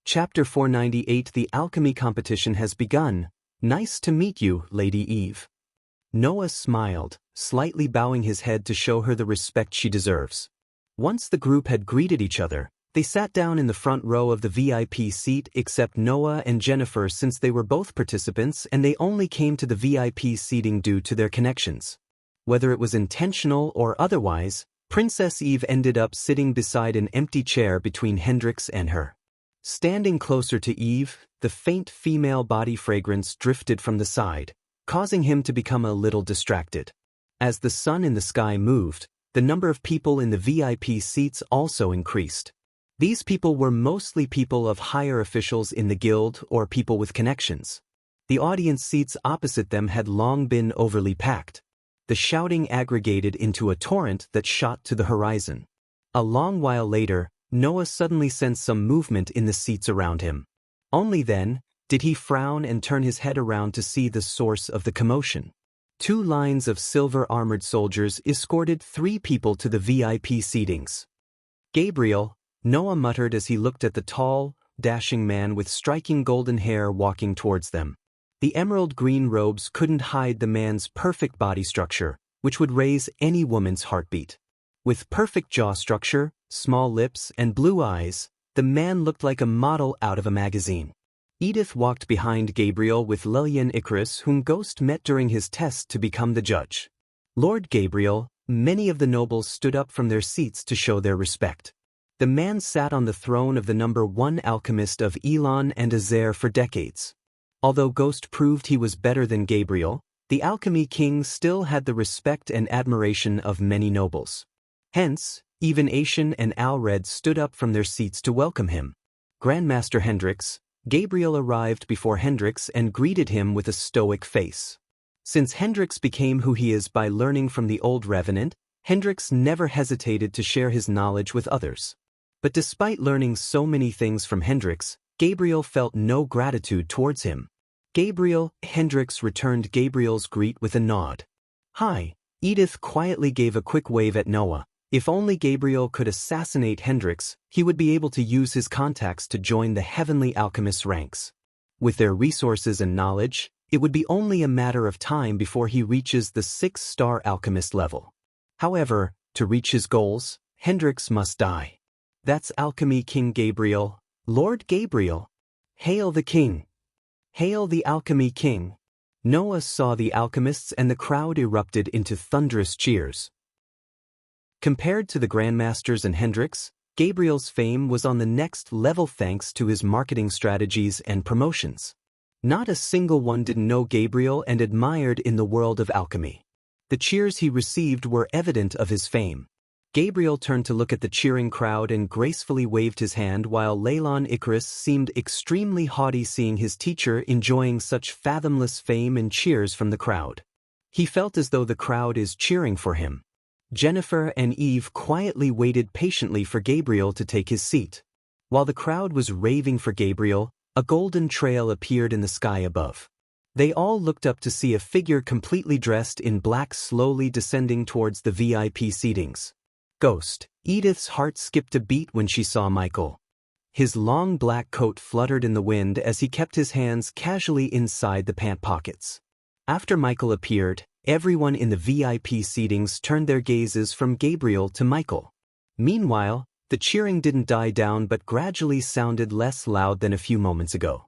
Chapter 498 The alchemy competition has begun. Nice to meet you, Lady Eve. Noah smiled, slightly bowing his head to show her the respect she deserves. Once the group had greeted each other, they sat down in the front row of the VIP seat except Noah and Jennifer, since they were both participants and they only came to the VIP seating due to their connections. Whether it was intentional or otherwise, Princess Eve ended up sitting beside an empty chair between Hendrix and her. Standing closer to Eve, the faint female body fragrance drifted from the side, causing him to become a little distracted. As the sun in the sky moved, the number of people in the VIP seats also increased. These people were mostly people of higher officials in the guild or people with connections. The audience seats opposite them had long been overly packed. The shouting aggregated into a torrent that shot to the horizon. A long while later, Noah suddenly sensed some movement in the seats around him. Only then did he frown and turn his head around to see the source of the commotion. 2 lines of silver-armored soldiers escorted 3 people to the VIP seatings. Gabriel, Noah muttered as he looked at the tall, dashing man with striking golden hair walking towards them. The emerald-green robes couldn't hide the man's perfect body structure, which would raise any woman's heartbeat. With perfect jaw structure, small lips, and blue eyes, the man looked like a model out of a magazine. Edith walked behind Gabriel with Lillian Icarus, whom Ghost met during his test to become the judge. Lord Gabriel, many of the nobles stood up from their seats to show their respect. The man sat on the throne of the #1 alchemist of Elon and Azair for decades. Although Ghost proved he was better than Gabriel, the Alchemy King still had the respect and admiration of many nobles. Hence, even Aishan and Alred stood up from their seats to welcome him. Grandmaster Hendrix, Gabriel arrived before Hendrix and greeted him with a stoic face. Since Hendrix became who he is by learning from the old Revenant, Hendrix never hesitated to share his knowledge with others. But despite learning so many things from Hendrix, Gabriel felt no gratitude towards him. Hendrix returned Gabriel's greet with a nod. Hi. Edith quietly gave a quick wave at Noah. If only Gabriel could assassinate Hendrix, he would be able to use his contacts to join the Heavenly Alchemist's ranks. With their resources and knowledge, it would be only a matter of time before he reaches the 6-star alchemist level. However, to reach his goals, Hendrix must die. That's Alchemy King Gabriel. Lord Gabriel. Hail the King. Hail the Alchemy King. Noah saw the alchemists and the crowd erupted into thunderous cheers. Compared to the Grandmasters and Hendrix, Gabriel's fame was on the next level thanks to his marketing strategies and promotions. Not a single one didn't know Gabriel and admired in the world of alchemy. The cheers he received were evident of his fame. Gabriel turned to look at the cheering crowd and gracefully waved his hand while Lillian Icarus seemed extremely haughty seeing his teacher enjoying such fathomless fame and cheers from the crowd. He felt as though the crowd is cheering for him. Jennifer and Eve quietly waited patiently for Gabriel to take his seat. While the crowd was raving for Gabriel, a golden trail appeared in the sky above. They all looked up to see a figure completely dressed in black slowly descending towards the VIP seatings. Ghost. Edith's heart skipped a beat when she saw Michael. His long black coat fluttered in the wind as he kept his hands casually inside the pant pockets. After Michael appeared, everyone in the VIP seatings turned their gazes from Gabriel to Michael. Meanwhile, the cheering didn't die down but gradually sounded less loud than a few moments ago.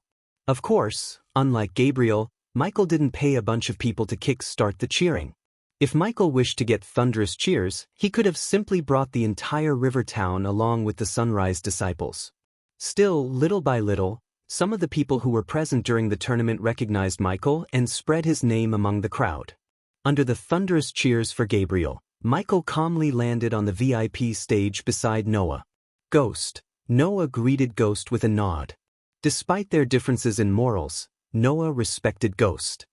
Of course, unlike Gabriel, Michael didn't pay a bunch of people to kick-start the cheering. If Michael wished to get thunderous cheers, he could have simply brought the entire river town along with the Sunrise disciples. Still, little by little, some of the people who were present during the tournament recognized Michael and spread his name among the crowd. Under the thunderous cheers for Gabriel, Michael calmly landed on the VIP stage beside Noah. Ghost. Noah greeted Ghost with a nod. Despite their differences in morals, Noah respected Ghost.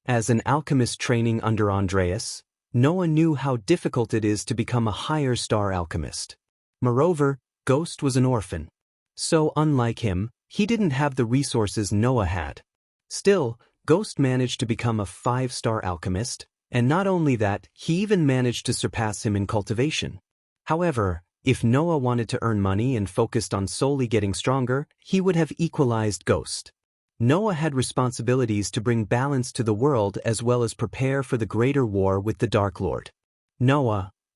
As an alchemist training under Andreas, Noah knew how difficult it is to become a higher star alchemist. Moreover, Ghost was an orphan. So unlike him, he didn't have the resources Noah had. Still, Ghost managed to become a 5-star alchemist, and not only that, he even managed to surpass him in cultivation. However, If Noah wanted to earn money and focused on solely getting stronger, he would have equalized Ghost. Noah had responsibilities to bring balance to the world as well as prepare for the greater war with the Dark Lord.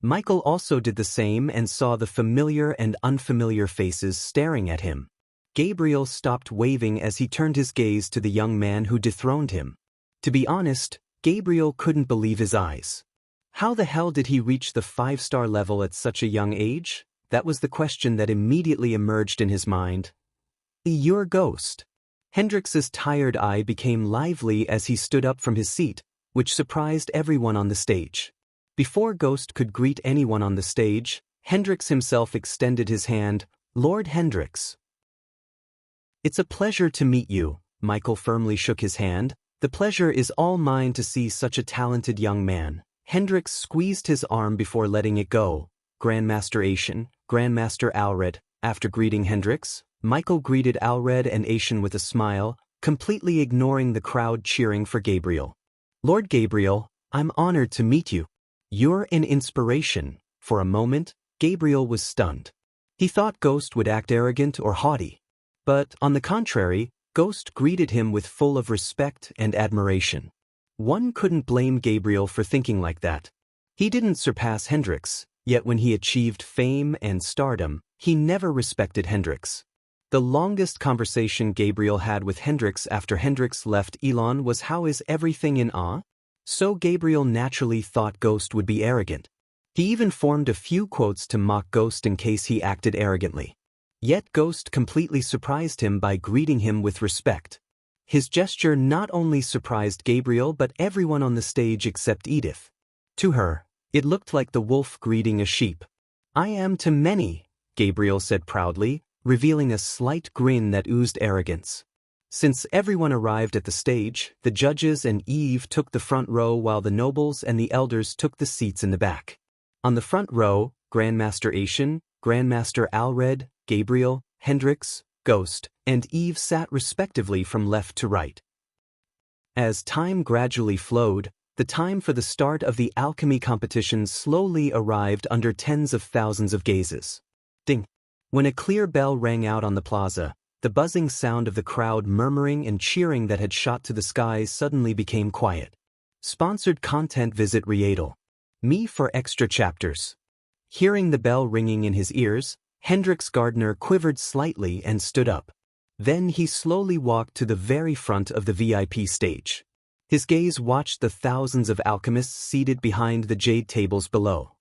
Michael also did the same and saw the familiar and unfamiliar faces staring at him. Gabriel stopped waving as he turned his gaze to the young man who dethroned him. To be honest, Gabriel couldn't believe his eyes. How the hell did he reach the 5-star level at such a young age? That was the question that immediately emerged in his mind. You're Ghost. Hendrix's tired eye became lively as he stood up from his seat, which surprised everyone on the stage. Before Ghost could greet anyone on the stage, Hendrix himself extended his hand. Lord Hendrix. It's a pleasure to meet you. Michael firmly shook his hand. The pleasure is all mine to see such a talented young man. Hendrix squeezed his arm before letting it go. Grandmaster Asian, Grandmaster Alred. After greeting Hendrix, Michael greeted Alred and Asian with a smile, completely ignoring the crowd cheering for Gabriel. Lord Gabriel, I'm honored to meet you. You're an inspiration. For a moment, Gabriel was stunned. He thought Ghost would act arrogant or haughty. But, on the contrary, Ghost greeted him with full of respect and admiration. One couldn't blame Gabriel for thinking like that. He didn't surpass Hendrix, yet when he achieved fame and stardom, he never respected Hendrix. The longest conversation Gabriel had with Hendrix after Hendrix left Elon was how is everything in awe? So Gabriel naturally thought Ghost would be arrogant. He even formed a few quotes to mock Ghost in case he acted arrogantly. Yet Ghost completely surprised him by greeting him with respect. His gesture not only surprised Gabriel but everyone on the stage except Edith. To her, it looked like the wolf greeting a sheep. I am to many, Gabriel said proudly, revealing a slight grin that oozed arrogance. Since everyone arrived at the stage, the judges and Eve took the front row while the nobles and the elders took the seats in the back. On the front row, Grandmaster Asian, Grandmaster Alred, Gabriel, Hendrix, Ghost, and Eve sat respectively from left to right. As time gradually flowed, the time for the start of the alchemy competition slowly arrived under tens of thousands of gazes. Ding! When a clear bell rang out on the plaza, the buzzing sound of the crowd murmuring and cheering that had shot to the skies suddenly became quiet. Sponsored content. Visit Riedel. Me for extra chapters. Hearing the bell ringing in his ears, Hendrix Gardner quivered slightly and stood up. Then he slowly walked to the very front of the VIP stage. His gaze watched the thousands of alchemists seated behind the jade tables below.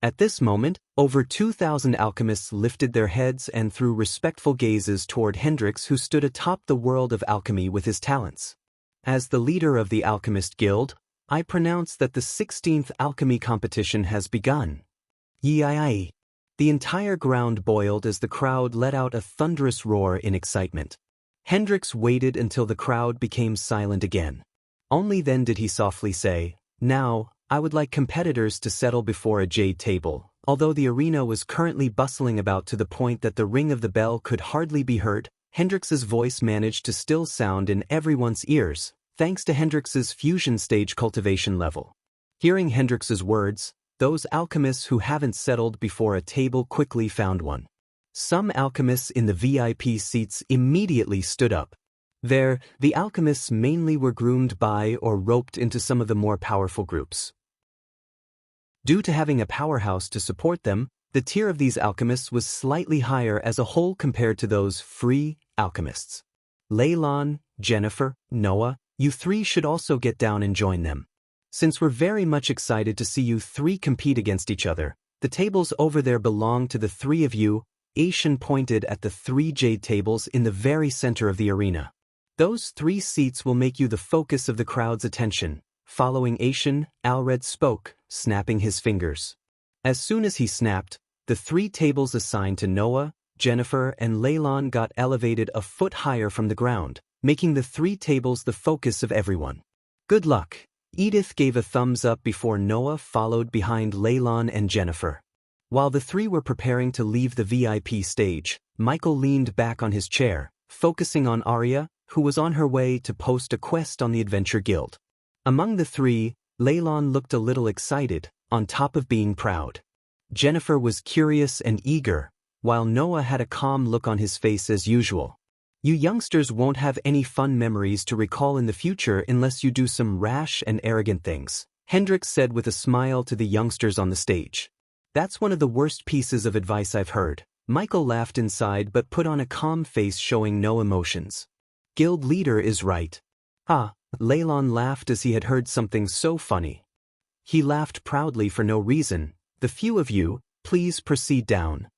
At this moment, over 2,000 alchemists lifted their heads and threw respectful gazes toward Hendrix, who stood atop the world of alchemy with his talents. As the leader of the Alchemist Guild, I pronounce that the 16th alchemy competition has begun. Yee-yi-yi. The entire ground boiled as the crowd let out a thunderous roar in excitement. Hendrix waited until the crowd became silent again. Only then did he softly say, Now, I would like competitors to settle before a jade table. Although the arena was currently bustling about to the point that the ring of the bell could hardly be heard, Hendrix's voice managed to still sound in everyone's ears, thanks to Hendrix's fusion stage cultivation level. Hearing Hendrix's words, those alchemists who haven't settled before a table quickly found one. Some alchemists in the VIP seats immediately stood up. There, the alchemists mainly were groomed by or roped into some of the more powerful groups. Due to having a powerhouse to support them, the tier of these alchemists was slightly higher as a whole compared to those free alchemists. Leylon, Jennifer, Noah, you three should also get down and join them. Since we're very much excited to see you three compete against each other, the tables over there belong to the three of you. Asian pointed at the 3 jade tables in the very center of the arena. Those 3 seats will make you the focus of the crowd's attention. Following Asian, Alred spoke, snapping his fingers. As soon as he snapped, the 3 tables assigned to Noah, Jennifer, and Leylon got elevated a foot higher from the ground, making the 3 tables the focus of everyone. Good luck. Edith gave a thumbs up before Noah followed behind Leylon and Jennifer. While the 3 were preparing to leave the VIP stage, Michael leaned back on his chair, focusing on Arya, who was on her way to post a quest on the Adventure Guild. Among the 3, Leylon looked a little excited, on top of being proud. Jennifer was curious and eager, while Noah had a calm look on his face as usual. You youngsters won't have any fun memories to recall in the future unless you do some rash and arrogant things, Hendrix said with a smile to the youngsters on the stage. That's one of the worst pieces of advice I've heard. Michael laughed inside but put on a calm face showing no emotions. Guild leader is right. Ah, Leylon laughed as he had heard something so funny. He laughed proudly for no reason. The few of you, please proceed down.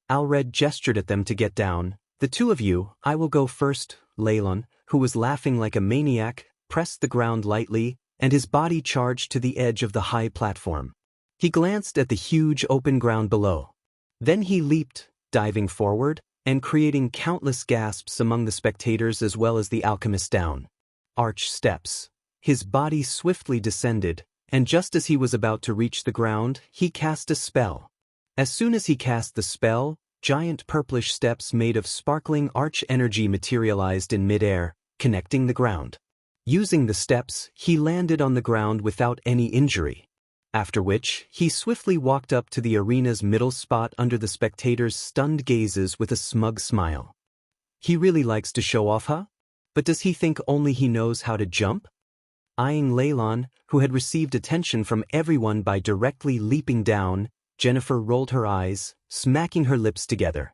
Alred gestured at them to get down. The two of you, I will go first. Leylon, who was laughing like a maniac, pressed the ground lightly, and his body charged to the edge of the high platform. He glanced at the huge open ground below. Then he leaped, diving forward, and creating countless gasps among the spectators as well as the alchemist down. Arch steps. His body swiftly descended, and just as he was about to reach the ground, he cast a spell. As soon as he cast the spell, giant purplish steps made of sparkling arch energy materialized in midair, connecting the ground. Using the steps, he landed on the ground without any injury. After which, he swiftly walked up to the arena's middle spot under the spectators' stunned gazes with a smug smile. He really likes to show off, huh? But does he think only he knows how to jump? Eyeing Leylon, who had received attention from everyone by directly leaping down, Jennifer rolled her eyes, smacking her lips together.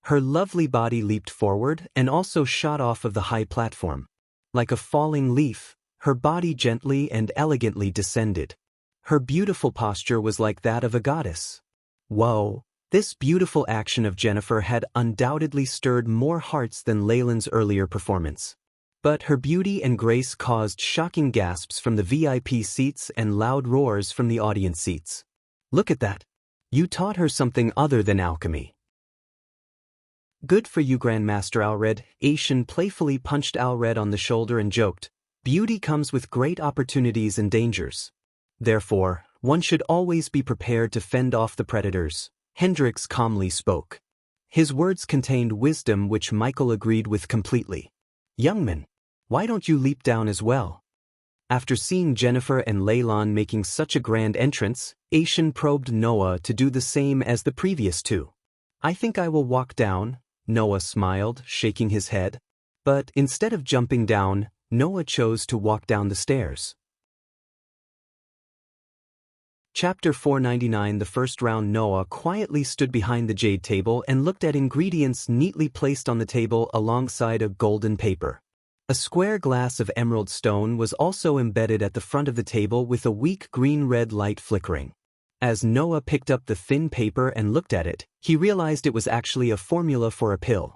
Her lovely body leaped forward and also shot off of the high platform. Like a falling leaf, her body gently and elegantly descended. Her beautiful posture was like that of a goddess. Whoa, this beautiful action of Jennifer had undoubtedly stirred more hearts than Leylon's earlier performance. But her beauty and grace caused shocking gasps from the VIP seats and loud roars from the audience seats. Look at that. You taught her something other than alchemy. Good for you, Grandmaster Alred. Aishan playfully punched Alred on the shoulder and joked, beauty comes with great opportunities and dangers. Therefore, one should always be prepared to fend off the predators. Hendrix calmly spoke. His words contained wisdom which Michael agreed with completely. Youngman, why don't you leap down as well? After seeing Jennifer and Leylon making such a grand entrance, Aishan probed Noah to do the same as the previous two. I think I will walk down, Noah smiled, shaking his head. But instead of jumping down, Noah chose to walk down the stairs. Chapter 499. The first round. Noah quietly stood behind the jade table and looked at ingredients neatly placed on the table alongside a golden paper. A square glass of emerald stone was also embedded at the front of the table with a weak green-red light flickering. As Noah picked up the thin paper and looked at it, he realized it was actually a formula for a pill.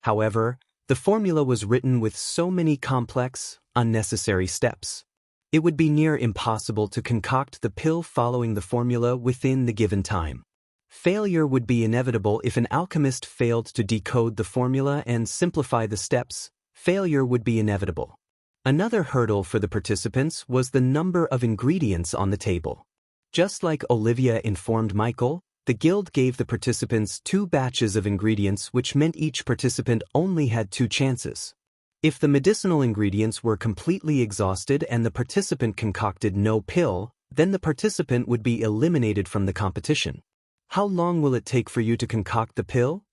However, the formula was written with so many complex, unnecessary steps. It would be near impossible to concoct the pill following the formula within the given time. Failure would be inevitable if an alchemist failed to decode the formula and simplify the steps. Failure would be inevitable. Another hurdle for the participants was the number of ingredients on the table. Just like Olivia informed Michael, the guild gave the participants 2 batches of ingredients, which meant each participant only had 2 chances. If the medicinal ingredients were completely exhausted and the participant concocted no pill, then the participant would be eliminated from the competition. How long will it take for you to concoct the pill?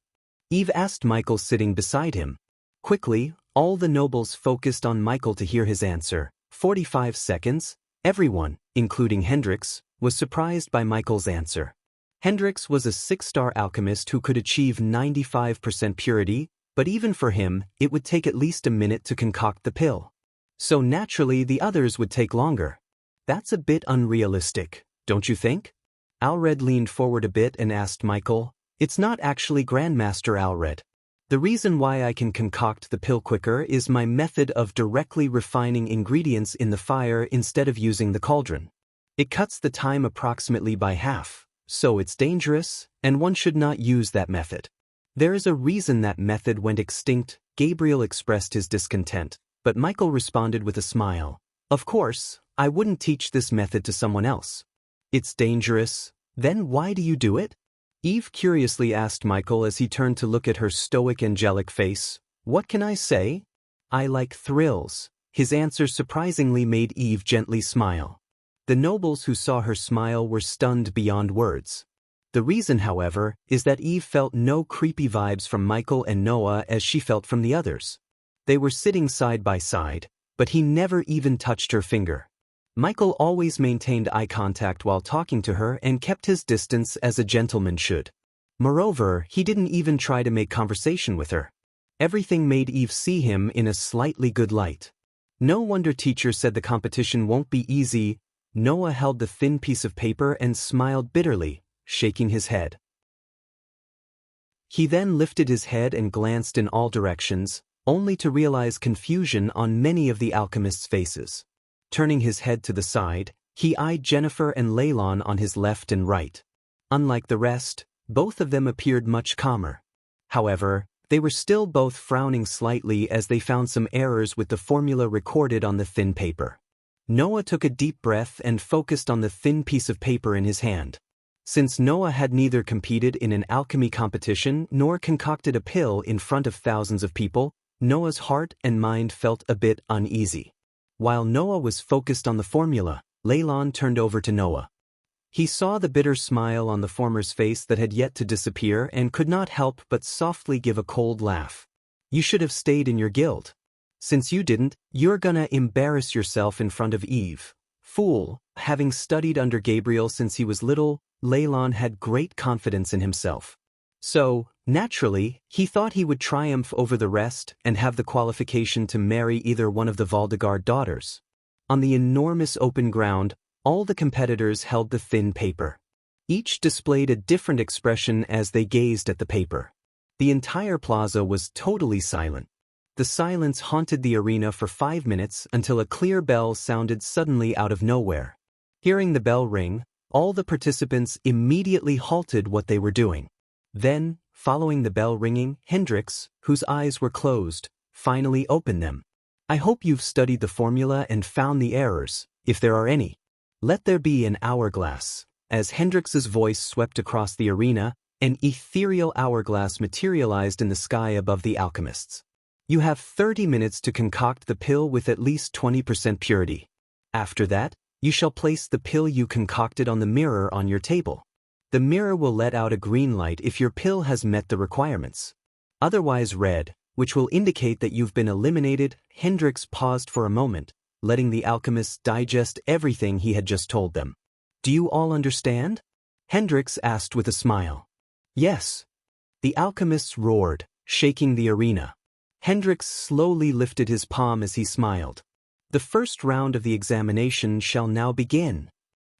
Eve asked Michael sitting beside him. Quickly, all the nobles focused on Michael to hear his answer. 45 seconds. Everyone, including Hendrix, was surprised by Michael's answer. Hendrix was a 6-star alchemist who could achieve 95% purity, but even for him, it would take at least a minute to concoct the pill. So naturally, the others would take longer. That's a bit unrealistic, don't you think? Alred leaned forward a bit and asked Michael, It's not actually Grandmaster Alred. The reason why I can concoct the pill quicker is my method of directly refining ingredients in the fire instead of using the cauldron. It cuts the time approximately by half, so it's dangerous, and one should not use that method. There is a reason that method went extinct. Gabriel expressed his discontent, but Michael responded with a smile. Of course, I wouldn't teach this method to someone else. It's dangerous. Then why do you do it? Eve curiously asked Michael as he turned to look at her stoic angelic face. What can I say? I like thrills. His answer surprisingly made Eve gently smile. The nobles who saw her smile were stunned beyond words. The reason, however, is that Eve felt no creepy vibes from Michael and Noah as she felt from the others. They were sitting side by side, but he never even touched her finger. Michael always maintained eye contact while talking to her and kept his distance as a gentleman should. Moreover, he didn't even try to make conversation with her. Everything made Eve see him in a slightly good light. No wonder teacher said the competition won't be easy. Noah held the thin piece of paper and smiled bitterly, shaking his head. He then lifted his head and glanced in all directions, only to realize confusion on many of the alchemists' faces. Turning his head to the side, he eyed Jennifer and Leylon on his left and right. Unlike the rest, both of them appeared much calmer. However, they were still both frowning slightly as they found some errors with the formula recorded on the thin paper. Noah took a deep breath and focused on the thin piece of paper in his hand. Since Noah had neither competed in an alchemy competition nor concocted a pill in front of thousands of people, Noah's heart and mind felt a bit uneasy. While Noah was focused on the formula, Leylon turned over to Noah. He saw the bitter smile on the former's face that had yet to disappear and could not help but softly give a cold laugh. You should have stayed in your guild. Since you didn't, you're gonna embarrass yourself in front of Eve. Fool, having studied under Gabriel since he was little, Leylon had great confidence in himself. So, naturally, he thought he would triumph over the rest and have the qualification to marry either one of the Valdegard daughters. On the enormous open ground, all the competitors held the thin paper. Each displayed a different expression as they gazed at the paper. The entire plaza was totally silent. The silence haunted the arena for 5 minutes until a clear bell sounded suddenly out of nowhere. Hearing the bell ring, all the participants immediately halted what they were doing. Then, following the bell ringing, Hendrix, whose eyes were closed, finally opened them. I hope you've studied the formula and found the errors, if there are any. Let there be an hourglass. As Hendrix's voice swept across the arena, an ethereal hourglass materialized in the sky above the alchemists. You have 30 minutes to concoct the pill with at least 20% purity. After that, you shall place the pill you concocted on the mirror on your table. The mirror will let out a green light if your pill has met the requirements. Otherwise red, which will indicate that you've been eliminated. Hendrix paused for a moment, letting the alchemists digest everything he had just told them. Do you all understand? Hendrix asked with a smile. Yes. The alchemists roared, shaking the arena. Hendrix slowly lifted his palm as he smiled. The first round of the examination shall now begin.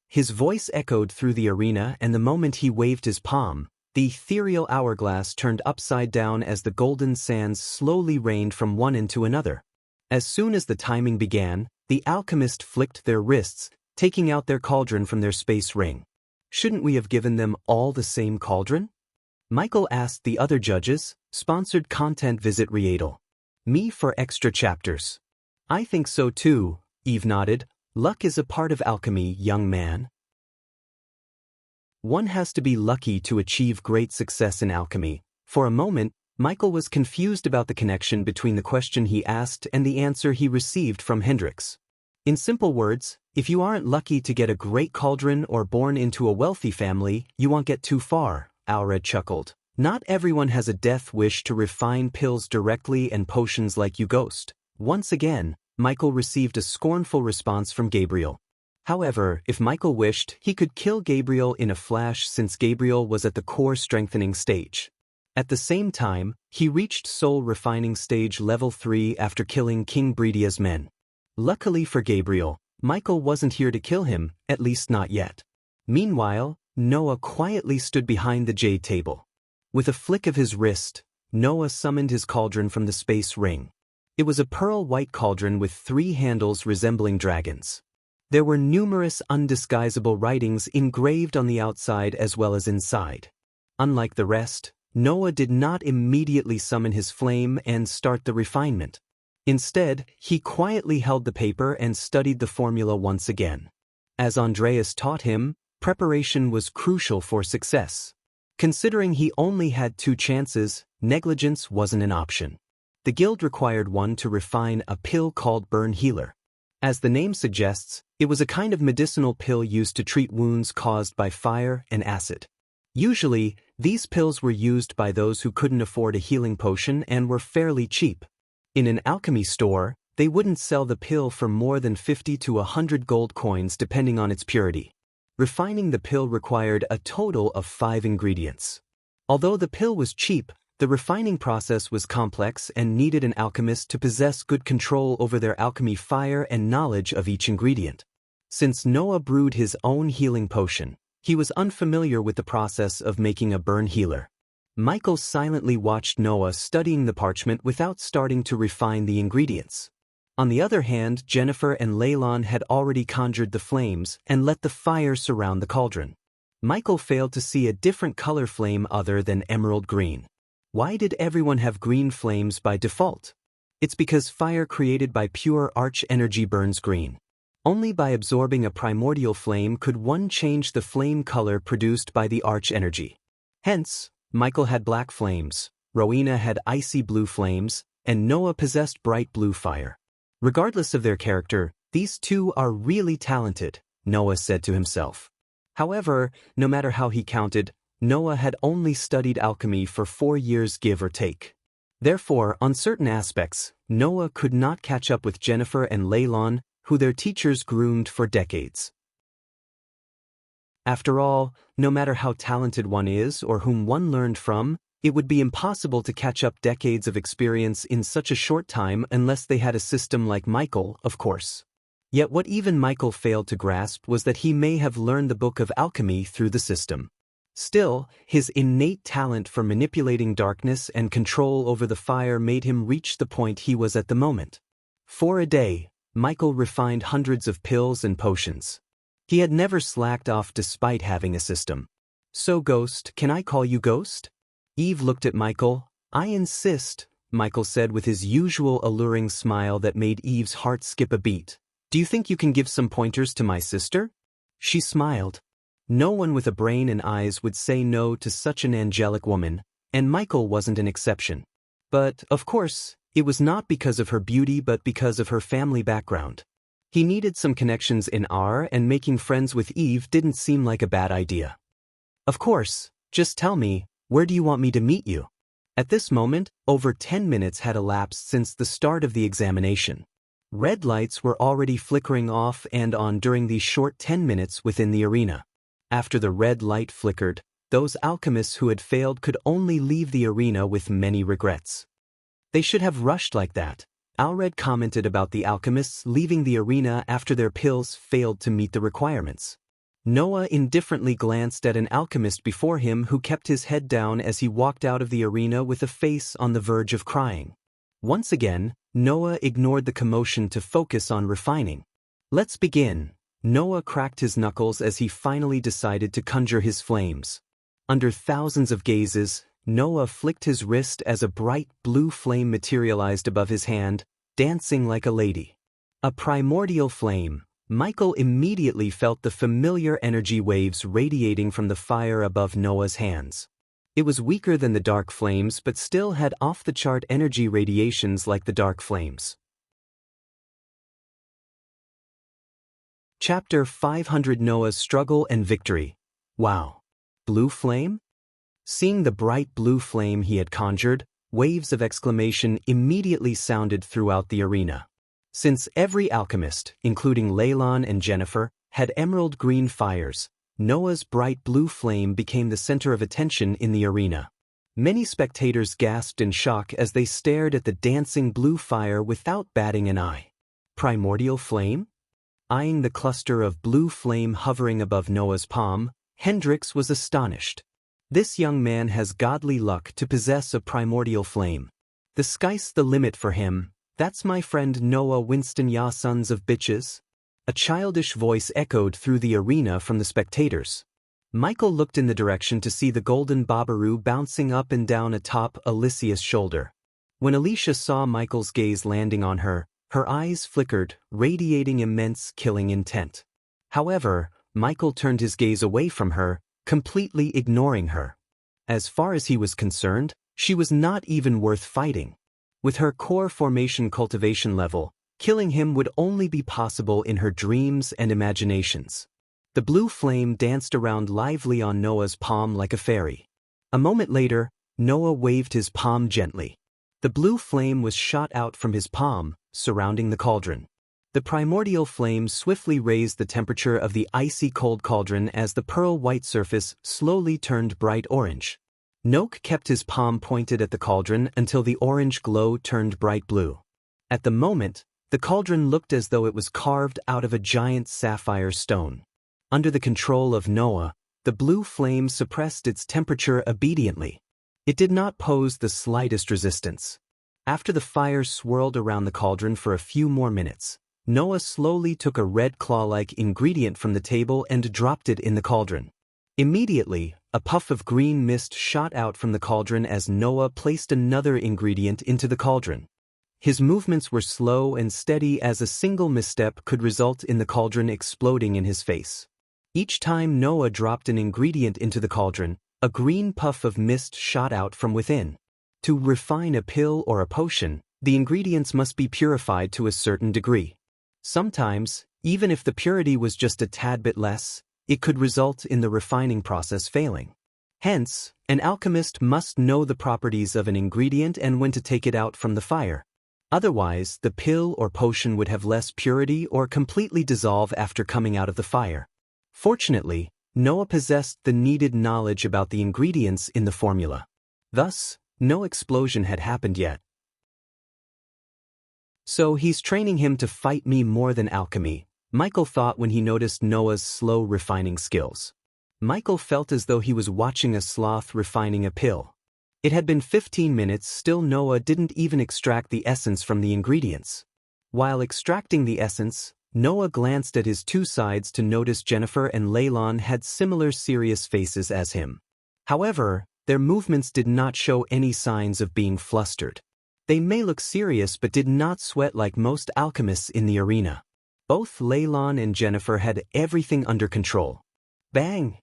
His voice echoed through the arena, and the moment he waved his palm, the ethereal hourglass turned upside down as the golden sands slowly rained from one end to another. As soon as the timing began, the alchemist flicked their wrists, taking out their cauldron from their space ring. Shouldn't we have given them all the same cauldron? Michael asked the other judges. Sponsored content. Visit Riedel. Me for extra chapters. I think so too, Eve nodded. Luck is a part of alchemy, young man. One has to be lucky to achieve great success in alchemy. For a moment, Michael was confused about the connection between the question he asked and the answer he received from Hendrix. In simple words, if you aren't lucky to get a great cauldron or born into a wealthy family, you won't get too far, Alred chuckled. Not everyone has a death wish to refine pills directly and potions like you ghost. Once again, Michael received a scornful response from Gabriel. However, if Michael wished, he could kill Gabriel in a flash since Gabriel was at the core strengthening stage. At the same time, he reached soul refining stage level 3 after killing King Bridia's men. Luckily for Gabriel, Michael wasn't here to kill him, at least not yet. Meanwhile, Noah quietly stood behind the jade table. With a flick of his wrist, Noah summoned his cauldron from the space ring. It was a pearl-white cauldron with 3 handles resembling dragons. There were numerous undisguisable writings engraved on the outside as well as inside. Unlike the rest, Noah did not immediately summon his flame and start the refinement. Instead, he quietly held the paper and studied the formula once again. As Andreas taught him, preparation was crucial for success. Considering he only had 2 chances, negligence wasn't an option. The guild required one to refine a pill called Burn Healer. As the name suggests, it was a kind of medicinal pill used to treat wounds caused by fire and acid. Usually, these pills were used by those who couldn't afford a healing potion and were fairly cheap. In an alchemy store, they wouldn't sell the pill for more than 50 to 100 gold coins depending on its purity. Refining the pill required a total of 5 ingredients. Although the pill was cheap, the refining process was complex and needed an alchemist to possess good control over their alchemy fire and knowledge of each ingredient. Since Noah brewed his own healing potion, he was unfamiliar with the process of making a burn healer. Michael silently watched Noah studying the parchment without starting to refine the ingredients. On the other hand, Jennifer and Leylon had already conjured the flames and let the fire surround the cauldron. Michael failed to see a different color flame other than emerald green. Why did everyone have green flames by default? It's because fire created by pure arch energy burns green. Only by absorbing a primordial flame could one change the flame color produced by the arch energy. Hence, Michael had black flames, Rowena had icy blue flames, and Noah possessed bright blue fire. Regardless of their character, these two are really talented, Noah said to himself. However, no matter how he counted, Noah had only studied alchemy for 4 years give or take. Therefore, on certain aspects, Noah could not catch up with Jennifer and Leylon, who their teachers groomed for decades. After all, no matter how talented one is or whom one learned from, it would be impossible to catch up decades of experience in such a short time unless they had a system like Michael, of course. Yet what even Michael failed to grasp was that he may have learned the book of alchemy through the system. Still, his innate talent for manipulating darkness and control over the fire made him reach the point he was at the moment. For a day, Michael refined hundreds of pills and potions. He had never slacked off despite having a system. "So Ghost, can I call you Ghost?" Eve looked at Michael. "I insist," Michael said with his usual alluring smile that made Eve's heart skip a beat. "Do you think you can give some pointers to my sister?" She smiled. No one with a brain and eyes would say no to such an angelic woman, and Michael wasn't an exception. But, of course, it was not because of her beauty but because of her family background. He needed some connections in R, and making friends with Eve didn't seem like a bad idea. "Of course, just tell me, where do you want me to meet you?" At this moment, over 10 minutes had elapsed since the start of the examination. Red lights were already flickering off and on during these short 10 minutes within the arena. After the red light flickered, those alchemists who had failed could only leave the arena with many regrets. They should have rushed like that. Alred commented about the alchemists leaving the arena after their pills failed to meet the requirements. Noah indifferently glanced at an alchemist before him who kept his head down as he walked out of the arena with a face on the verge of crying. Once again, Noah ignored the commotion to focus on refining. "Let's begin." Noah cracked his knuckles as he finally decided to conjure his flames. Under thousands of gazes, Noah flicked his wrist as a bright blue flame materialized above his hand, dancing like a lady. A primordial flame. Michael immediately felt the familiar energy waves radiating from the fire above Noah's hands. It was weaker than the dark flames but still had off-the-chart energy radiations like the dark flames. Chapter 500 Noah's Struggle and Victory. Wow. Blue flame? Seeing the bright blue flame he had conjured, waves of exclamation immediately sounded throughout the arena. Since every alchemist, including Leylon and Jennifer, had emerald green fires, Noah's bright blue flame became the center of attention in the arena. Many spectators gasped in shock as they stared at the dancing blue fire without batting an eye. Primordial flame? Eyeing the cluster of blue flame hovering above Noah's palm, Hendrix was astonished. This young man has godly luck to possess a primordial flame. The sky's the limit for him. That's my friend Noah Winston, ya sons of bitches. A childish voice echoed through the arena from the spectators. Michael looked in the direction to see the golden Babaru bouncing up and down atop Alicia's shoulder. When Alicia saw Michael's gaze landing on her, her eyes flickered, radiating immense killing intent. However, Michael turned his gaze away from her, completely ignoring her. As far as he was concerned, she was not even worth fighting. With her core formation cultivation level, killing him would only be possible in her dreams and imaginations. The blue flame danced around lively on Noah's palm like a fairy. A moment later, Noah waved his palm gently. The blue flame was shot out from his palm, surrounding the cauldron. The primordial flame swiftly raised the temperature of the icy cold cauldron as the pearl-white surface slowly turned bright orange. Noah kept his palm pointed at the cauldron until the orange glow turned bright blue. At the moment, the cauldron looked as though it was carved out of a giant sapphire stone. Under the control of Noah, the blue flame suppressed its temperature obediently. It did not pose the slightest resistance. After the fire swirled around the cauldron for a few more minutes, Noah slowly took a red claw-like ingredient from the table and dropped it in the cauldron. Immediately, a puff of green mist shot out from the cauldron as Noah placed another ingredient into the cauldron. His movements were slow and steady as a single misstep could result in the cauldron exploding in his face. Each time Noah dropped an ingredient into the cauldron, a green puff of mist shot out from within. To refine a pill or a potion, the ingredients must be purified to a certain degree. Sometimes, even if the purity was just a tad bit less, it could result in the refining process failing. Hence, an alchemist must know the properties of an ingredient and when to take it out from the fire. Otherwise, the pill or potion would have less purity or completely dissolve after coming out of the fire. Fortunately, Noah possessed the needed knowledge about the ingredients in the formula. Thus, no explosion had happened yet. So he's training him to fight me more than alchemy, Michael thought when he noticed Noah's slow refining skills. Michael felt as though he was watching a sloth refining a pill. It had been 15 minutes, still Noah didn't even extract the essence from the ingredients. While extracting the essence, Noah glanced at his two sides to notice Jennifer and Leylon had similar serious faces as him. However, their movements did not show any signs of being flustered. They may look serious but did not sweat like most alchemists in the arena. Both Leylon and Jennifer had everything under control. Bang!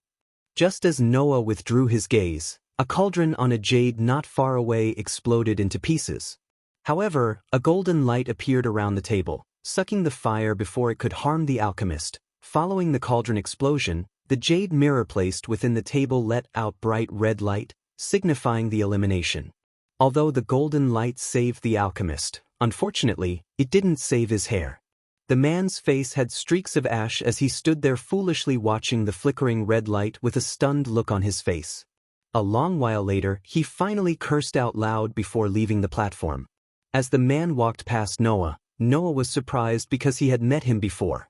Just as Noah withdrew his gaze, a cauldron on a jade not far away exploded into pieces. However, a golden light appeared around the table, sucking the fire before it could harm the alchemist. Following the cauldron explosion, the jade mirror placed within the table let out bright red light, signifying the elimination. Although the golden light saved the alchemist, unfortunately, it didn't save his hair. The man's face had streaks of ash as he stood there foolishly watching the flickering red light with a stunned look on his face. A long while later, he finally cursed out loud before leaving the platform. As the man walked past Noah, Noah was surprised because he had met him before.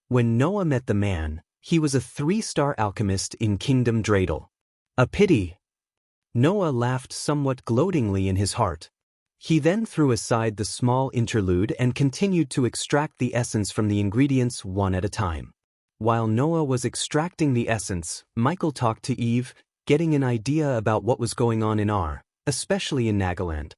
When Noah met the man, he was a 3-star alchemist in Kingdom Dreidel. A pity. Noah laughed somewhat gloatingly in his heart. He then threw aside the small interlude and continued to extract the essence from the ingredients one at a time. While Noah was extracting the essence, Michael talked to Eve, getting an idea about what was going on in especially in Nagaland.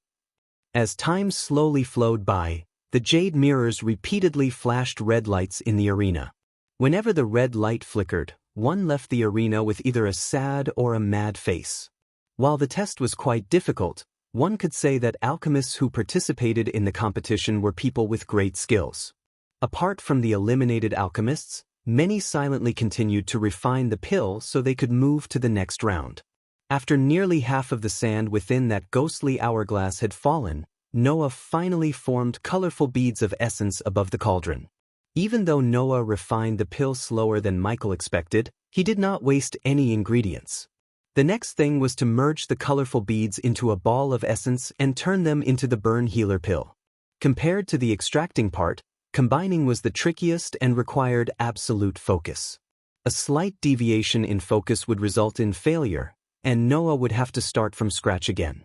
As time slowly flowed by, the jade mirrors repeatedly flashed red lights in the arena. Whenever the red light flickered, one left the arena with either a sad or a mad face. While the test was quite difficult, one could say that alchemists who participated in the competition were people with great skills. Apart from the eliminated alchemists, many silently continued to refine the pill so they could move to the next round. After nearly half of the sand within that ghostly hourglass had fallen, Noah finally formed colorful beads of essence above the cauldron. Even though Noah refined the pill slower than Michael expected, he did not waste any ingredients. The next thing was to merge the colorful beads into a ball of essence and turn them into the burn healer pill. Compared to the extracting part, combining was the trickiest and required absolute focus. A slight deviation in focus would result in failure, and Noah would have to start from scratch again.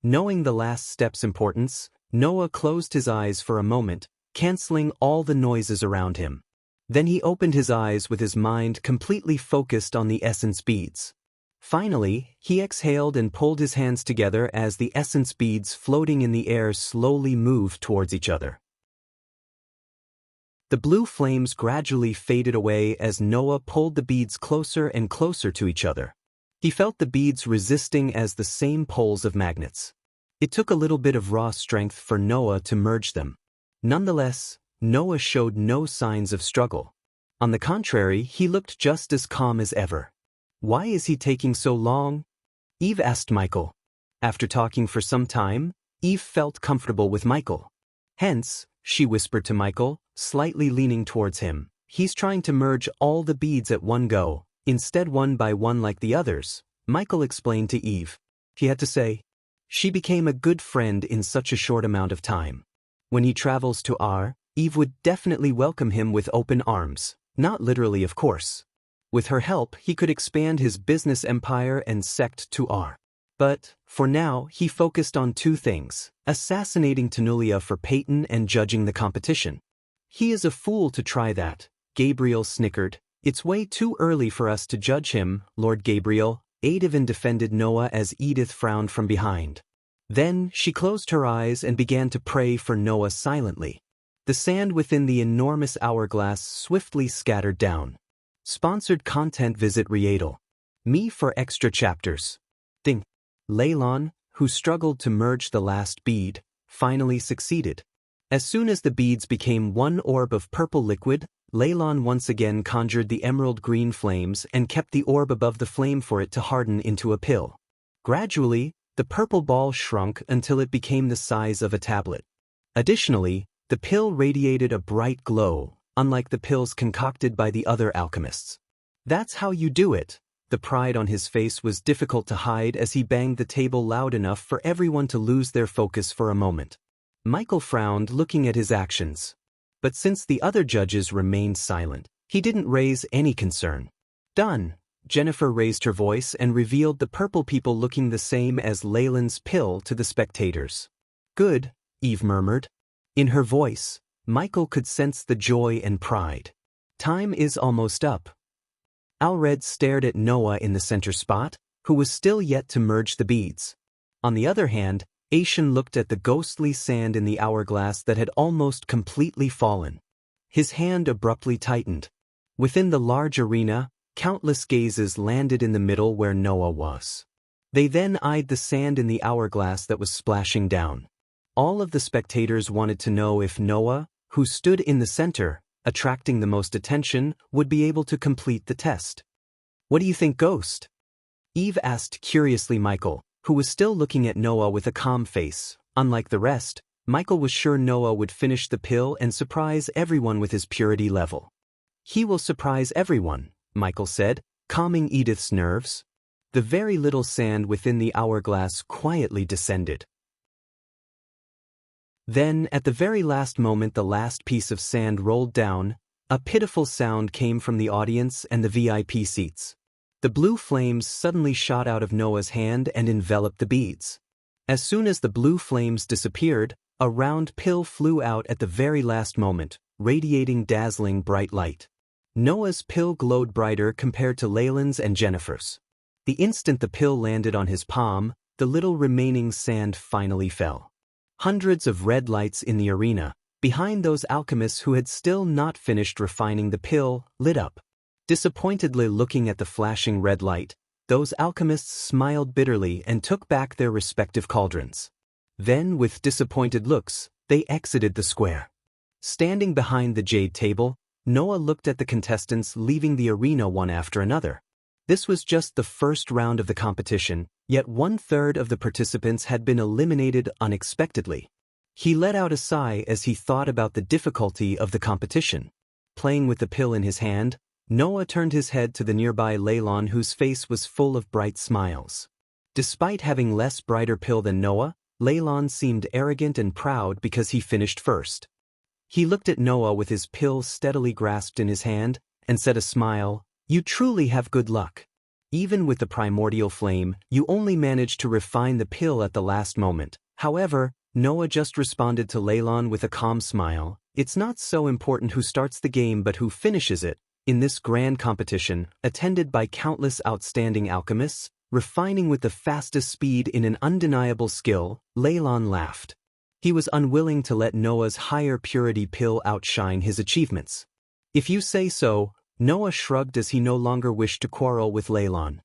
Knowing the last step's importance, Noah closed his eyes for a moment, canceling all the noises around him. Then he opened his eyes with his mind completely focused on the essence beads. Finally, he exhaled and pulled his hands together as the essence beads floating in the air slowly moved towards each other. The blue flames gradually faded away as Noah pulled the beads closer and closer to each other. He felt the beads resisting as the same poles of magnets. It took a little bit of raw strength for Noah to merge them. Nonetheless, Noah showed no signs of struggle. On the contrary, he looked just as calm as ever. Why is he taking so long? Eve asked Michael. After talking for some time, Eve felt comfortable with Michael. Hence, she whispered to Michael, slightly leaning towards him, he's trying to merge all the beads at one go, instead one by one like the others, Michael explained to Eve. He had to say, she became a good friend in such a short amount of time. When he travels to R, Eve would definitely welcome him with open arms, not literally of course. With her help, he could expand his business empire and sect to R. But, for now, he focused on two things, assassinating Tenulia for Peyton and judging the competition. He is a fool to try that, Gabriel snickered. It's way too early for us to judge him, Lord Gabriel, Adivin defended Noah as Edith frowned from behind. Then, she closed her eyes and began to pray for Noah silently. The sand within the enormous hourglass swiftly scattered down. Sponsored content. Visit Riedel. Me for extra chapters. Think. Leylon, who struggled to merge the last bead, finally succeeded. As soon as the beads became one orb of purple liquid, Leylon once again conjured the emerald green flames and kept the orb above the flame for it to harden into a pill. Gradually, the purple ball shrunk until it became the size of a tablet. Additionally, the pill radiated a bright glow, unlike the pills concocted by the other alchemists. That's how you do it. The pride on his face was difficult to hide as he banged the table loud enough for everyone to lose their focus for a moment. Michael frowned, looking at his actions. But since the other judges remained silent, he didn't raise any concern. Done. Jennifer raised her voice and revealed the purple people looking the same as Leyland's pill to the spectators. Good, Eve murmured. In her voice, Michael could sense the joy and pride. Time is almost up. Alred stared at Noah in the center spot, who was still yet to merge the beads. On the other hand, Aishan looked at the ghostly sand in the hourglass that had almost completely fallen. His hand abruptly tightened. Within the large arena, countless gazes landed in the middle where Noah was. They then eyed the sand in the hourglass that was splashing down. All of the spectators wanted to know if Noah, who stood in the center, attracting the most attention, would be able to complete the test. What do you think, Ghost? Eve asked curiously Michael, who was still looking at Noah with a calm face. Unlike the rest, Michael was sure Noah would finish the pill and surprise everyone with his purity level. He will surprise everyone, Michael said, calming Edith's nerves. The very little sand within the hourglass quietly descended. Then, at the very last moment, the last piece of sand rolled down. A pitiful sound came from the audience and the VIP seats. The blue flames suddenly shot out of Noah's hand and enveloped the beads. As soon as the blue flames disappeared, a round pill flew out at the very last moment, radiating dazzling bright light. Noah's pill glowed brighter compared to Leyland's and Jennifer's. The instant the pill landed on his palm, the little remaining sand finally fell. Hundreds of red lights in the arena, behind those alchemists who had still not finished refining the pill, lit up. Disappointedly looking at the flashing red light, those alchemists smiled bitterly and took back their respective cauldrons. Then, with disappointed looks, they exited the square. Standing behind the jade table, Noah looked at the contestants leaving the arena one after another. This was just the first round of the competition, yet 1/3 of the participants had been eliminated unexpectedly. He let out a sigh as he thought about the difficulty of the competition. Playing with the pill in his hand, Noah turned his head to the nearby Leylon, whose face was full of bright smiles. Despite having less brighter pill than Noah, Leylon seemed arrogant and proud because he finished first. He looked at Noah with his pill steadily grasped in his hand, and said a smile, "You truly have good luck. Even with the primordial flame, you only managed to refine the pill at the last moment." However, Noah just responded to Leylon with a calm smile, "It's not so important who starts the game but who finishes it." In this grand competition, attended by countless outstanding alchemists, refining with the fastest speed in an undeniable skill, Leylon laughed. He was unwilling to let Noah's higher purity pill outshine his achievements. "If you say so," Noah shrugged as he no longer wished to quarrel with Leylon.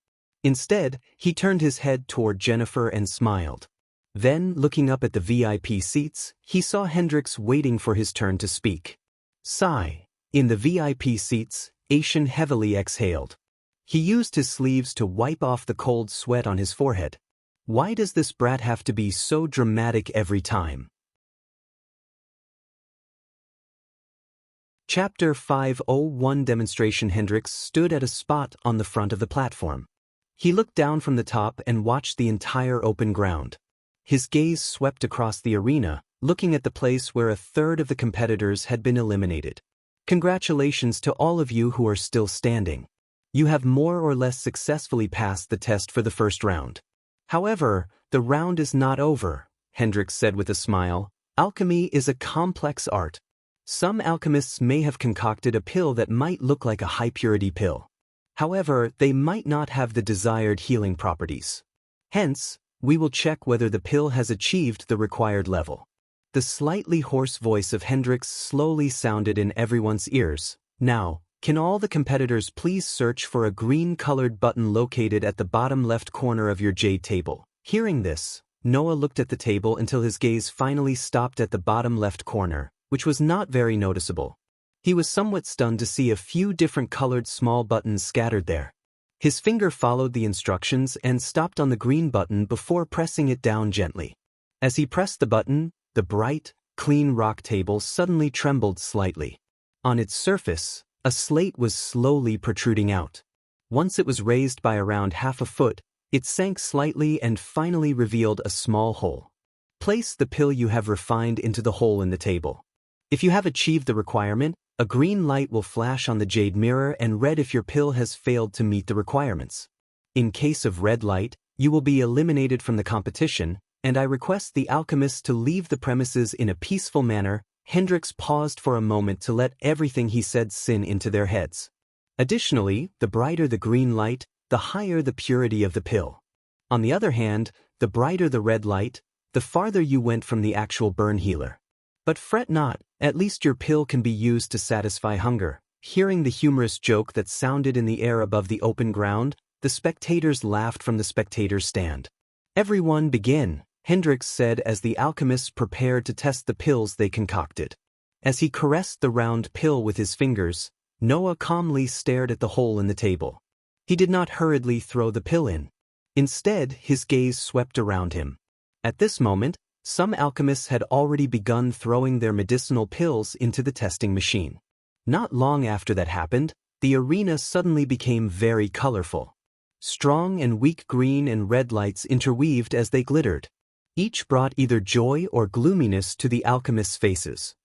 Instead, he turned his head toward Jennifer and smiled. Then, looking up at the VIP seats, he saw Hendrix waiting for his turn to speak. Sigh. In the VIP seats, Asian heavily exhaled. He used his sleeves to wipe off the cold sweat on his forehead. Why does this brat have to be so dramatic every time? Chapter 501 Demonstration. Hendrix stood at a spot on the front of the platform. He looked down from the top and watched the entire open ground. His gaze swept across the arena, looking at the place where a third of the competitors had been eliminated. Congratulations to all of you who are still standing. You have more or less successfully passed the test for the first round. However, the round is not over, Hendrix said with a smile. Alchemy is a complex art. Some alchemists may have concocted a pill that might look like a high-purity pill. However, they might not have the desired healing properties. Hence, we will check whether the pill has achieved the required level. The slightly hoarse voice of Hendrix slowly sounded in everyone's ears. Now, can all the competitors please search for a green-colored button located at the bottom left corner of your jade table? Hearing this, Noah looked at the table until his gaze finally stopped at the bottom left corner, which was not very noticeable. He was somewhat stunned to see a few different colored small buttons scattered there. His finger followed the instructions and stopped on the green button before pressing it down gently. As he pressed the button, the bright, clean rock table suddenly trembled slightly. On its surface, a slate was slowly protruding out. Once it was raised by around half a foot, it sank slightly and finally revealed a small hole. Place the pill you have refined into the hole in the table. If you have achieved the requirement, a green light will flash on the jade mirror and red if your pill has failed to meet the requirements. In case of red light, you will be eliminated from the competition, and I request the alchemists to leave the premises in a peaceful manner. Hendrix paused for a moment to let everything he said sink into their heads. Additionally, the brighter the green light, the higher the purity of the pill. On the other hand, the brighter the red light, the farther you went from the actual burn healer. But fret not, at least your pill can be used to satisfy hunger. Hearing the humorous joke that sounded in the air above the open ground, the spectators laughed from the spectators' stand. Everyone begin, Hendrix said as the alchemists prepared to test the pills they concocted. As he caressed the round pill with his fingers, Noah calmly stared at the hole in the table. He did not hurriedly throw the pill in. Instead, his gaze swept around him. At this moment, some alchemists had already begun throwing their medicinal pills into the testing machine. Not long after that happened, the arena suddenly became very colorful. Strong and weak green and red lights interweaved as they glittered. Each brought either joy or gloominess to the alchemists' faces.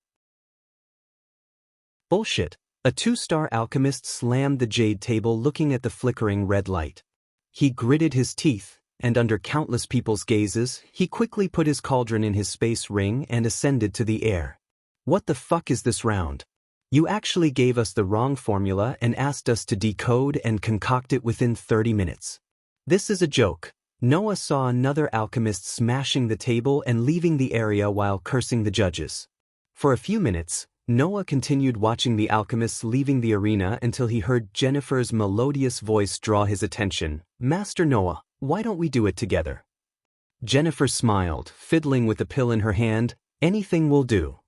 Bullshit. A 2-star alchemist slammed the jade table looking at the flickering red light. He gritted his teeth, and under countless people's gazes, he quickly put his cauldron in his space ring and ascended to the air. What the fuck is this round? You actually gave us the wrong formula and asked us to decode and concoct it within 30 minutes. This is a joke. Noah saw another alchemist smashing the table and leaving the area while cursing the judges. For a few minutes, Noah continued watching the alchemists leaving the arena until he heard Jennifer's melodious voice draw his attention. Master Noah, why don't we do it together? Jennifer smiled, fiddling with the pill in her hand. Anything will do.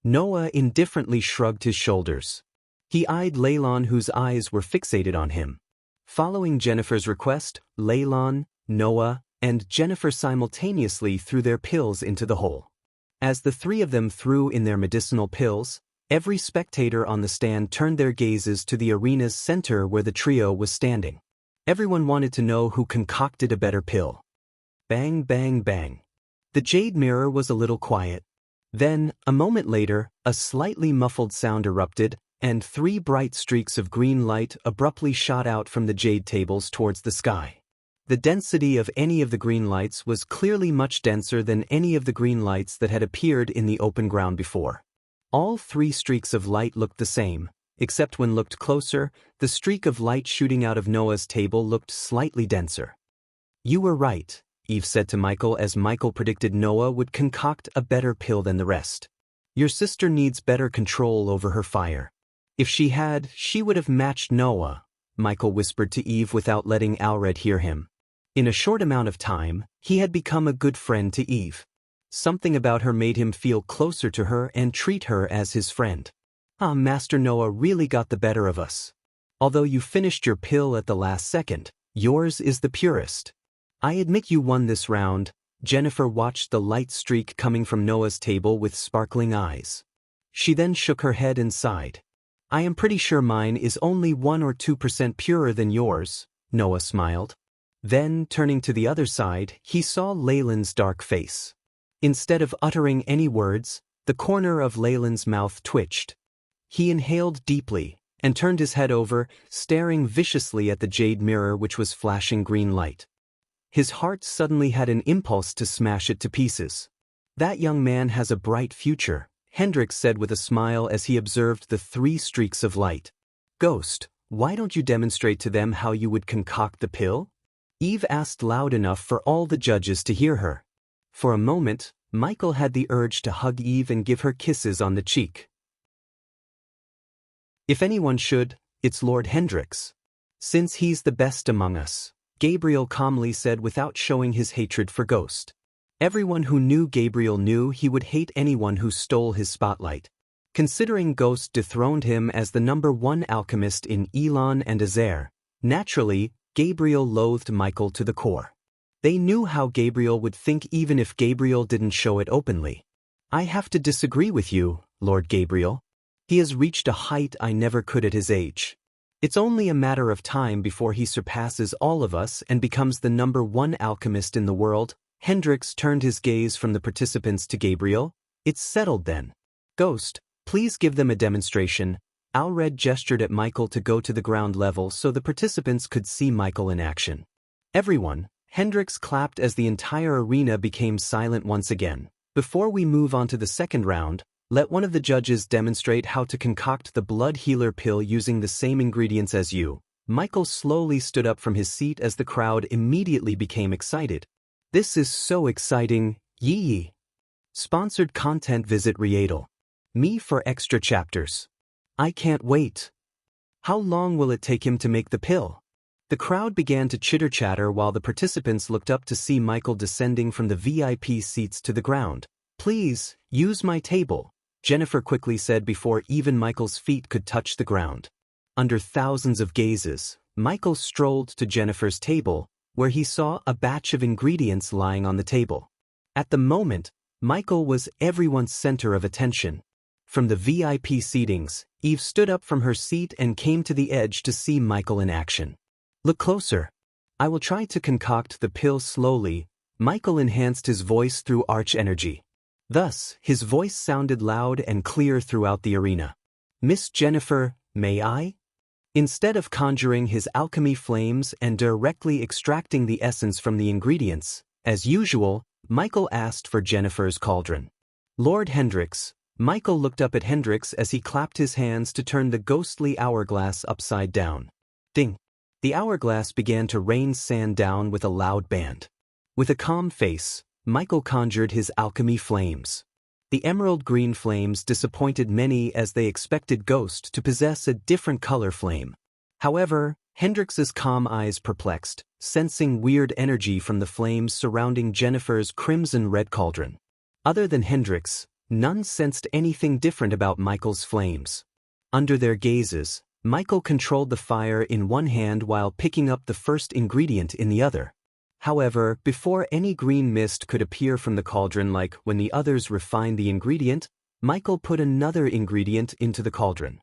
Noah indifferently shrugged his shoulders. He eyed Leylon, whose eyes were fixated on him. Following Jennifer's request, Leylon, Noah, and Jennifer simultaneously threw their pills into the hole. As the three of them threw in their medicinal pills, every spectator on the stand turned their gazes to the arena's center where the trio was standing. Everyone wanted to know who concocted a better pill. Bang, bang, bang. The jade mirror was a little quiet. Then, a moment later, a slightly muffled sound erupted, and 3 bright streaks of green light abruptly shot out from the jade tables towards the sky. The density of any of the green lights was clearly much denser than any of the green lights that had appeared in the open ground before. All 3 streaks of light looked the same, except when looked closer, the streak of light shooting out of Noah's table looked slightly denser. You were right, Eve said to Michael as Michael predicted Noah would concoct a better pill than the rest. Your sister needs better control over her fire. If she had, she would have matched Noah, Michael whispered to Eve without letting Alred hear him. In a short amount of time, he had become a good friend to Eve. Something about her made him feel closer to her and treat her as his friend. Master Noah really got the better of us. Although you finished your pill at the last second, yours is the purest. I admit you won this round. Jennifer watched the light streak coming from Noah's table with sparkling eyes. She then shook her head and sighed. I am pretty sure mine is only 1 or 2% purer than yours, Noah smiled. Then, turning to the other side, he saw Leyland's dark face. Instead of uttering any words, the corner of Leyland's mouth twitched. He inhaled deeply and turned his head over, staring viciously at the jade mirror which was flashing green light. His heart suddenly had an impulse to smash it to pieces. That young man has a bright future, Hendrix said with a smile as he observed the 3 streaks of light. Ghost, why don't you demonstrate to them how you would concoct the pill? Eve asked loud enough for all the judges to hear her. For a moment, Michael had the urge to hug Eve and give her kisses on the cheek. If anyone should, it's Lord Hendrix. Since he's the best among us, Gabriel calmly said without showing his hatred for Ghost. Everyone who knew Gabriel knew he would hate anyone who stole his spotlight. Considering Ghost dethroned him as the #1 alchemist in Elon and Azair, naturally, Gabriel loathed Michael to the core. They knew how Gabriel would think even if Gabriel didn't show it openly. I have to disagree with you, Lord Gabriel. He has reached a height I never could at his age. It's only a matter of time before he surpasses all of us and becomes the #1 alchemist in the world. Hendrix turned his gaze from the participants to Gabriel. It's settled then. Ghost, please give them a demonstration. Alred gestured at Michael to go to the ground level so the participants could see Michael in action. Everyone, Hendrix clapped as the entire arena became silent once again. Before we move on to the second round, let one of the judges demonstrate how to concoct the blood healer pill using the same ingredients as you. Michael slowly stood up from his seat as the crowd immediately became excited. This is so exciting, yee. Sponsored content. Visit Riedel. Me for extra chapters. I can't wait. How long will it take him to make the pill? The crowd began to chitter-chatter while the participants looked up to see Michael descending from the VIP seats to the ground. Please, use my table, Jennifer quickly said before even Michael's feet could touch the ground. Under thousands of gazes, Michael strolled to Jennifer's table, where he saw a batch of ingredients lying on the table. At the moment, Michael was everyone's center of attention. From the VIP seatings, Eve stood up from her seat and came to the edge to see Michael in action. Look closer. I will try to concoct the pill slowly. Michael enhanced his voice through arch energy. Thus, his voice sounded loud and clear throughout the arena. Miss Jennifer, may I? Instead of conjuring his alchemy flames and directly extracting the essence from the ingredients, as usual, Michael asked for Jennifer's cauldron. Lord Hendrix. Michael looked up at Hendrix as he clapped his hands to turn the ghostly hourglass upside down. Ding! The hourglass began to rain sand down with a loud band. With a calm face, Michael conjured his alchemy flames. The emerald green flames disappointed many as they expected Ghost to possess a different color flame. However, Hendrix's calm eyes perplexed, sensing weird energy from the flames surrounding Jennifer's crimson red cauldron. Other than Hendrix, none sensed anything different about Michael's flames. Under their gazes, Michael controlled the fire in one hand while picking up the first ingredient in the other. However, before any green mist could appear from the cauldron like when the others refined the ingredient, Michael put another ingredient into the cauldron.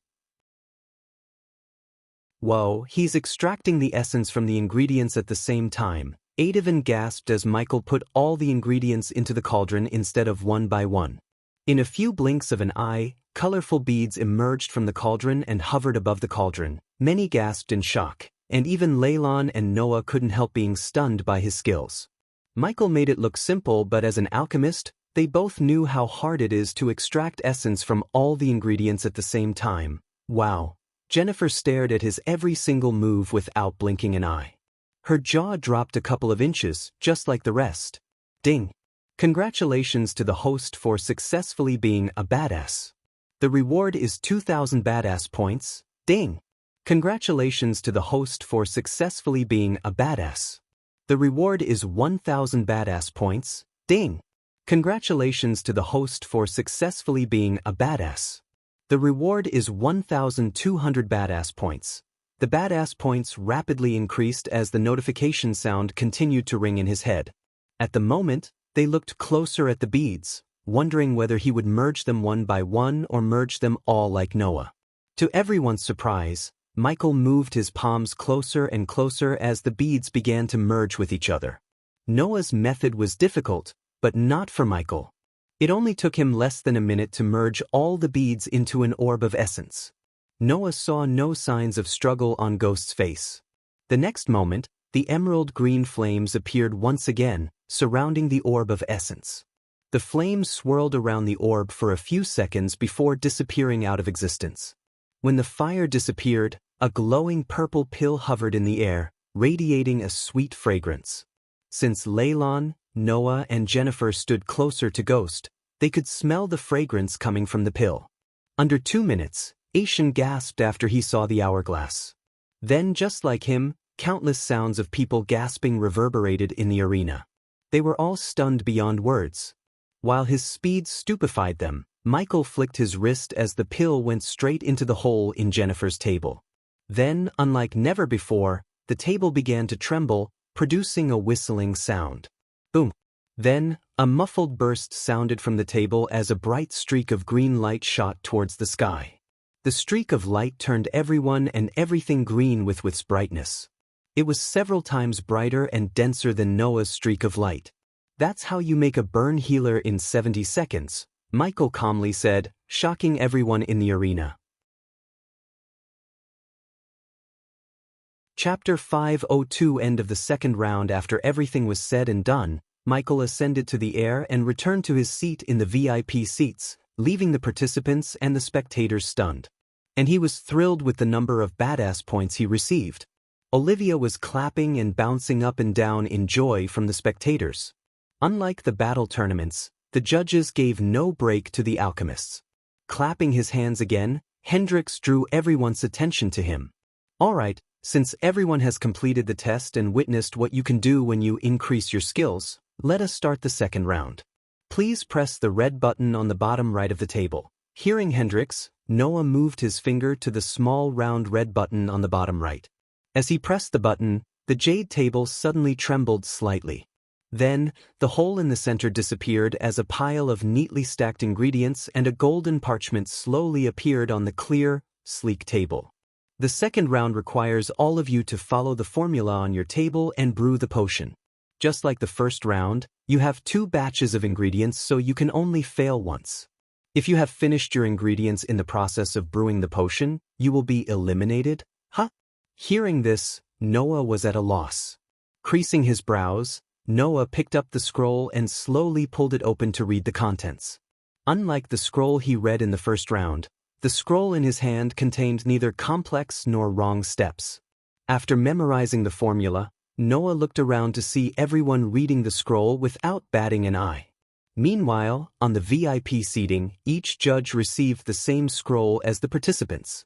Whoa, he's extracting the essence from the ingredients at the same time. Adevan gasped as Michael put all the ingredients into the cauldron instead of one by one. In a few blinks of an eye, colorful beads emerged from the cauldron and hovered above the cauldron. Many gasped in shock, and even Leylon and Noah couldn't help being stunned by his skills. Michael made it look simple, but as an alchemist, they both knew how hard it is to extract essence from all the ingredients at the same time. Wow! Jennifer stared at his every single move without blinking an eye. Her jaw dropped a couple of inches, just like the rest. Ding! Congratulations to the host for successfully being a badass. The reward is 2,000 badass points. Ding! Congratulations to the host for successfully being a badass. The reward is 1,000 badass points. Ding! Congratulations to the host for successfully being a badass. The reward is 1,200 badass points. The badass points rapidly increased as the notification sound continued to ring in his head. At the moment, they looked closer at the beads, wondering whether he would merge them one by one or merge them all like Noah. To everyone's surprise, Michael moved his palms closer and closer as the beads began to merge with each other. Noah's method was difficult, but not for Michael. It only took him less than a minute to merge all the beads into an orb of essence. Noah saw no signs of struggle on Ghost's face. The next moment, the emerald green flames appeared once again, surrounding the orb of essence. The flames swirled around the orb for a few seconds before disappearing out of existence. When the fire disappeared, a glowing purple pill hovered in the air, radiating a sweet fragrance. Since Leilon, Noah, and Jennifer stood closer to Ghost, they could smell the fragrance coming from the pill. Under 2 minutes, Aishan gasped after he saw the hourglass. Then, just like him, countless sounds of people gasping reverberated in the arena. They were all stunned beyond words. While his speed stupefied them, Michael flicked his wrist as the pill went straight into the hole in Jennifer's table. Then, unlike never before, the table began to tremble, producing a whistling sound. Boom! Then, a muffled burst sounded from the table as a bright streak of green light shot towards the sky. The streak of light turned everyone and everything green with its brightness. It was several times brighter and denser than Noah's streak of light. "That's how you make a burn healer in 70 seconds, Michael calmly said, shocking everyone in the arena. Chapter 502. End of the second round. After everything was said and done, Michael ascended to the air and returned to his seat in the VIP seats, leaving the participants and the spectators stunned. And he was thrilled with the number of badass points he received. Olivia was clapping and bouncing up and down in joy from the spectators. Unlike the battle tournaments, the judges gave no break to the alchemists. Clapping his hands again, Hendrix drew everyone's attention to him. "Alright, since everyone has completed the test and witnessed what you can do when you increase your skills, let us start the second round. Please press the red button on the bottom right of the table." Hearing Hendrix, Noah moved his finger to the small round red button on the bottom right. As he pressed the button, the jade table suddenly trembled slightly. Then, the hole in the center disappeared as a pile of neatly stacked ingredients and a golden parchment slowly appeared on the clear, sleek table. The second round requires all of you to follow the formula on your table and brew the potion. Just like the first round, you have 2 batches of ingredients, so you can only fail once. If you have finished your ingredients in the process of brewing the potion, you will be eliminated? Huh? Hearing this, Noah was at a loss. Creasing his brows, Noah picked up the scroll and slowly pulled it open to read the contents. Unlike the scroll he read in the first round, the scroll in his hand contained neither complex nor wrong steps. After memorizing the formula, Noah looked around to see everyone reading the scroll without batting an eye. Meanwhile, on the VIP seating, each judge received the same scroll as the participants.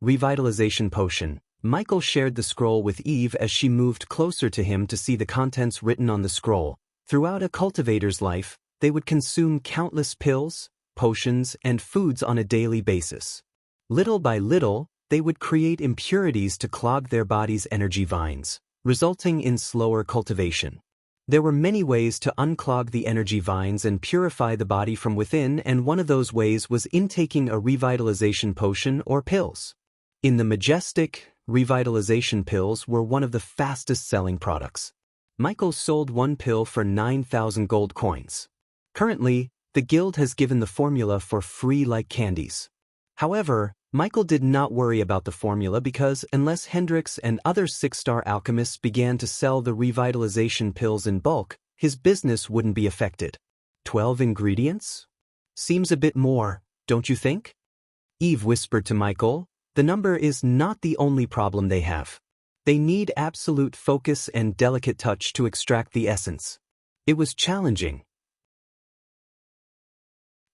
Revitalization Potion. Michael shared the scroll with Eve as she moved closer to him to see the contents written on the scroll. Throughout a cultivator's life, they would consume countless pills, potions, and foods on a daily basis. Little by little, they would create impurities to clog their body's energy vines, resulting in slower cultivation. There were many ways to unclog the energy vines and purify the body from within, and one of those ways was intaking a revitalization potion or pills. In the Majestic, revitalization pills were one of the fastest-selling products. Michael sold 1 pill for 9,000 gold coins. Currently, the guild has given the formula for free like candies. However, Michael did not worry about the formula because unless Hendrix and other 6-star alchemists began to sell the revitalization pills in bulk, his business wouldn't be affected. 12 ingredients? Seems a bit more, don't you think? Eve whispered to Michael. The number is not the only problem they have. They need absolute focus and delicate touch to extract the essence. It was challenging.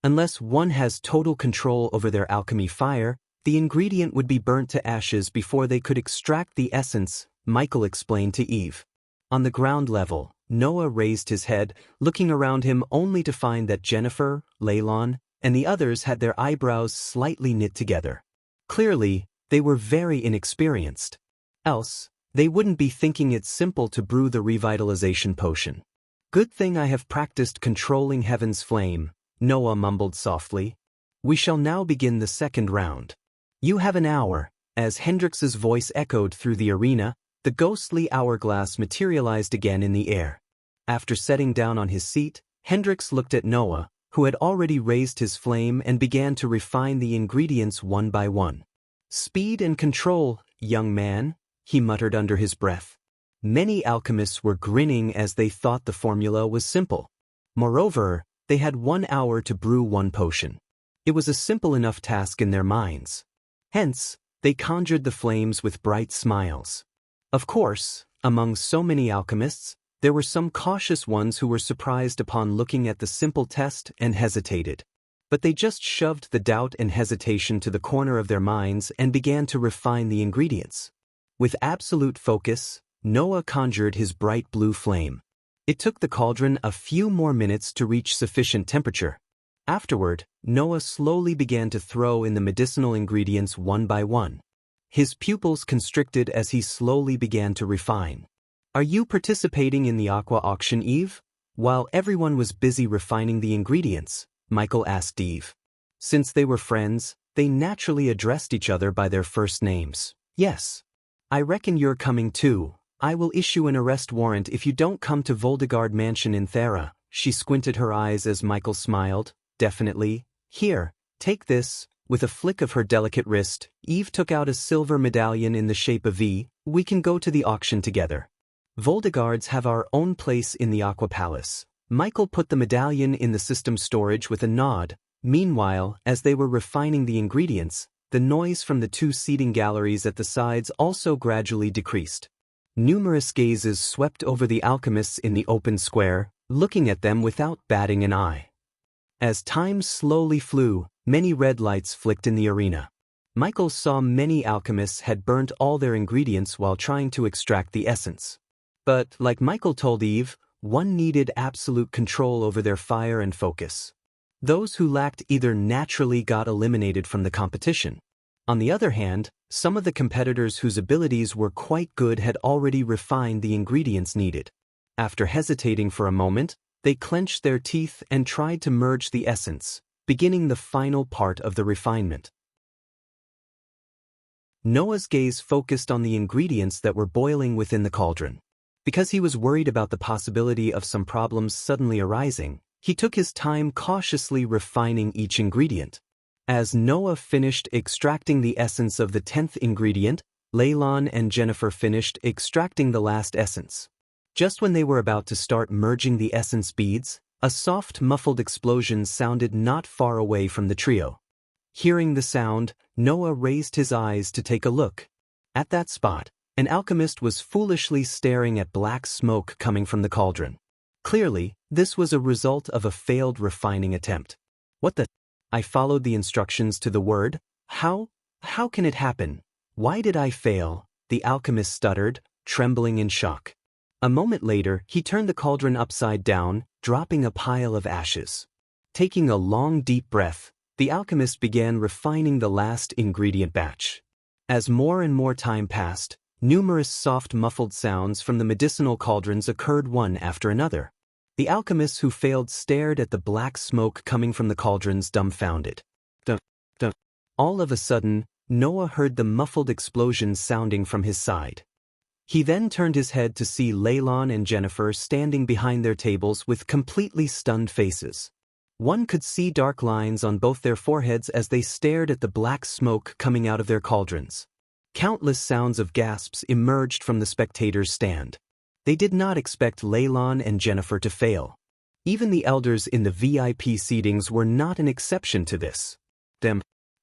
Unless one has total control over their alchemy fire, the ingredient would be burnt to ashes before they could extract the essence, Michael explained to Eve. On the ground level, Noah raised his head, looking around him only to find that Jennifer, Leilon, and the others had their eyebrows slightly knit together. Clearly, they were very inexperienced. Else, they wouldn't be thinking it's simple to brew the revitalization potion. Good thing I have practiced controlling heaven's flame, Noah mumbled softly. We shall now begin the second round. You have an hour. As Hendrix's voice echoed through the arena, the ghostly hourglass materialized again in the air. After setting down on his seat, Hendrix looked at Noah, who had already raised his flame and began to refine the ingredients one by one. Speed and control, young man, he muttered under his breath. Many alchemists were grinning as they thought the formula was simple. Moreover, they had 1 hour to brew one potion. It was a simple enough task in their minds. Hence, they conjured the flames with bright smiles. Of course, among so many alchemists, there were some cautious ones who were surprised upon looking at the simple test and hesitated. But they just shoved the doubt and hesitation to the corner of their minds and began to refine the ingredients. With absolute focus, Noah conjured his bright blue flame. It took the cauldron a few more minutes to reach sufficient temperature. Afterward, Noah slowly began to throw in the medicinal ingredients one by one. His pupils constricted as he slowly began to refine. Are you participating in the aqua auction, Eve? While everyone was busy refining the ingredients, Michael asked Eve. Since they were friends, they naturally addressed each other by their first names. Yes. I reckon you're coming too. I will issue an arrest warrant if you don't come to Voldegard Mansion in Thera. She squinted her eyes as Michael smiled. Definitely. Here, take this. With a flick of her delicate wrist, Eve took out a silver medallion in the shape of V. We can go to the auction together. Voldegards have our own place in the Aqua Palace. Michael put the medallion in the system storage with a nod. Meanwhile, as they were refining the ingredients, the noise from the 2 seating galleries at the sides also gradually decreased. Numerous gazes swept over the alchemists in the open square, looking at them without batting an eye. As time slowly flew, many red lights flicked in the arena. Michael saw many alchemists had burnt all their ingredients while trying to extract the essence. But, like Michael told Eve, one needed absolute control over their fire and focus. Those who lacked either naturally got eliminated from the competition. On the other hand, some of the competitors whose abilities were quite good had already refined the ingredients needed. After hesitating for a moment, they clenched their teeth and tried to merge the essence, beginning the final part of the refinement. Noah's gaze focused on the ingredients that were boiling within the cauldron. Because he was worried about the possibility of some problems suddenly arising, he took his time cautiously refining each ingredient. As Noah finished extracting the essence of the 10th ingredient, Leylon and Jennifer finished extracting the last essence. Just when they were about to start merging the essence beads, a soft muffled explosion sounded not far away from the trio. Hearing the sound, Noah raised his eyes to take a look. At that spot, an alchemist was foolishly staring at black smoke coming from the cauldron. Clearly, this was a result of a failed refining attempt. What the? I followed the instructions to the word. How can it happen? Why did I fail? The alchemist stuttered, trembling in shock. A moment later, he turned the cauldron upside down, dropping a pile of ashes. Taking a long deep breath, the alchemist began refining the last ingredient batch. As more and more time passed, numerous soft muffled sounds from the medicinal cauldrons occurred one after another. The alchemists who failed stared at the black smoke coming from the cauldrons dumbfounded. Dun, dun. All of a sudden, Noah heard the muffled explosion sounding from his side. He then turned his head to see Leylon and Jennifer standing behind their tables with completely stunned faces. One could see dark lines on both their foreheads as they stared at the black smoke coming out of their cauldrons. Countless sounds of gasps emerged from the spectators' stand. They did not expect Leylon and Jennifer to fail. Even the elders in the VIP seatings were not an exception to this.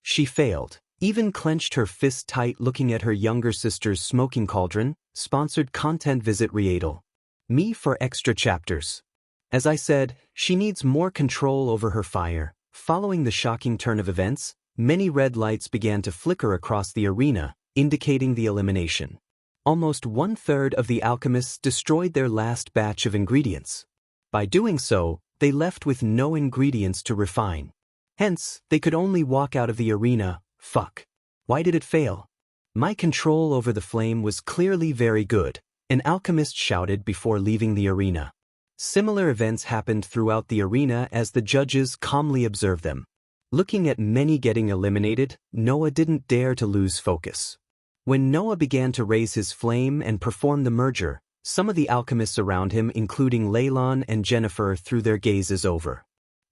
She failed. Even clenched her fist tight looking at her younger sister's smoking cauldron. Sponsored content. Visit Riedel. Me for extra chapters. As I said, she needs more control over her fire. Following the shocking turn of events, many red lights began to flicker across the arena, indicating the elimination. Almost 1/3 of the alchemists destroyed their last batch of ingredients. By doing so, they left with no ingredients to refine. Hence, they could only walk out of the arena. Fuck. Why did it fail? My control over the flame was clearly very good, an alchemist shouted before leaving the arena. Similar events happened throughout the arena as the judges calmly observed them. Looking at many getting eliminated, Noah didn't dare to lose focus. When Noah began to raise his flame and perform the merger, some of the alchemists around him, including Leylon and Jennifer, threw their gazes over.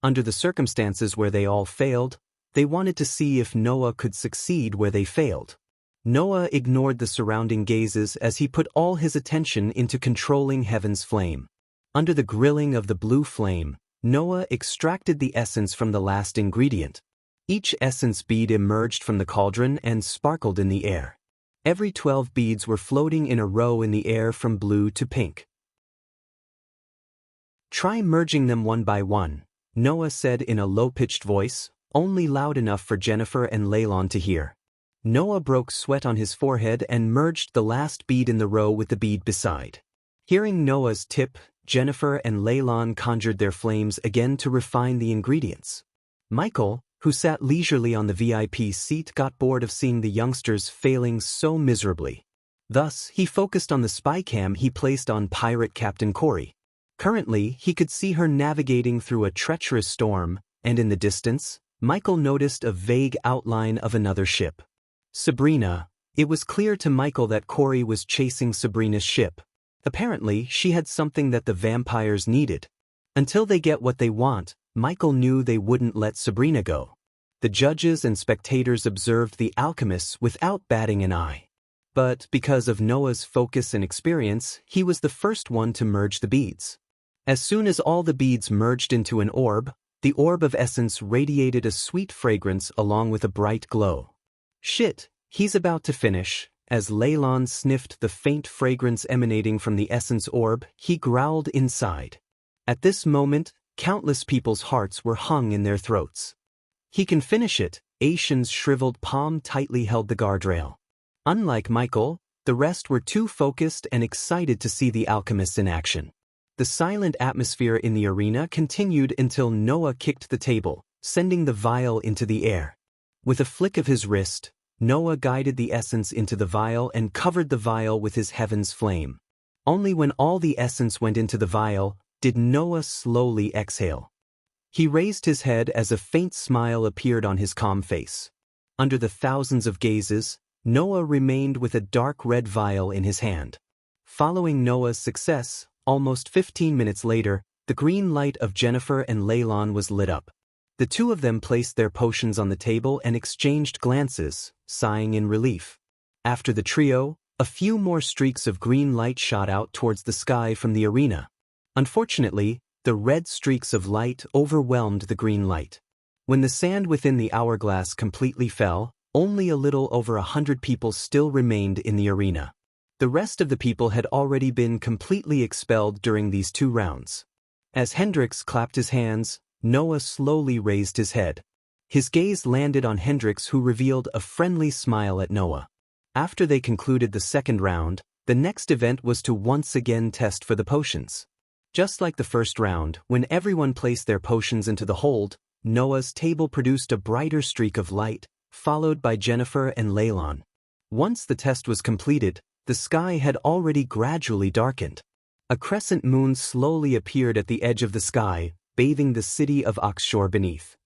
Under the circumstances where they all failed, they wanted to see if Noah could succeed where they failed. Noah ignored the surrounding gazes as he put all his attention into controlling heaven's flame. Under the grilling of the blue flame, Noah extracted the essence from the last ingredient. Each essence bead emerged from the cauldron and sparkled in the air. Every 12 beads were floating in a row in the air from blue to pink. Try merging them one by one, Noah said in a low-pitched voice, only loud enough for Jennifer and Leylon to hear. Noah broke sweat on his forehead and merged the last bead in the row with the bead beside. Hearing Noah's tip, Jennifer and Leylon conjured their flames again to refine the ingredients. Michael, who sat leisurely on the VIP seat, got bored of seeing the youngsters failing so miserably. Thus, he focused on the spy cam he placed on pirate Captain Corey. Currently, he could see her navigating through a treacherous storm, and in the distance, Michael noticed a vague outline of another ship. Sabrina. It was clear to Michael that Corey was chasing Sabrina's ship. Apparently, she had something that the vampires needed. Until they get what they want, Michael knew they wouldn't let Sabrina go. The judges and spectators observed the alchemists without batting an eye. But because of Noah's focus and experience, he was the first one to merge the beads. As soon as all the beads merged into an orb, the orb of essence radiated a sweet fragrance along with a bright glow. Shit, he's about to finish. As Leylon sniffed the faint fragrance emanating from the essence orb, he growled inside. At this moment, countless people's hearts were hung in their throats. He can finish it. Asian's shriveled palm tightly held the guardrail. Unlike Michael, the rest were too focused and excited to see the alchemists in action. The silent atmosphere in the arena continued until Noah kicked the table, sending the vial into the air. With a flick of his wrist, Noah guided the essence into the vial and covered the vial with his heaven's flame. Only when all the essence went into the vial did Noah slowly exhale. He raised his head as a faint smile appeared on his calm face. Under the thousands of gazes, Noah remained with a dark red vial in his hand. Following Noah's success, almost 15 minutes later, the green light of Jennifer and Leylon was lit up. The two of them placed their potions on the table and exchanged glances, sighing in relief. After the trio, a few more streaks of green light shot out towards the sky from the arena. Unfortunately, the red streaks of light overwhelmed the green light. When the sand within the hourglass completely fell, only a little over 100 people still remained in the arena. The rest of the people had already been completely expelled during these 2 rounds. As Hendrix clapped his hands, Noah slowly raised his head. His gaze landed on Hendrix, who revealed a friendly smile at Noah. After they concluded the second round, the next event was to once again test for the potions. Just like the first round, when everyone placed their potions into the hold, Noah's table produced a brighter streak of light, followed by Jennifer and Leylon. Once the test was completed, the sky had already gradually darkened. A crescent moon slowly appeared at the edge of the sky, bathing the city of Oxshore beneath.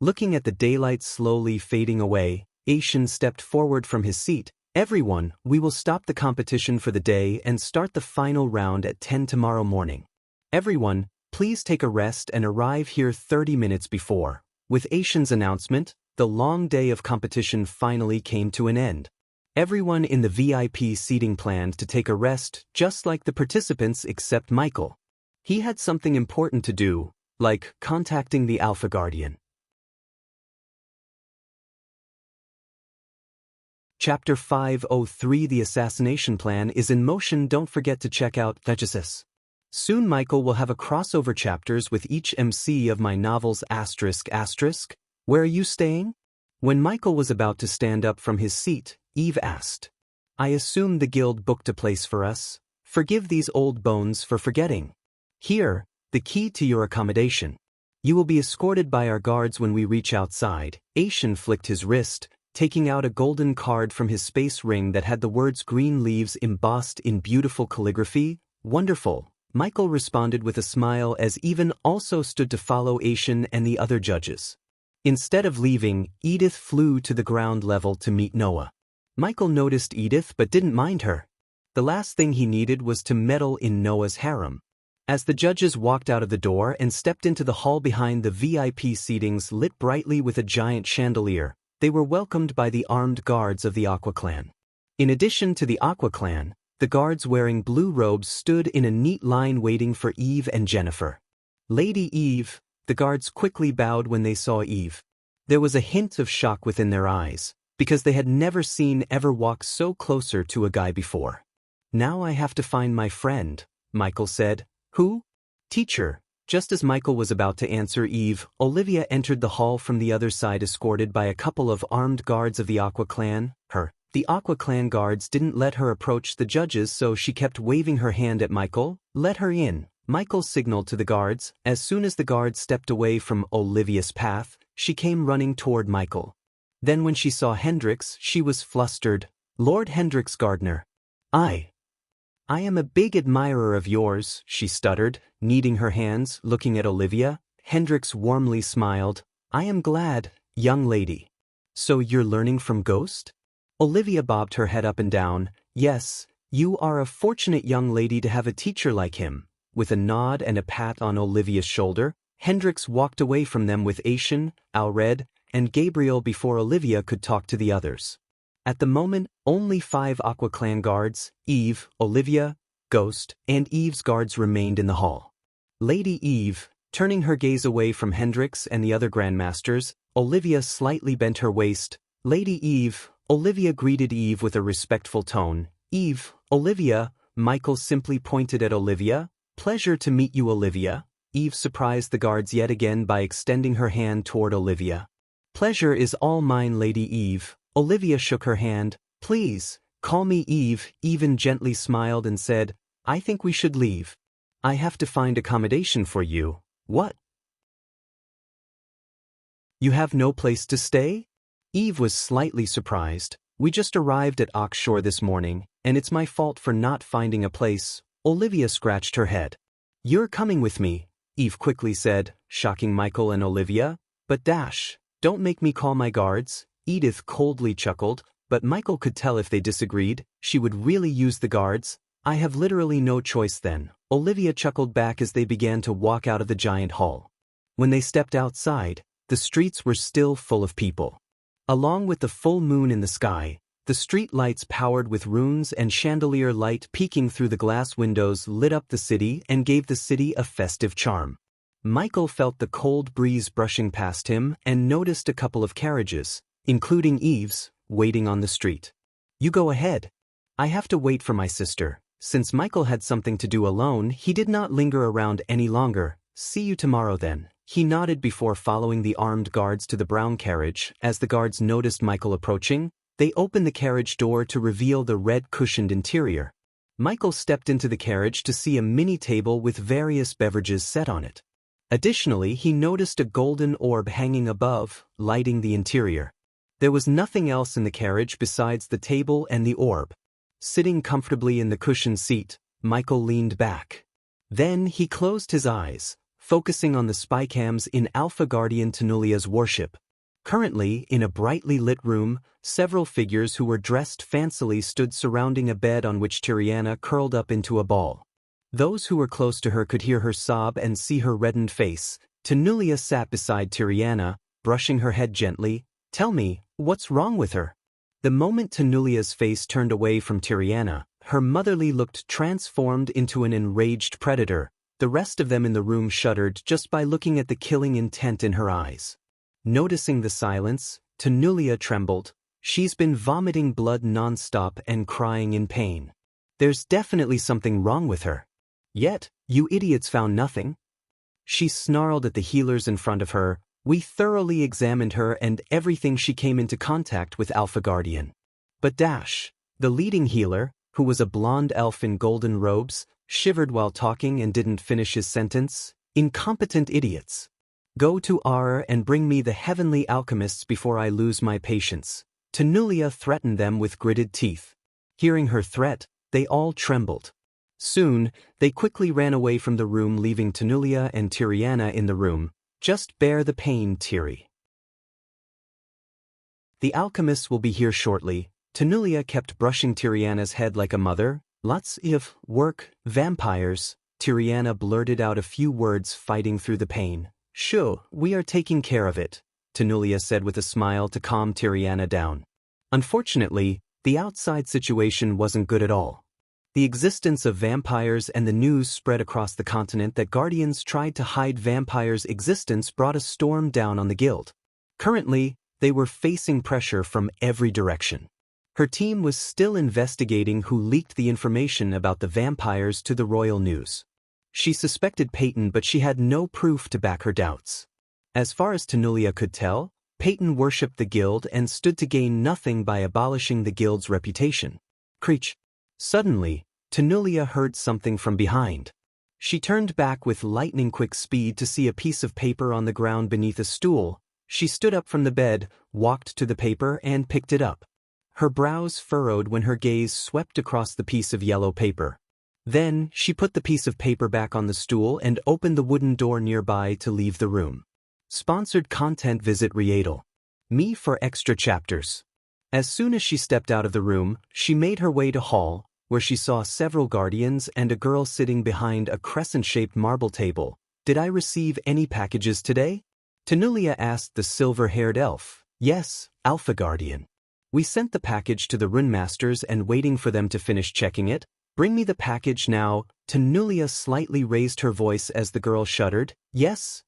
Looking at the daylight slowly fading away, Asian stepped forward from his seat. Everyone, we will stop the competition for the day and start the final round at 10 tomorrow morning. Everyone, please take a rest and arrive here 30 minutes before. With Asian's announcement, the long day of competition finally came to an end. Everyone in the VIP seating planned to take a rest, just like the participants except Michael. He had something important to do, like contacting the Alpha Guardian. Chapter 503 The Assassination Plan is in motion. Don't forget to check out Thegesis. Soon Michael will have a crossover chapters with each MC of my novels ****. Where are you staying? When Michael was about to stand up from his seat, Eve asked. I assume the guild booked a place for us. Forgive these old bones for forgetting. Here, the key to your accommodation. You will be escorted by our guards when we reach outside. Aishan flicked his wrist, taking out a golden card from his space ring that had the words green leaves embossed in beautiful calligraphy. Wonderful, Michael responded with a smile as Even also stood to follow Aishan and the other judges. Instead of leaving, Edith flew to the ground level to meet Noah. Michael noticed Edith but didn't mind her. The last thing he needed was to meddle in Noah's harem. As the judges walked out of the door and stepped into the hall behind the VIP seatings lit brightly with a giant chandelier, they were welcomed by the armed guards of the Aqua Clan. In addition to the Aqua Clan, the guards wearing blue robes stood in a neat line waiting for Eve and Jennifer. Lady Eve, the guards quickly bowed when they saw Eve. There was a hint of shock within their eyes, because they had never seen Eve walk so closer to a guy before. Now I have to find my friend, Michael said. Who? Teacher. Just as Michael was about to answer Eve, Olivia entered the hall from the other side escorted by a couple of armed guards of the Aqua Clan. The Aqua Clan guards didn't let her approach the judges, so she kept waving her hand at Michael. Let her in. Michael signaled to the guards. As soon as the guards stepped away from Olivia's path, she came running toward Michael. Then when she saw Hendrix, she was flustered. Lord Hendrix Gardner. I am a big admirer of yours, she stuttered, kneading her hands, looking at Olivia. Hendrix warmly smiled. I am glad, young lady. So you're learning from Ghost? Olivia bobbed her head up and down. Yes, you are a fortunate young lady to have a teacher like him. With a nod and a pat on Olivia's shoulder, Hendrix walked away from them with Aishan, Alred, and Gabriel before Olivia could talk to the others. At the moment, only 5 Aqua Clan guards, Eve, Olivia, Ghost, and Eve's guards remained in the hall. Lady Eve, turning her gaze away from Hendrix and the other grandmasters, Olivia slightly bent her waist. Lady Eve, Olivia greeted Eve with a respectful tone. Eve, Olivia, Michael simply pointed at Olivia. Pleasure to meet you, Olivia. Eve surprised the guards yet again by extending her hand toward Olivia. Pleasure is all mine, Lady Eve. Olivia shook her hand. Please, call me Eve. Even gently smiled and said, I think we should leave. I have to find accommodation for you. What? You have no place to stay? Eve was slightly surprised. We just arrived at Oxshore this morning, and it's my fault for not finding a place. Olivia scratched her head. You're coming with me, Eve quickly said, shocking Michael and Olivia. But don't make me call my guards. Edith coldly chuckled, but Michael could tell if they disagreed, she would really use the guards. I have literally no choice then. Olivia chuckled back as they began to walk out of the giant hall. When they stepped outside, the streets were still full of people. Along with the full moon in the sky, the street lights powered with runes and chandelier light peeking through the glass windows lit up the city and gave the city a festive charm. Michael felt the cold breeze brushing past him and noticed a couple of carriages, including Eve's, waiting on the street. You go ahead. I have to wait for my sister. Since Michael had something to do alone, he did not linger around any longer. See you tomorrow then. He nodded before following the armed guards to the brown carriage. As the guards noticed Michael approaching, they opened the carriage door to reveal the red cushioned interior. Michael stepped into the carriage to see a mini table with various beverages set on it. Additionally, he noticed a golden orb hanging above, lighting the interior. There was nothing else in the carriage besides the table and the orb. Sitting comfortably in the cushioned seat, Michael leaned back. Then he closed his eyes, focusing on the spy cams in Alpha Guardian Tenulia's warship. Currently, in a brightly lit room, several figures who were dressed fancily stood surrounding a bed on which Tiriana curled up into a ball. Those who were close to her could hear her sob and see her reddened face. Tenulia sat beside Tiriana, brushing her head gently. Tell me, what's wrong with her? The moment Tenulia's face turned away from Tiriana, her motherly looked transformed into an enraged predator. The rest of them in the room shuddered just by looking at the killing intent in her eyes. Noticing the silence, Tenulia trembled. She's been vomiting blood non-stop and crying in pain. There's definitely something wrong with her. Yet, you idiots found nothing. She snarled at the healers in front of her. We thoroughly examined her and everything she came into contact with Alpha Guardian. But the leading healer, who was a blonde elf in golden robes, shivered while talking and didn't finish his sentence. Incompetent idiots. Go to Ar and bring me the heavenly alchemists before I lose my patience. Tenulia threatened them with gritted teeth. Hearing her threat, they all trembled. Soon, they quickly ran away from the room, leaving Tenulia and Tiriana in the room. Just bear the pain, Tiri. The alchemists will be here shortly. Tenulia kept brushing Tiriana's head like a mother. Lots of work, vampires. Tiriana blurted out a few words, fighting through the pain. Sure, we are taking care of it, Tenulia said with a smile to calm Tiriana down. Unfortunately, the outside situation wasn't good at all. The existence of vampires and the news spread across the continent that guardians tried to hide vampires' existence brought a storm down on the guild. Currently, they were facing pressure from every direction. Her team was still investigating who leaked the information about the vampires to the royal news. She suspected Peyton, but she had no proof to back her doubts. As far as Tenulia could tell, Peyton worshipped the guild and stood to gain nothing by abolishing the guild's reputation. Creech. Suddenly, Tenulia heard something from behind. She turned back with lightning-quick speed to see a piece of paper on the ground beneath a stool. She stood up from the bed, walked to the paper, and picked it up. Her brows furrowed when her gaze swept across the piece of yellow paper. Then, she put the piece of paper back on the stool and opened the wooden door nearby to leave the room. Sponsored content. Visit Riedel. Me for extra chapters. As soon as she stepped out of the room, she made her way to hall, where she saw several guardians and a girl sitting behind a crescent-shaped marble table. Did I receive any packages today? Tenulia asked the silver-haired elf. Yes, Alpha Guardian. We sent the package to the rune masters and waiting for them to finish checking it. Bring me the package now. Tenulia slightly raised her voice as the girl shuddered. Yes,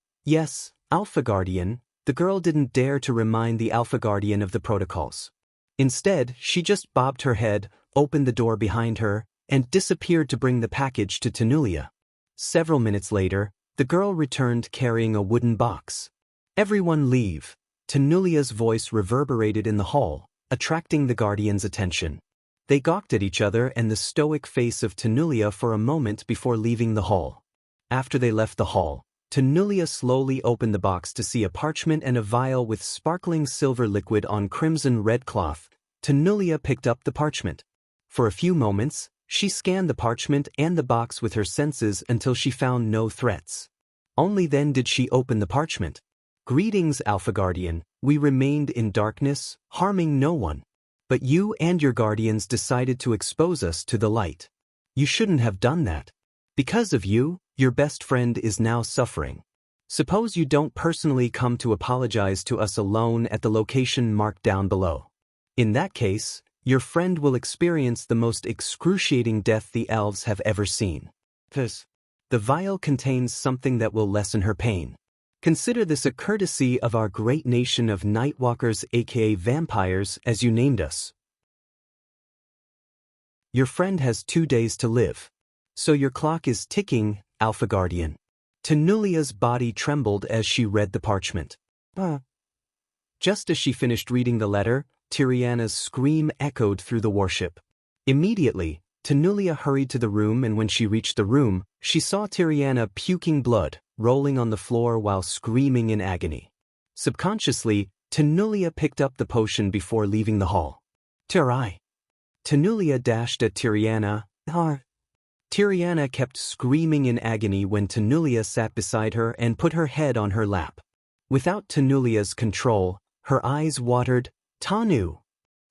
Alpha Guardian. The girl didn't dare to remind the Alpha Guardian of the protocols. Instead, she just bobbed her head, opened the door behind her, and disappeared to bring the package to Tenulia. Several minutes later, the girl returned carrying a wooden box. Everyone leave. Tenulia's voice reverberated in the hall, attracting the guardians' attention. They gawked at each other and the stoic face of Tenulia for a moment before leaving the hall. After they left the hall, Tenulia slowly opened the box to see a parchment and a vial with sparkling silver liquid on crimson-red cloth. Tenulia picked up the parchment. For a few moments, she scanned the parchment and the box with her senses until she found no threats. Only then did she open the parchment. Greetings, Alpha Guardian. We remained in darkness, harming no one. But you and your guardians decided to expose us to the light. You shouldn't have done that. Because of you, your best friend is now suffering. Suppose you don't personally come to apologize to us alone at the location marked down below. In that case, your friend will experience the most excruciating death the elves have ever seen. The vial contains something that will lessen her pain. Consider this a courtesy of our great nation of Nightwalkers, aka vampires, as you named us. Your friend has 2 days to live. So your clock is ticking, Alpha Guardian. Tenulia's body trembled as she read the parchment. Just as she finished reading the letter, Tiriana's scream echoed through the warship. Immediately, Tenulia hurried to the room, and when she reached the room, she saw Tiriana puking blood, rolling on the floor while screaming in agony. Subconsciously, Tenulia picked up the potion before leaving the hall. Tirai. Tenulia dashed at Tiriana. Tiriana kept screaming in agony when Tenulia sat beside her and put her head on her lap. Without Tenulia's control, her eyes watered. Tanu!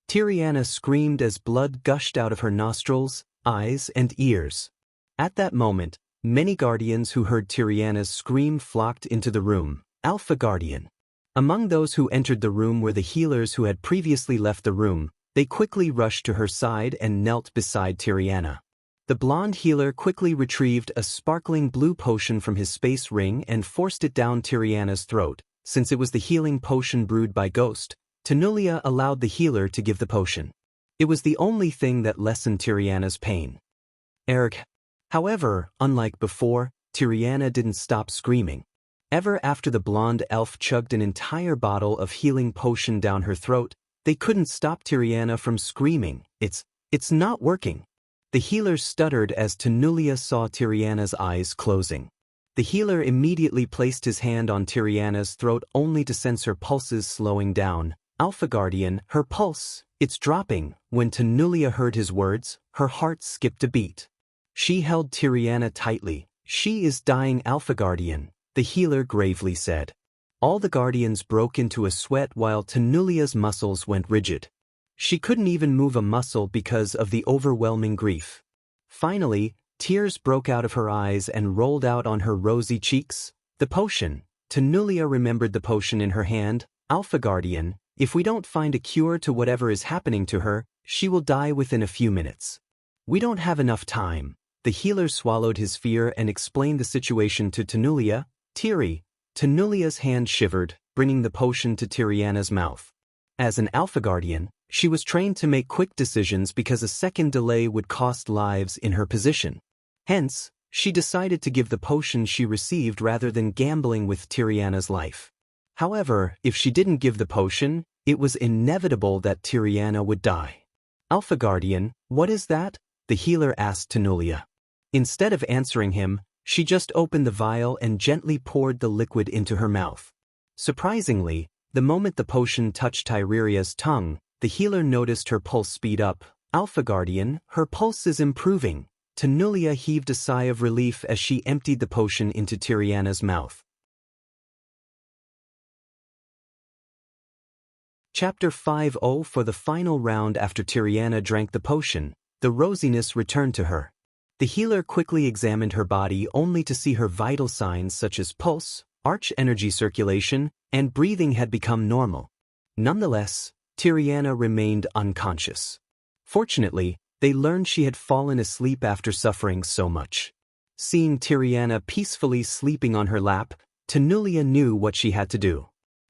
Tiriana screamed as blood gushed out of her nostrils, eyes, and ears. At that moment, many guardians who heard Tiriana's scream flocked into the room. Alpha Guardian. Among those who entered the room were the healers who had previously left the room. They quickly rushed to her side and knelt beside Tiriana. The blonde healer quickly retrieved a sparkling blue potion from his space ring and forced it down Tiriana's throat. Since it was the healing potion brewed by Ghost, Tenulia allowed the healer to give the potion. It was the only thing that lessened Tiriana's pain. However, unlike before, Tiriana didn't stop screaming. Ever after the blonde elf chugged an entire bottle of healing potion down her throat, they couldn't stop Tiriana from screaming. It's not working. The healer stuttered as Tenulia saw Tiriana's eyes closing. The healer immediately placed his hand on Tiriana's throat only to sense her pulses slowing down. Alpha Guardian, her pulse, it's dropping. When Tanulia heard his words, her heart skipped a beat. She held Tiriana tightly. She is dying, Alpha Guardian, the healer gravely said. All the guardians broke into a sweat while Tanulia's muscles went rigid. She couldn't even move a muscle because of the overwhelming grief. Finally, tears broke out of her eyes and rolled out on her rosy cheeks. The potion. Tanulia remembered the potion in her hand. Alpha Guardian, if we don't find a cure to whatever is happening to her, she will die within a few minutes. We don't have enough time. The healer swallowed his fear and explained the situation to Tanulia. Tiri. Tanulia's hand shivered, bringing the potion to Tiriana's mouth. As an Alpha Guardian, she was trained to make quick decisions because a second delay would cost lives in her position. Hence, she decided to give the potion she received rather than gambling with Tiriana's life. However, if she didn't give the potion, it was inevitable that Tiriana would die. Alpha Guardian, what is that? The healer asked Tanulia. Instead of answering him, she just opened the vial and gently poured the liquid into her mouth. Surprisingly, the moment the potion touched Tyreria's tongue, the healer noticed her pulse speed up. Alpha Guardian, her pulse is improving. Tanulia heaved a sigh of relief as she emptied the potion into Tiriana's mouth. Chapter 50. For the final round after Tiriana drank the potion, the rosiness returned to her. The healer quickly examined her body only to see her vital signs such as pulse, arch energy circulation, and breathing had become normal. Nonetheless, Tiriana remained unconscious. Fortunately, they learned she had fallen asleep after suffering so much. Seeing Tiriana peacefully sleeping on her lap, Tanulia knew what she had to do.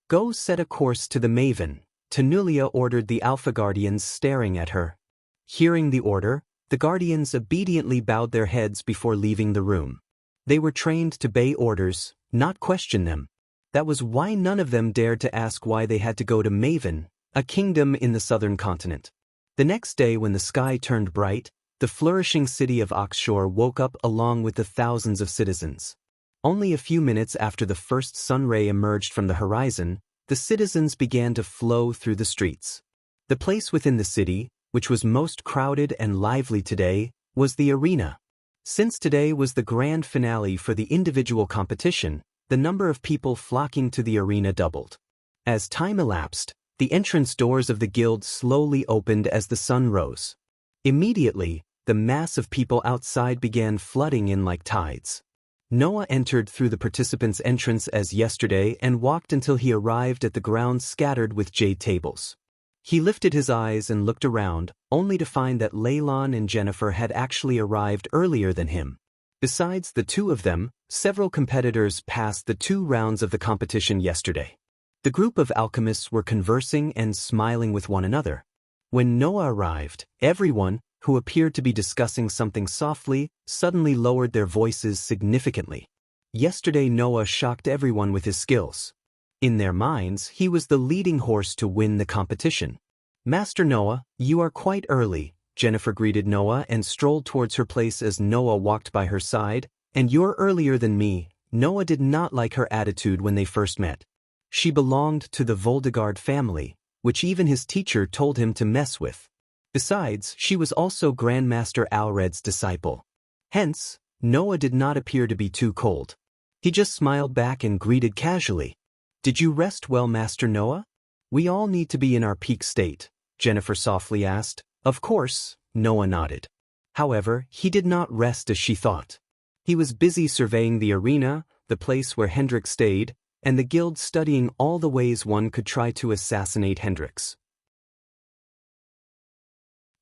Go set a course to the Maven, Tanulia ordered, the Alpha Guardians staring at her. Hearing the order, the Guardians obediently bowed their heads before leaving the room. They were trained to obey orders, not question them. That was why none of them dared to ask why they had to go to Maven, a kingdom in the southern continent. The next day when the sky turned bright, the flourishing city of Oxshore woke up along with the thousands of citizens. Only a few minutes after the first sunray emerged from the horizon, the citizens began to flow through the streets. The place within the city, which was most crowded and lively today, was the arena. Since today was the grand finale for the individual competition, the number of people flocking to the arena doubled. As time elapsed, the entrance doors of the guild slowly opened as the sun rose. Immediately, the mass of people outside began flooding in like tides. Noah entered through the participants' entrance as yesterday and walked until he arrived at the ground scattered with jade tables. He lifted his eyes and looked around, only to find that Leylon and Jennifer had actually arrived earlier than him. Besides the two of them, several competitors passed the 2 rounds of the competition yesterday. The group of alchemists were conversing and smiling with one another. When Noah arrived, everyone, who appeared to be discussing something softly, suddenly lowered their voices significantly. Yesterday Noah shocked everyone with his skills. In their minds, he was the leading horse to win the competition. Master Noah, you are quite early, Jennifer greeted Noah and strolled towards her place as Noah walked by her side. And you're earlier than me. Noah did not like her attitude when they first met. She belonged to the Voldegard family, which even his teacher told him to mess with. Besides, she was also Grandmaster Alred's disciple. Hence, Noah did not appear to be too cold. He just smiled back and greeted casually. Did you rest well, Master Noah? We all need to be in our peak state, Jennifer softly asked. Of course, Noah nodded. However, he did not rest as she thought. He was busy surveying the arena, the place where Hendrik stayed, and the guild studying all the ways one could try to assassinate Hendrix.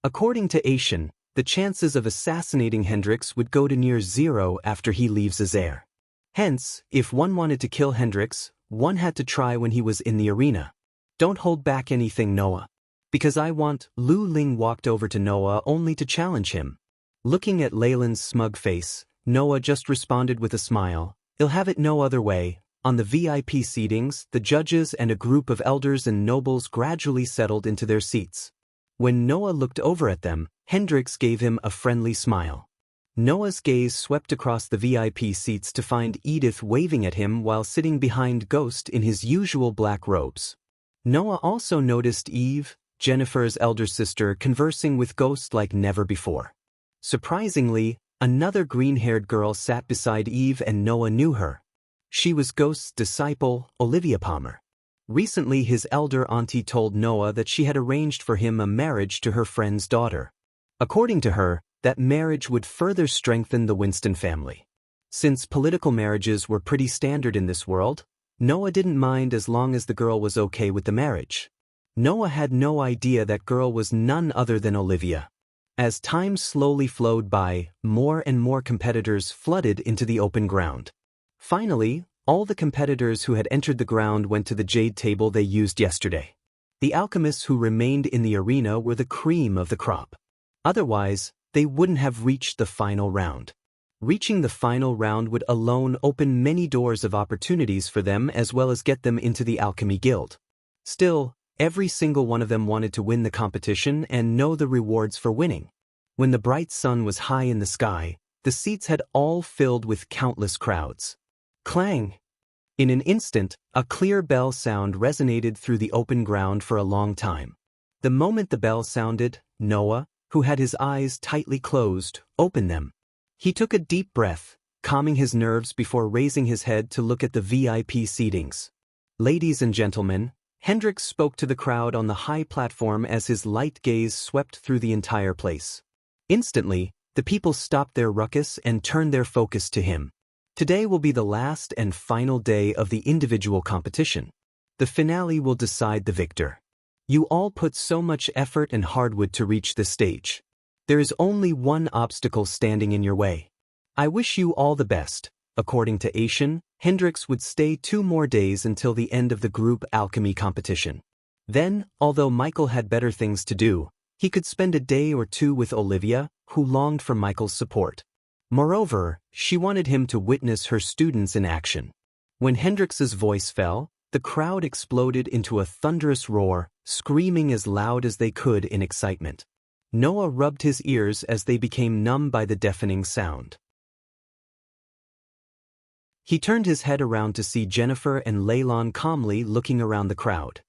According to Asian, the chances of assassinating Hendrix would go to near 0 after he leaves his heir. Hence, if one wanted to kill Hendrix, one had to try when he was in the arena. Don't hold back anything, Noah. Because I want. Lu Ling walked over to Noah only to challenge him. Looking at Leyland's smug face, Noah just responded with a smile. He'll have it no other way. On the VIP seatings, the judges and a group of elders and nobles gradually settled into their seats. When Noah looked over at them, Hendrix gave him a friendly smile. Noah's gaze swept across the VIP seats to find Edith waving at him while sitting behind Ghost in his usual black robes. Noah also noticed Eve, Jennifer's elder sister, conversing with Ghost like never before. Surprisingly, another green-haired girl sat beside Eve and Noah knew her. She was Ghost's disciple, Olivia Palmer. Recently his elder auntie told Noah that she had arranged for him a marriage to her friend's daughter. According to her, that marriage would further strengthen the Winston family. Since political marriages were pretty standard in this world, Noah didn't mind as long as the girl was okay with the marriage. Noah had no idea that girl was none other than Olivia. As time slowly flowed by, more and more competitors flooded into the open ground. Finally, all the competitors who had entered the ground went to the jade table they used yesterday. The alchemists who remained in the arena were the cream of the crop. Otherwise, they wouldn't have reached the final round. Reaching the final round would alone open many doors of opportunities for them as well as get them into the Alchemy Guild. Still, every single one of them wanted to win the competition and know the rewards for winning. When the bright sun was high in the sky, the seats had all filled with countless crowds. Clang! In an instant, a clear bell sound resonated through the open ground for a long time. The moment the bell sounded, Noah, who had his eyes tightly closed, opened them. He took a deep breath, calming his nerves before raising his head to look at the VIP seatings. Ladies and gentlemen, Hendrix spoke to the crowd on the high platform as his light gaze swept through the entire place. Instantly, the people stopped their ruckus and turned their focus to him. Today will be the last and final day of the individual competition. The finale will decide the victor. You all put so much effort and hardwood to reach this stage. There is only one obstacle standing in your way. I wish you all the best. According to Asian, Hendrix would stay 2 more days until the end of the group alchemy competition. Then, although Michael had better things to do, he could spend a day or 2 with Olivia, who longed for Michael's support. Moreover, she wanted him to witness her students in action. When Hendrix's voice fell, the crowd exploded into a thunderous roar, screaming as loud as they could in excitement. Noah rubbed his ears as they became numb by the deafening sound. He turned his head around to see Jennifer and Leylon calmly looking around the crowd.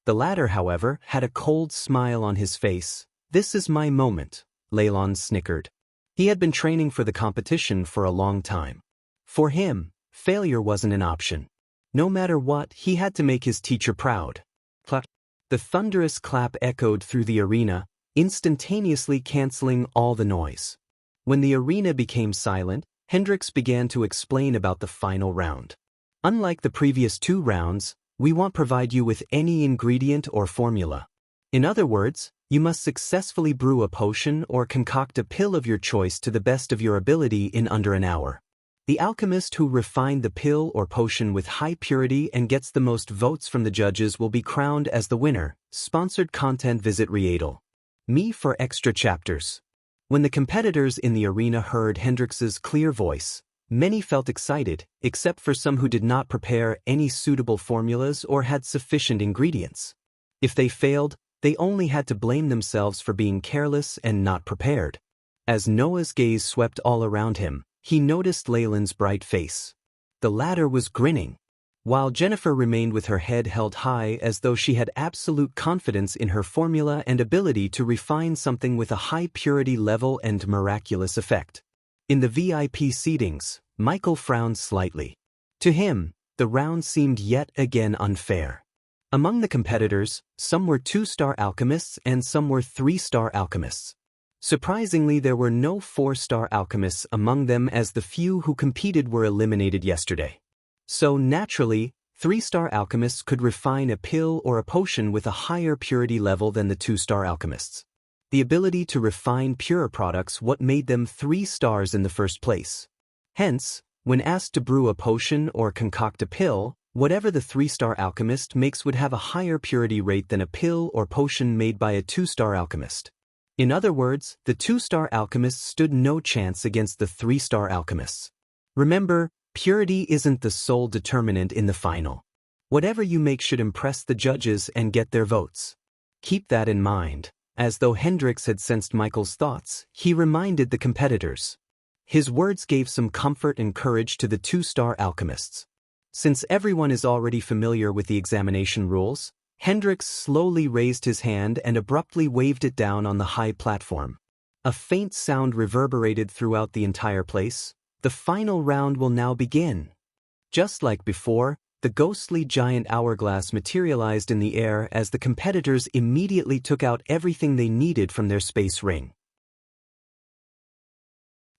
The latter, however, had a cold smile on his face. "This is my moment," Leylon snickered. He had been training for the competition for a long time. For him, failure wasn't an option. No matter what, he had to make his teacher proud. Clap. The thunderous clap echoed through the arena, instantaneously canceling all the noise. When the arena became silent, Hendrix began to explain about the final round. Unlike the previous 2 rounds, we won't provide you with any ingredient or formula. In other words, you must successfully brew a potion or concoct a pill of your choice to the best of your ability in under an hour. The alchemist who refined the pill or potion with high purity and gets the most votes from the judges will be crowned as the winner. Sponsored content. Visit Riedel. Me for extra chapters. When the competitors in the arena heard Hendrix's clear voice, many felt excited, except for some who did not prepare any suitable formulas or had sufficient ingredients. If they failed, they only had to blame themselves for being careless and not prepared. As Noah's gaze swept all around him, he noticed Leyland's bright face. The latter was grinning, while Jennifer remained with her head held high as though she had absolute confidence in her formula and ability to refine something with a high purity level and miraculous effect. In the VIP seatings, Michael frowned slightly. To him, the round seemed yet again unfair. Among the competitors, some were 2-star alchemists and some were 3-star alchemists. Surprisingly, there were no 4-star alchemists among them as the few who competed were eliminated yesterday. So naturally, 3-star alchemists could refine a pill or a potion with a higher purity level than the 2-star alchemists. The ability to refine pure products what made them 3 stars in the first place. Hence, when asked to brew a potion or concoct a pill, whatever the 3-star alchemist makes would have a higher purity rate than a pill or potion made by a 2-star alchemist. In other words, the 2-star alchemists stood no chance against the 3-star alchemists. Remember, purity isn't the sole determinant in the final. Whatever you make should impress the judges and get their votes. Keep that in mind. As though Hendrix had sensed Michael's thoughts, he reminded the competitors. His words gave some comfort and courage to the two-star alchemists. Since everyone is already familiar with the examination rules, Hendrix slowly raised his hand and abruptly waved it down on the high platform. A faint sound reverberated throughout the entire place. The final round will now begin. Just like before, the ghostly giant hourglass materialized in the air as the competitors immediately took out everything they needed from their space ring.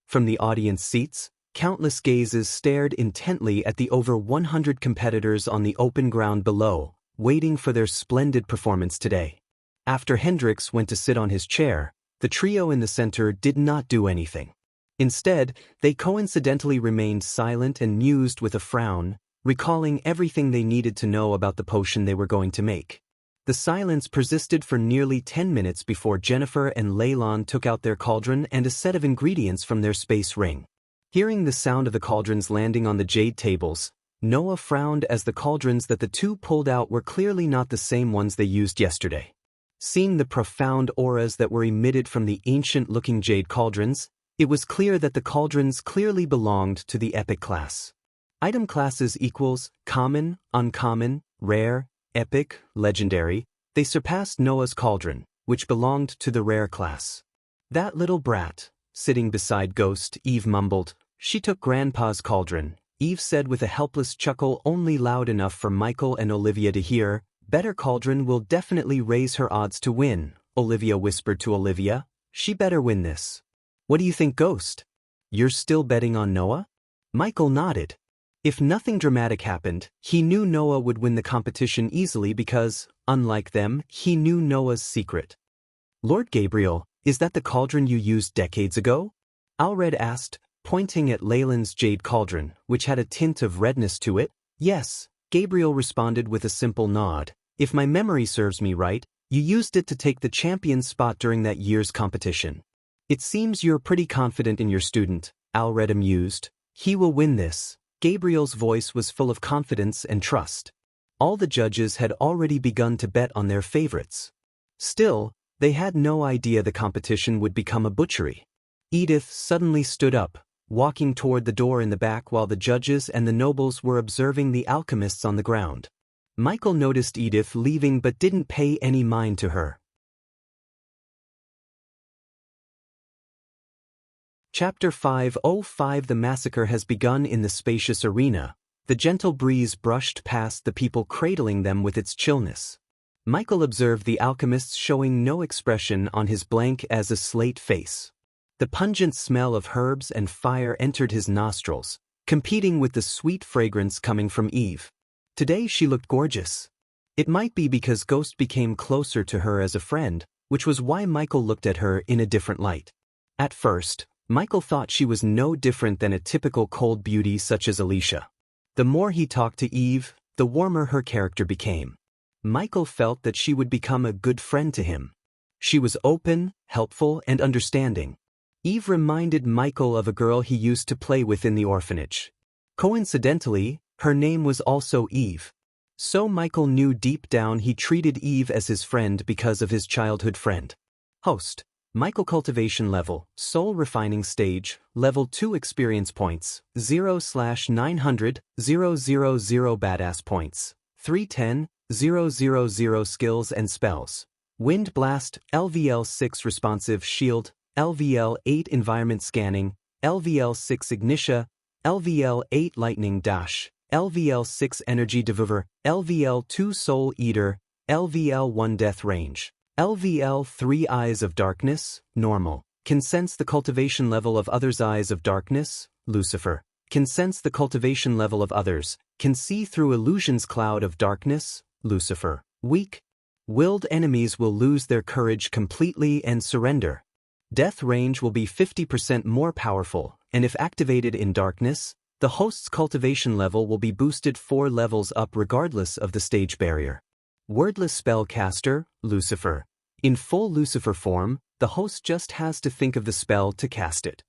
From the audience seats, countless gazes stared intently at the over 100 competitors on the open ground below, waiting for their splendid performance today. After Hendrix went to sit on his chair, the trio in the center did not do anything. Instead, they coincidentally remained silent and mused with a frown, recalling everything they needed to know about the potion they were going to make. The silence persisted for nearly 10 minutes before Jennifer and Leylon took out their cauldron and a set of ingredients from their space ring. Hearing the sound of the cauldrons landing on the jade tables, Noah frowned as the cauldrons that the two pulled out were clearly not the same ones they used yesterday. Seeing the profound auras that were emitted from the ancient-looking jade cauldrons, it was clear that the cauldrons clearly belonged to the epic class. Item classes equals common, uncommon, rare, epic, legendary. They surpassed Noah's cauldron, which belonged to the rare class. That little brat, sitting beside Ghost, Eve mumbled. She took Grandpa's cauldron, Eve said with a helpless chuckle only loud enough for Michael and Olivia to hear. Better cauldron will definitely raise her odds to win, Olivia whispered to Olivia. She better win this. What do you think, Ghost? You're still betting on Noah? Michael nodded. If nothing dramatic happened, he knew Noah would win the competition easily because, unlike them, he knew Noah's secret. Lord Gabriel, is that the cauldron you used decades ago? Alred asked, pointing at Leyland's jade cauldron, which had a tint of redness to it. Yes, Gabriel responded with a simple nod. If my memory serves me right, you used it to take the champion's spot during that year's competition. It seems you're pretty confident in your student, Alred mused. He will win this. Gabriel's voice was full of confidence and trust. All the judges had already begun to bet on their favorites. Still, they had no idea the competition would become a butchery. Edith suddenly stood up, walking toward the door in the back while the judges and the nobles were observing the alchemists on the ground. Michael noticed Edith leaving but didn't pay any mind to her. Chapter 505 The massacre has begun in the spacious arena. The gentle breeze brushed past the people, cradling them with its chillness. Michael observed the alchemists showing no expression on his blank as a slate face. The pungent smell of herbs and fire entered his nostrils, competing with the sweet fragrance coming from Eve. Today she looked gorgeous. It might be because Ghost became closer to her as a friend, which was why Michael looked at her in a different light. At first, Michael thought she was no different than a typical cold beauty such as Alicia. The more he talked to Eve, the warmer her character became. Michael felt that she would become a good friend to him. She was open, helpful, and understanding. Eve reminded Michael of a girl he used to play with in the orphanage. Coincidentally, her name was also Eve. So Michael knew deep down he treated Eve as his friend because of his childhood friend. Host. Michael Cultivation Level, Soul Refining Stage, Level 2 Experience Points, 0/900, 000 Badass Points, 310, 000 Skills and Spells. Wind Blast, LVL 6 Responsive Shield, LVL 8 Environment Scanning, LVL 6 Ignitia, LVL 8 Lightning Dash, LVL 6 Energy Devour, LVL 2 Soul Eater, LVL 1 Death Range. LVL 3 Eyes of Darkness, Normal. Can sense the cultivation level of others' Eyes of Darkness, Lucifer. Can sense the cultivation level of others. Can see through illusions cloud of darkness, Lucifer. Weak. Willed enemies will lose their courage completely and surrender. Death range will be 50% more powerful, and if activated in darkness, the host's cultivation level will be boosted 4 levels up regardless of the stage barrier. Wordless Spellcaster, Lucifer. In full Lucifer form, the host just has to think of the spell to cast it.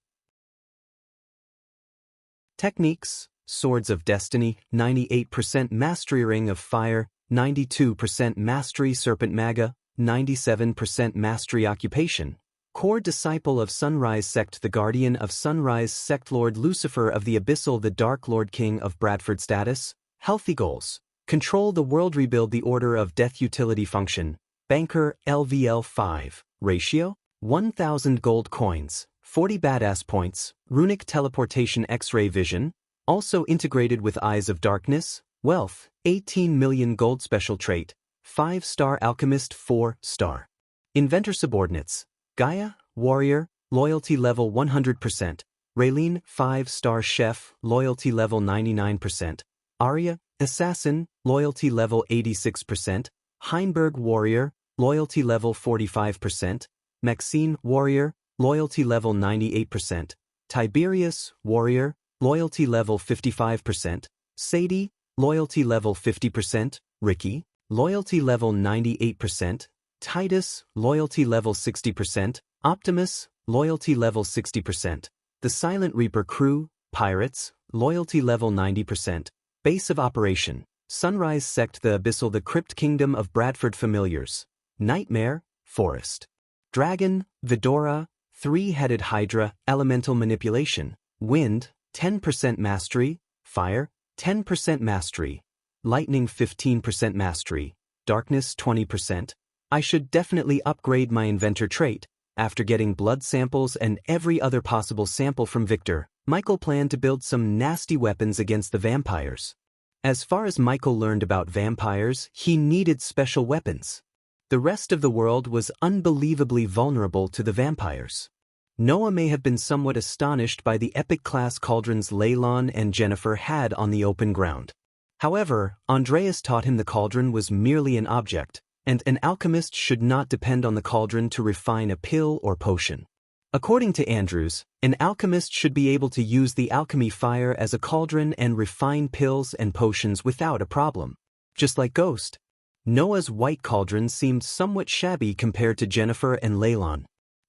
Techniques: Swords of Destiny, 98% Mastery Ring of Fire, 92% Mastery Serpent Maga, 97% Mastery Occupation, core disciple of Sunrise Sect, the guardian of Sunrise Sect, Lord Lucifer of the Abyssal, the Dark Lord, King of Bradford. Status: healthy goals. Control the world, rebuild the Order of Death. Utility function: banker, LVL 5. Ratio: 1000 gold coins, 40 badass points, runic teleportation, X-ray vision, also integrated with Eyes of Darkness, wealth, 18 million gold. Special trait: 5-star alchemist, 4-star. Inventor. Subordinates: Gaia, warrior, loyalty level 100%, Raylene, 5-star chef, loyalty level 99%, Arya, assassin, loyalty level 86%, Heinberg, warrior, loyalty level 45%, Maxine, warrior, loyalty level 98%, Tiberius, warrior, loyalty level 55%, Sadie, loyalty level 50%, Ricky, loyalty level 98%, Titus, loyalty level 60%, Optimus, loyalty level 60%, The Silent Reaper crew, pirates, loyalty level 90%, base of operation, Sunrise Sect, the Abyssal, the Crypt Kingdom of Bradford. Familiars: Nightmare, Forest. Dragon, Vidora, 3-headed Hydra, elemental manipulation, wind, 10% mastery, fire, 10% mastery, lightning, 15% mastery, darkness, 20%. I should definitely upgrade my inventor trait. After getting blood samples and every other possible sample from Victor, Michael planned to build some nasty weapons against the vampires. As far as Michael learned about vampires, he needed special weapons. The rest of the world was unbelievably vulnerable to the vampires. Noah may have been somewhat astonished by the epic-class cauldrons Leylon and Jennifer had on the open ground. However, Andreas taught him the cauldron was merely an object, and an alchemist should not depend on the cauldron to refine a pill or potion. According to Andrews, an alchemist should be able to use the alchemy fire as a cauldron and refine pills and potions without a problem. Just like Ghost. Noah's white cauldron seemed somewhat shabby compared to Jennifer and Leylon.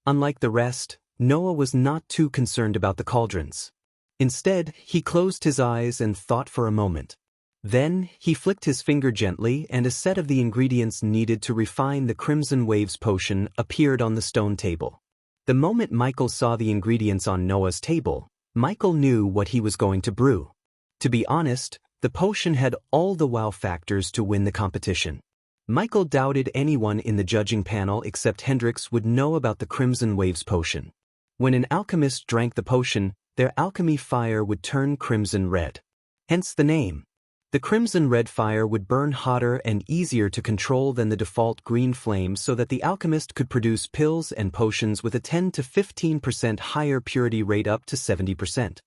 Unlike the rest, Noah was not too concerned about the cauldrons. Instead, he closed his eyes and thought for a moment. Then, he flicked his finger gently and a set of the ingredients needed to refine the Crimson Waves potion appeared on the stone table. The moment Michael saw the ingredients on Noah's table, Michael knew what he was going to brew. To be honest, the potion had all the wow factors to win the competition. Michael doubted anyone in the judging panel except Hendrix would know about the Crimson Waves potion. When an alchemist drank the potion, their alchemy fire would turn crimson red. Hence the name. The crimson red fire would burn hotter and easier to control than the default green flame, so that the alchemist could produce pills and potions with a 10 to 15% higher purity rate, up to 70%.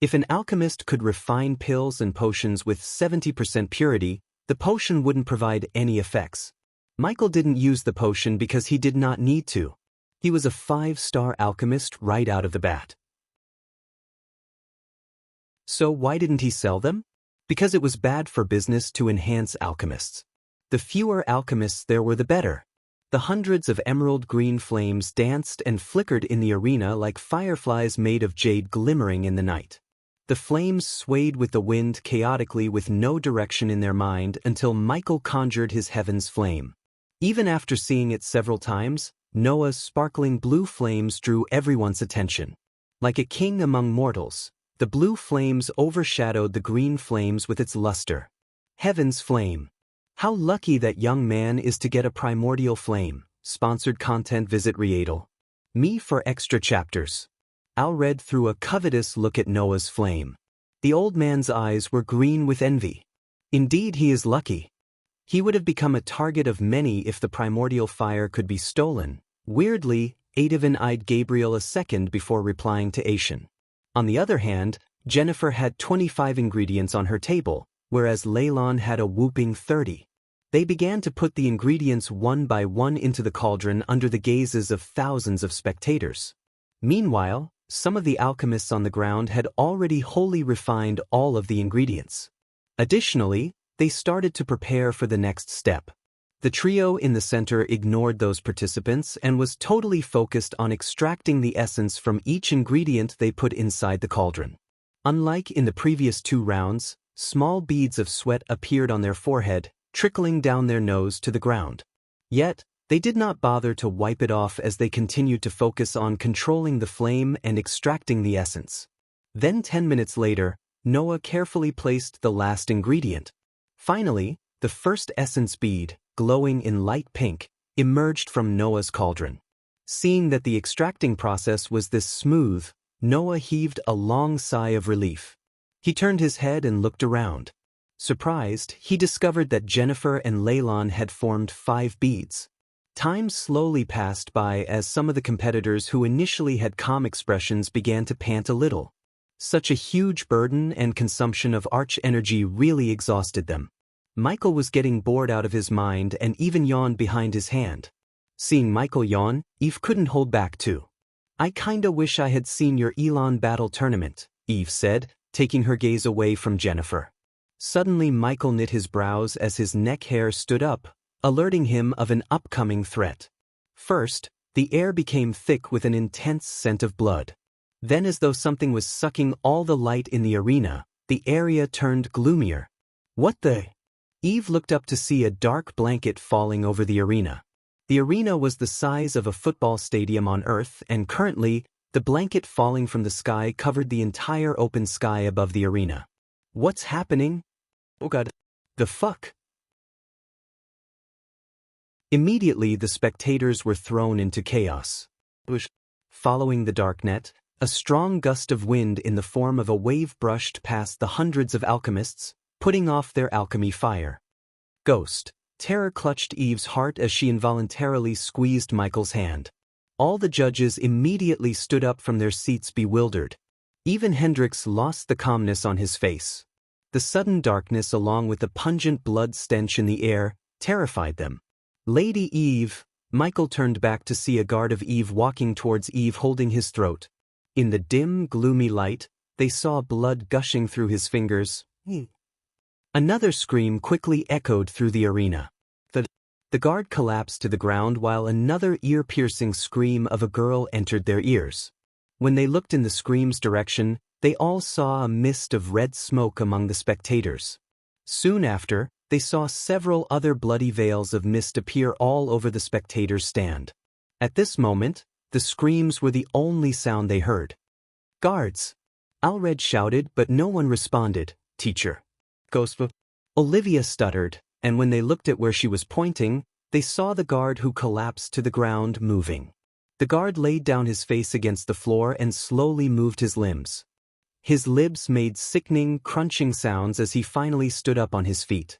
If an alchemist could refine pills and potions with 70% purity, the potion wouldn't provide any effects. Michael didn't use the potion because he did not need to. He was a 5-star alchemist right out of the bat. So why didn't he sell them? Because it was bad for business to enhance alchemists. The fewer alchemists there were, the better. The hundreds of emerald green flames danced and flickered in the arena like fireflies made of jade glimmering in the night. The flames swayed with the wind chaotically with no direction in their mind until Michael conjured his heaven's flame. Even after seeing it several times, Noah's sparkling blue flames drew everyone's attention. Like a king among mortals, the blue flames overshadowed the green flames with its luster. Heaven's flame. How lucky that young man is to get a primordial flame. Sponsored content. Visit Riedel. Me for extra chapters. Al read through a covetous look at Noah's flame. The old man's eyes were green with envy. Indeed, he is lucky. He would have become a target of many if the primordial fire could be stolen. Weirdly, Adivin eyed Gabriel a second before replying to Asian. On the other hand, Jennifer had 25 ingredients on her table, whereas Leylon had a whooping 30. They began to put the ingredients one by one into the cauldron under the gazes of thousands of spectators. Meanwhile, some of the alchemists on the ground had already wholly refined all of the ingredients. Additionally, they started to prepare for the next step. The trio in the center ignored those participants and was totally focused on extracting the essence from each ingredient they put inside the cauldron. Unlike in the previous 2 rounds, small beads of sweat appeared on their forehead, trickling down their nose to the ground. Yet, They did not bother to wipe it off as they continued to focus on controlling the flame and extracting the essence. Then 10 minutes later, Noah carefully placed the last ingredient. Finally, the first essence bead, glowing in light pink, emerged from Noah's cauldron. Seeing that the extracting process was this smooth, Noah heaved a long sigh of relief. He turned his head and looked around. Surprised, he discovered that Jennifer and Leylon had formed 5 beads. Time slowly passed by as some of the competitors who initially had calm expressions began to pant a little. Such a huge burden and consumption of arch energy really exhausted them. Michael was getting bored out of his mind and even yawned behind his hand. Seeing Michael yawn, Eve couldn't hold back too. "I kinda wish I had seen your Elon battle tournament," Eve said, taking her gaze away from Jennifer. Suddenly Michael knit his brows as his neck hair stood up, alerting him of an upcoming threat. First, the air became thick with an intense scent of blood. Then, as though something was sucking all the light in the arena, the area turned gloomier. "What the?" Eve looked up to see a dark blanket falling over the arena. The arena was the size of a football stadium on Earth, and currently, the blanket falling from the sky covered the entire open sky above the arena. "What's happening? Oh God. The fuck?" Immediately, the spectators were thrown into chaos. Following the dark net, a strong gust of wind in the form of a wave brushed past the hundreds of alchemists, putting off their alchemy fire. Ghost. Terror clutched Eve's heart as she involuntarily squeezed Michael's hand. All the judges immediately stood up from their seats bewildered. Even Hendrix lost the calmness on his face. The sudden darkness along with the pungent blood stench in the air terrified them. "Lady Eve," Michael turned back to see a guard of Eve walking towards Eve holding his throat. In the dim, gloomy light, they saw blood gushing through his fingers. Another scream quickly echoed through the arena. The guard collapsed to the ground while another ear-piercing scream of a girl entered their ears. When they looked in the scream's direction, they all saw a mist of red smoke among the spectators. Soon after, they saw several other bloody veils of mist appear all over the spectators' stand. At this moment, the screams were the only sound they heard. "Guards!" Alred shouted, but no one responded. "Teacher." "Ghost." Olivia stuttered, and when they looked at where she was pointing, they saw the guard who collapsed to the ground moving. The guard laid down his face against the floor and slowly moved his limbs. His lips made sickening, crunching sounds as he finally stood up on his feet.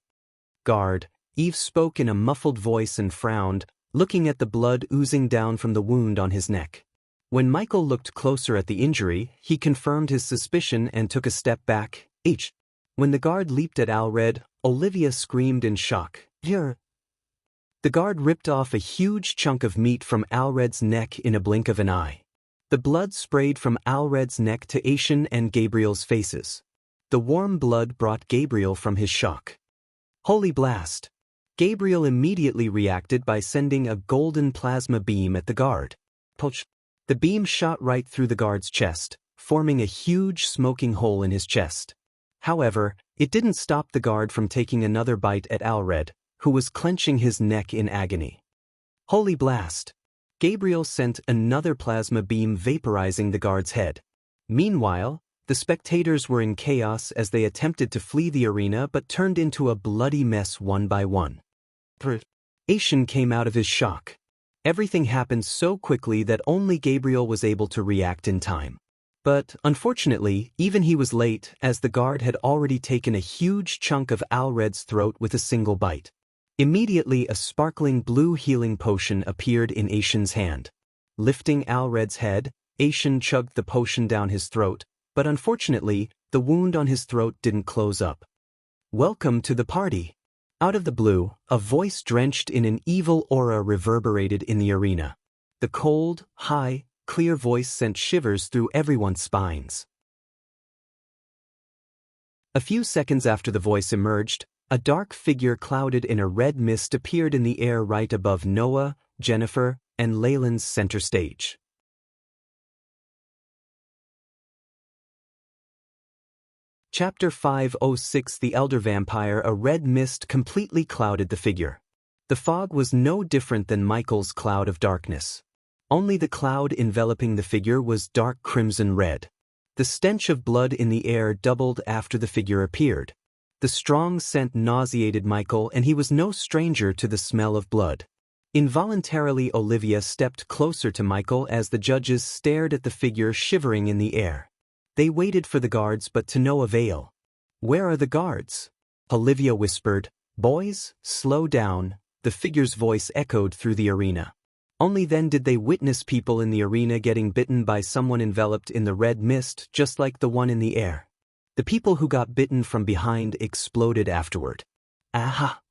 "Guard," Eve spoke in a muffled voice and frowned, looking at the blood oozing down from the wound on his neck. When Michael looked closer at the injury, he confirmed his suspicion and took a step back. When the guard leaped at Alred, Olivia screamed in shock. "Here!" The guard ripped off a huge chunk of meat from Alred's neck in a blink of an eye. The blood sprayed from Alred's neck to Aishan and Gabriel's faces. The warm blood brought Gabriel from his shock. "Holy blast!" Gabriel immediately reacted by sending a golden plasma beam at the guard. The beam shot right through the guard's chest, forming a huge smoking hole in his chest. However, it didn't stop the guard from taking another bite at Alred, who was clenching his neck in agony. "Holy blast!" Gabriel sent another plasma beam vaporizing the guard's head. Meanwhile, the spectators were in chaos as they attempted to flee the arena but turned into a bloody mess one by one. Aishan came out of his shock. Everything happened so quickly that only Gabriel was able to react in time. But, unfortunately, even he was late as the guard had already taken a huge chunk of Alred's throat with a single bite. Immediately a sparkling blue healing potion appeared in Aishan's hand. Lifting Alred's head, Aishan chugged the potion down his throat, but unfortunately, the wound on his throat didn't close up. "Welcome to the party." Out of the blue, a voice drenched in an evil aura reverberated in the arena. The cold, high, clear voice sent shivers through everyone's spines. A few seconds after the voice emerged, a dark figure clouded in a red mist appeared in the air right above Noah, Jennifer, and Leyland's center stage. Chapter 506 The Elder Vampire. A red mist completely clouded the figure. The fog was no different than Michael's cloud of darkness. Only the cloud enveloping the figure was dark crimson red. The stench of blood in the air doubled after the figure appeared. The strong scent nauseated Michael, and he was no stranger to the smell of blood. Involuntarily, Olivia stepped closer to Michael as the judges stared at the figure shivering in the air. They waited for the guards, but to no avail. "Where are the guards?" Olivia whispered. "Boys, slow down," the figure's voice echoed through the arena. Only then did they witness people in the arena getting bitten by someone enveloped in the red mist, just like the one in the air. The people who got bitten from behind exploded afterward. "Aha!"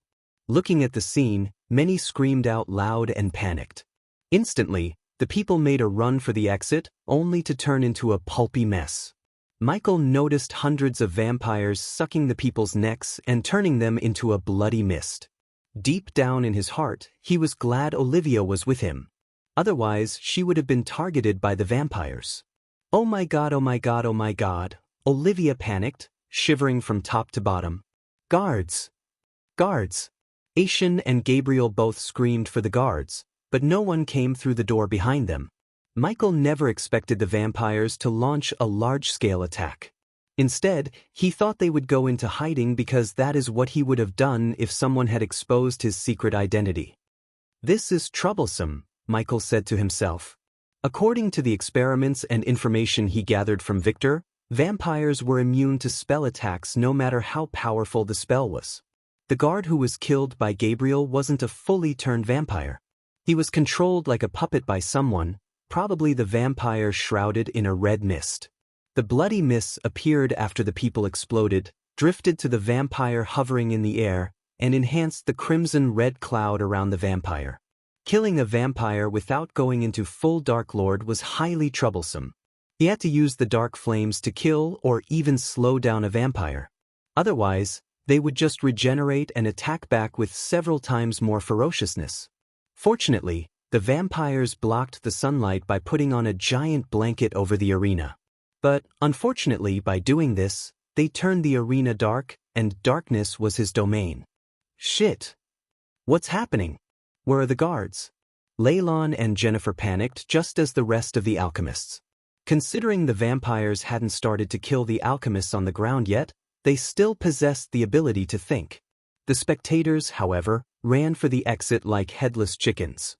Looking at the scene, many screamed out loud and panicked. Instantly, the people made a run for the exit, only to turn into a pulpy mess. Michael noticed hundreds of vampires sucking the people's necks and turning them into a bloody mist. Deep down in his heart, he was glad Olivia was with him. Otherwise, she would have been targeted by the vampires. "Oh my god, oh my god, oh my god," Olivia panicked, shivering from top to bottom. "Guards! Guards!" Aishan and Gabriel both screamed for the guards, but no one came through the door behind them. Michael never expected the vampires to launch a large-scale attack. Instead, he thought they would go into hiding because that is what he would have done if someone had exposed his secret identity. "This is troublesome," Michael said to himself. According to the experiments and information he gathered from Victor, vampires were immune to spell attacks no matter how powerful the spell was. The guard who was killed by Gabriel wasn't a fully turned vampire. He was controlled like a puppet by someone, probably the vampire shrouded in a red mist. The bloody mists appeared after the people exploded, drifted to the vampire hovering in the air, and enhanced the crimson-red cloud around the vampire. Killing a vampire without going into full Dark Lord was highly troublesome. He had to use the dark flames to kill or even slow down a vampire. Otherwise, they would just regenerate and attack back with several times more ferociousness. Fortunately, the vampires blocked the sunlight by putting on a giant blanket over the arena. But, unfortunately, by doing this, they turned the arena dark, and darkness was his domain. Shit! What's happening? Where are the guards? Leylon and Jennifer panicked just as the rest of the alchemists. Considering the vampires hadn't started to kill the alchemists on the ground yet, they still possessed the ability to think. The spectators, however, ran for the exit like headless chickens.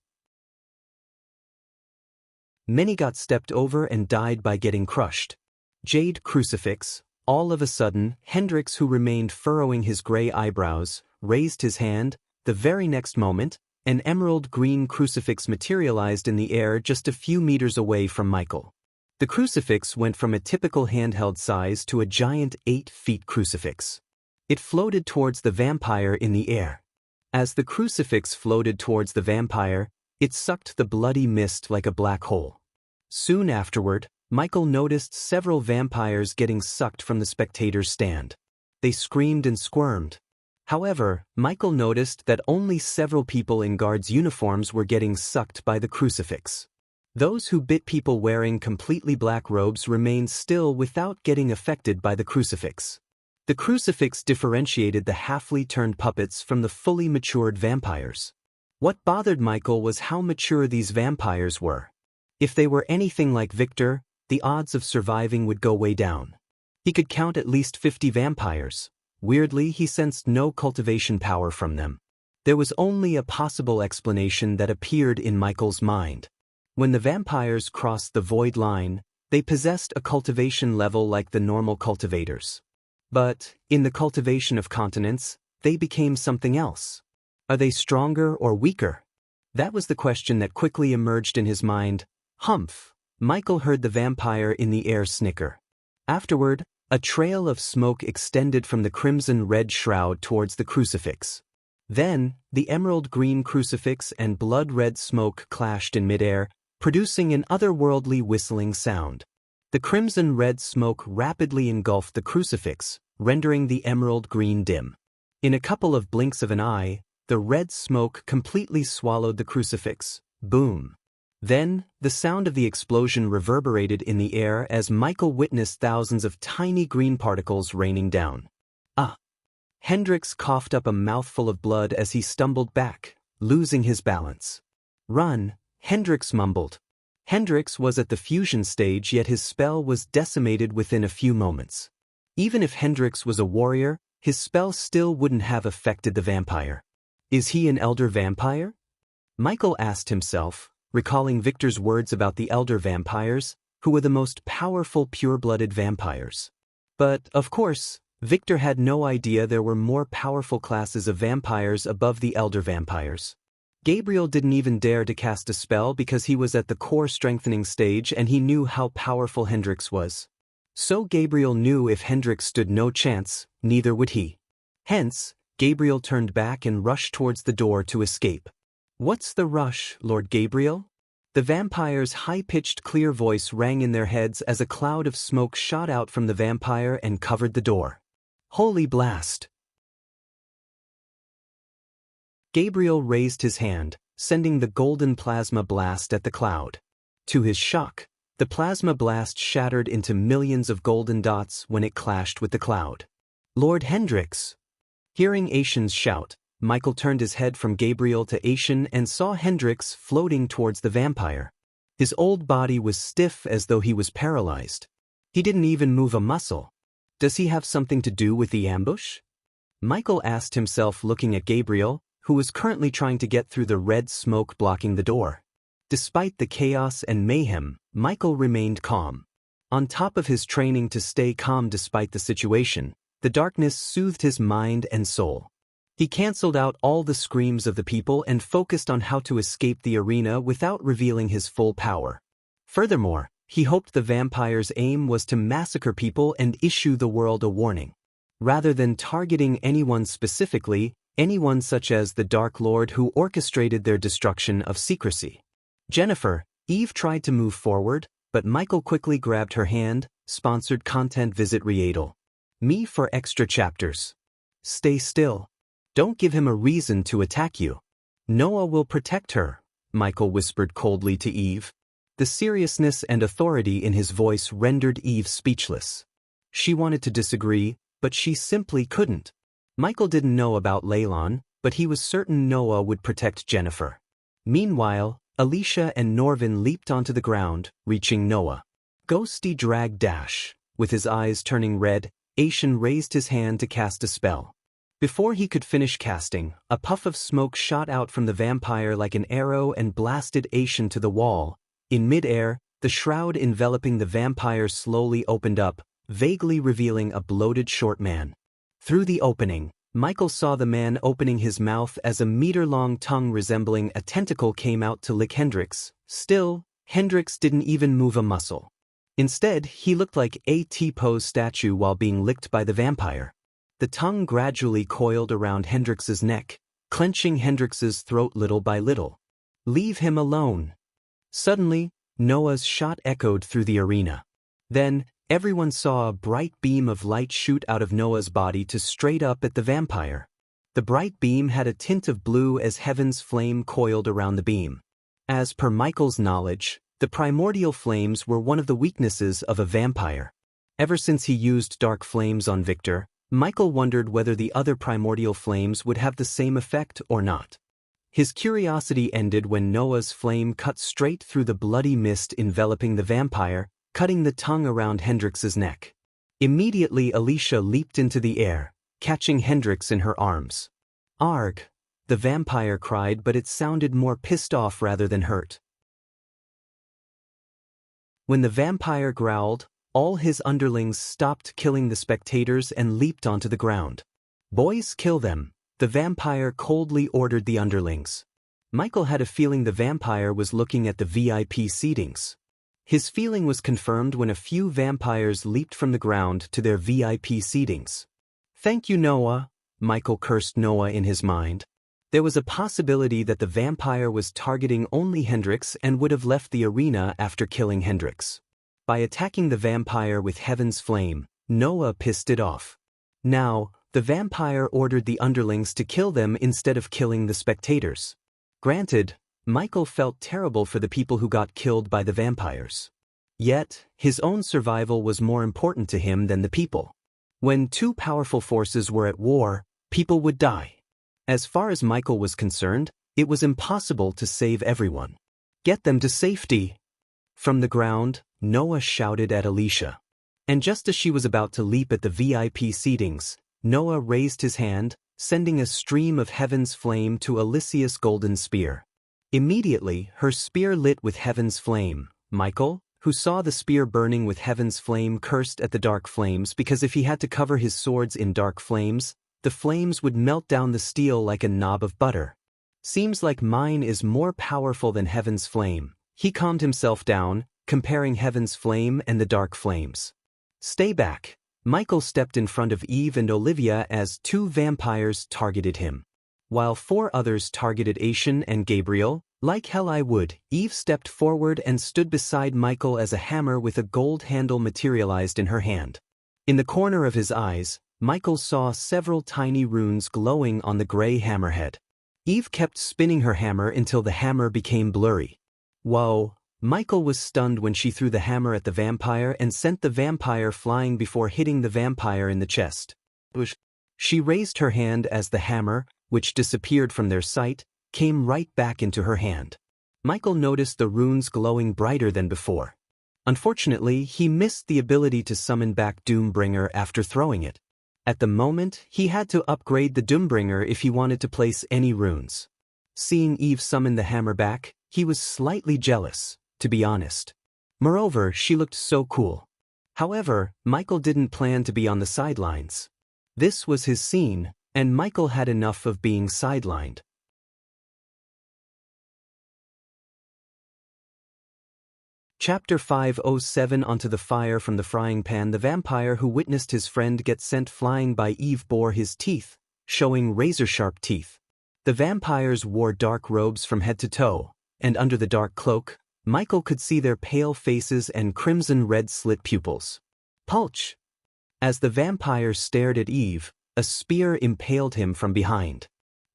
Many got stepped over and died by getting crushed. Jade Crucifix. All of a sudden, Hendrix, who remained furrowing his gray eyebrows, raised his hand. The very next moment, an emerald green crucifix materialized in the air just a few meters away from Michael. The crucifix went from a typical handheld size to a giant 8-foot crucifix. It floated towards the vampire in the air. As the crucifix floated towards the vampire, it sucked the bloody mist like a black hole. Soon afterward, Michael noticed several vampires getting sucked from the spectators' stand. They screamed and squirmed. However, Michael noticed that only several people in guards' uniforms were getting sucked by the crucifix. Those who bit people wearing completely black robes remained still without getting affected by the crucifix. The crucifix differentiated the halfly turned puppets from the fully matured vampires. What bothered Michael was how mature these vampires were. If they were anything like Victor, the odds of surviving would go way down. He could count at least 50 vampires. Weirdly, he sensed no cultivation power from them. There was only a possible explanation that appeared in Michael's mind. When the vampires crossed the void line, they possessed a cultivation level like the normal cultivators. But, in the cultivation of continents, they became something else. Are they stronger or weaker? That was the question that quickly emerged in his mind. Humph! Michael heard the vampire in the air snicker. Afterward, a trail of smoke extended from the crimson-red shroud towards the crucifix. Then, the emerald-green crucifix and blood-red smoke clashed in midair, producing an otherworldly whistling sound. The crimson-red smoke rapidly engulfed the crucifix, rendering the emerald-green dim. In a couple of blinks of an eye, the red smoke completely swallowed the crucifix. Boom. Then, the sound of the explosion reverberated in the air as Michael witnessed thousands of tiny green particles raining down. Ah! Hendrix coughed up a mouthful of blood as he stumbled back, losing his balance. "Run," Hendrix mumbled. Hendrix was at the fusion stage, yet his spell was decimated within a few moments. Even if Hendrix was a warrior, his spell still wouldn't have affected the vampire. Is he an elder vampire? Michael asked himself, recalling Victor's words about the elder vampires, who were the most powerful pure-blooded vampires. But, of course, Victor had no idea there were more powerful classes of vampires above the elder vampires. Gabriel didn't even dare to cast a spell because he was at the core strengthening stage and he knew how powerful Hendrix was. So Gabriel knew if Hendrix stood no chance, neither would he. Hence, Gabriel turned back and rushed towards the door to escape. "What's the rush, Lord Gabriel?" The vampire's high-pitched clear voice rang in their heads as a cloud of smoke shot out from the vampire and covered the door. Holy blast! Gabriel raised his hand, sending the golden plasma blast at the cloud. To his shock, the plasma blast shattered into millions of golden dots when it clashed with the cloud. "Lord Hendrix!" Hearing Aishan's shout, Michael turned his head from Gabriel to Aishan and saw Hendrix floating towards the vampire. His old body was stiff as though he was paralyzed. He didn't even move a muscle. Does he have something to do with the ambush? Michael asked himself, looking at Gabriel, who was currently trying to get through the red smoke blocking the door. Despite the chaos and mayhem, Michael remained calm. On top of his training to stay calm despite the situation, the darkness soothed his mind and soul. He cancelled out all the screams of the people and focused on how to escape the arena without revealing his full power. Furthermore, he hoped the vampire's aim was to massacre people and issue the world a warning. Rather than targeting anyone specifically, anyone such as the Dark Lord who orchestrated their destruction of secrecy. Jennifer, Eve tried to move forward, but Michael quickly grabbed her hand. Sponsored content, visit Readle. Me for extra chapters. Stay still. Don't give him a reason to attack you. Noah will protect her, Michael whispered coldly to Eve. The seriousness and authority in his voice rendered Eve speechless. She wanted to disagree, but she simply couldn't. Michael didn't know about Leylon, but he was certain Noah would protect Jennifer. Meanwhile, Alicia and Norvin leaped onto the ground, reaching Noah. Ghosty drag dash. With his eyes turning red, Aishan raised his hand to cast a spell. Before he could finish casting, a puff of smoke shot out from the vampire like an arrow and blasted Aishan to the wall. In mid-air, the shroud enveloping the vampire slowly opened up, vaguely revealing a bloated short man. Through the opening, Michael saw the man opening his mouth as a meter-long tongue resembling a tentacle came out to lick Hendrix. Still, Hendrix didn't even move a muscle. Instead, he looked like a T-pose statue while being licked by the vampire. The tongue gradually coiled around Hendrix's neck, clenching Hendrix's throat little by little. "Leave him alone." Suddenly, Noah's shot echoed through the arena. Then, everyone saw a bright beam of light shoot out of Noah's body to straight up at the vampire. The bright beam had a tint of blue as heaven's flame coiled around the beam. As per Michael's knowledge, the primordial flames were one of the weaknesses of a vampire. Ever since he used dark flames on Victor, Michael wondered whether the other primordial flames would have the same effect or not. His curiosity ended when Noah's flame cut straight through the bloody mist enveloping the vampire, cutting the tongue around Hendrix's neck. Immediately Alicia leaped into the air, catching Hendrix in her arms. "Arg!" the vampire cried, but it sounded more pissed off rather than hurt. When the vampire growled, all his underlings stopped killing the spectators and leaped onto the ground. "Boys, kill them," the vampire coldly ordered the underlings. Michael had a feeling the vampire was looking at the VIP seatings. His feeling was confirmed when a few vampires leaped from the ground to their VIP seatings. "Thank you, Noah," Michael cursed Noah in his mind. There was a possibility that the vampire was targeting only Hendrix and would have left the arena after killing Hendrix. By attacking the vampire with Heaven's Flame, Noah pissed it off. Now, the vampire ordered the underlings to kill them instead of killing the spectators. Granted, Michael felt terrible for the people who got killed by the vampires. Yet, his own survival was more important to him than the people. When two powerful forces were at war, people would die. As far as Michael was concerned, It was impossible to save everyone. Get them to safety! From the ground, Noah shouted at Alicia. And just as she was about to leap at the VIP seatings, Noah raised his hand, sending a stream of heaven's flame to Alicia's golden spear. Immediately, her spear lit with heaven's flame. Michael, who saw the spear burning with heaven's flame, cursed at the dark flames because if he had to cover his swords in dark flames, the flames would melt down the steel like a knob of butter. Seems like mine is more powerful than heaven's flame. He calmed himself down, comparing heaven's flame and the dark flames. Stay back. Michael stepped in front of Eve and Olivia as 2 vampires targeted him. While 4 others targeted Xian and Gabriel, like hell I would, Eve stepped forward and stood beside Michael as a hammer with a gold handle materialized in her hand. In the corner of his eyes, Michael saw several tiny runes glowing on the gray hammerhead. Eve kept spinning her hammer until the hammer became blurry. Whoa! Michael was stunned when she threw the hammer at the vampire and sent the vampire flying before hitting the vampire in the chest. She raised her hand as the hammer, which disappeared from their sight, came right back into her hand. Michael noticed the runes glowing brighter than before. Unfortunately, he missed the ability to summon back Doombringer after throwing it. At the moment, he had to upgrade the Doombringer if he wanted to place any runes. Seeing Eve summon the hammer back, he was slightly jealous, to be honest. Moreover, she looked so cool. However, Michael didn't plan to be on the sidelines. This was his scene, and Michael had enough of being sidelined. Chapter 507. Onto the fire from the frying pan. The vampire who witnessed his friend get sent flying by Eve bore his teeth, showing razor-sharp teeth. The vampires wore dark robes from head to toe, and under the dark cloak, Michael could see their pale faces and crimson-red slit pupils. Pulch! As the vampire stared at Eve, a spear impaled him from behind.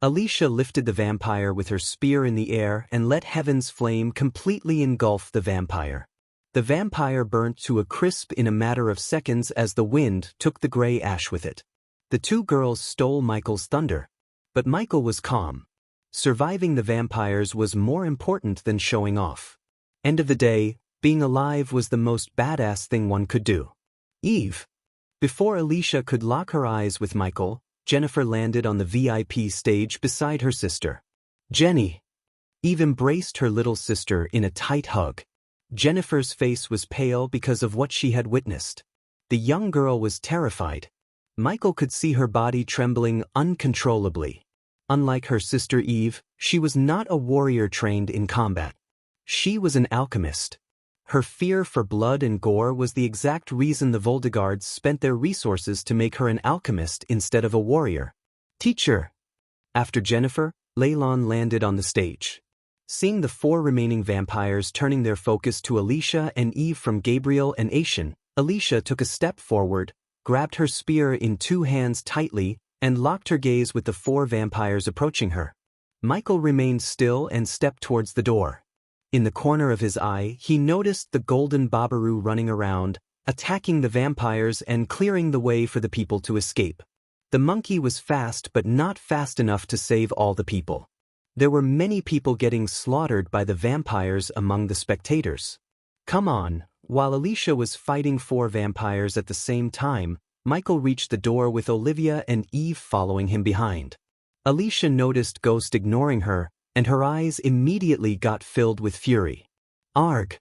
Alicia lifted the vampire with her spear in the air and let heaven's flame completely engulf the vampire. The vampire burnt to a crisp in a matter of seconds as the wind took the gray ash with it. The 2 girls stole Michael's thunder. But Michael was calm. Surviving the vampires was more important than showing off. End of the day, being alive was the most badass thing one could do. Eve. Before Alicia could lock her eyes with Michael, Jennifer landed on the VIP stage beside her sister. Jenny. Eve embraced her little sister in a tight hug. Jennifer's face was pale because of what she had witnessed. The young girl was terrified. Michael could see her body trembling uncontrollably. Unlike her sister Eve, she was not a warrior trained in combat. She was an alchemist. Her fear for blood and gore was the exact reason the Voldegards spent their resources to make her an alchemist instead of a warrior. Teacher. After Jennifer, Leylon landed on the stage. Seeing the 4 remaining vampires turning their focus to Alicia and Eve from Gabriel and Xian, Alicia took a step forward, grabbed her spear in 2 hands tightly, and locked her gaze with the 4 vampires approaching her. Michael remained still and stepped towards the door. In the corner of his eye, he noticed the golden Babaru running around, attacking the vampires and clearing the way for the people to escape. The monkey was fast but not fast enough to save all the people. There were many people getting slaughtered by the vampires among the spectators. Come on, while Alicia was fighting 4 vampires at the same time, Michael reached the door with Olivia and Eve following him behind. Alicia noticed Ghost ignoring her, and her eyes immediately got filled with fury. Arg!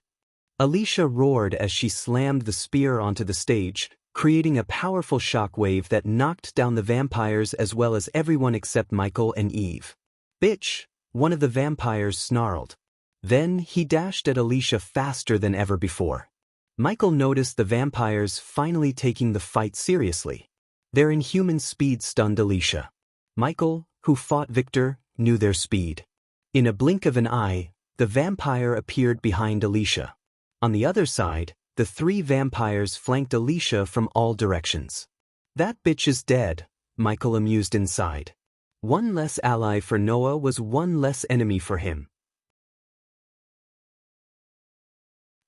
Alicia roared as she slammed the spear onto the stage, creating a powerful shockwave that knocked down the vampires as well as everyone except Michael and Eve. Bitch! One of the vampires snarled. Then he dashed at Alicia faster than ever before. Michael noticed the vampires finally taking the fight seriously. Their inhuman speed stunned Alicia. Michael, who fought Victor, knew their speed. In a blink of an eye, the vampire appeared behind Alicia. On the other side, the 3 vampires flanked Alicia from all directions. That bitch is dead, Michael amused inside. One less ally for Noah was one less enemy for him.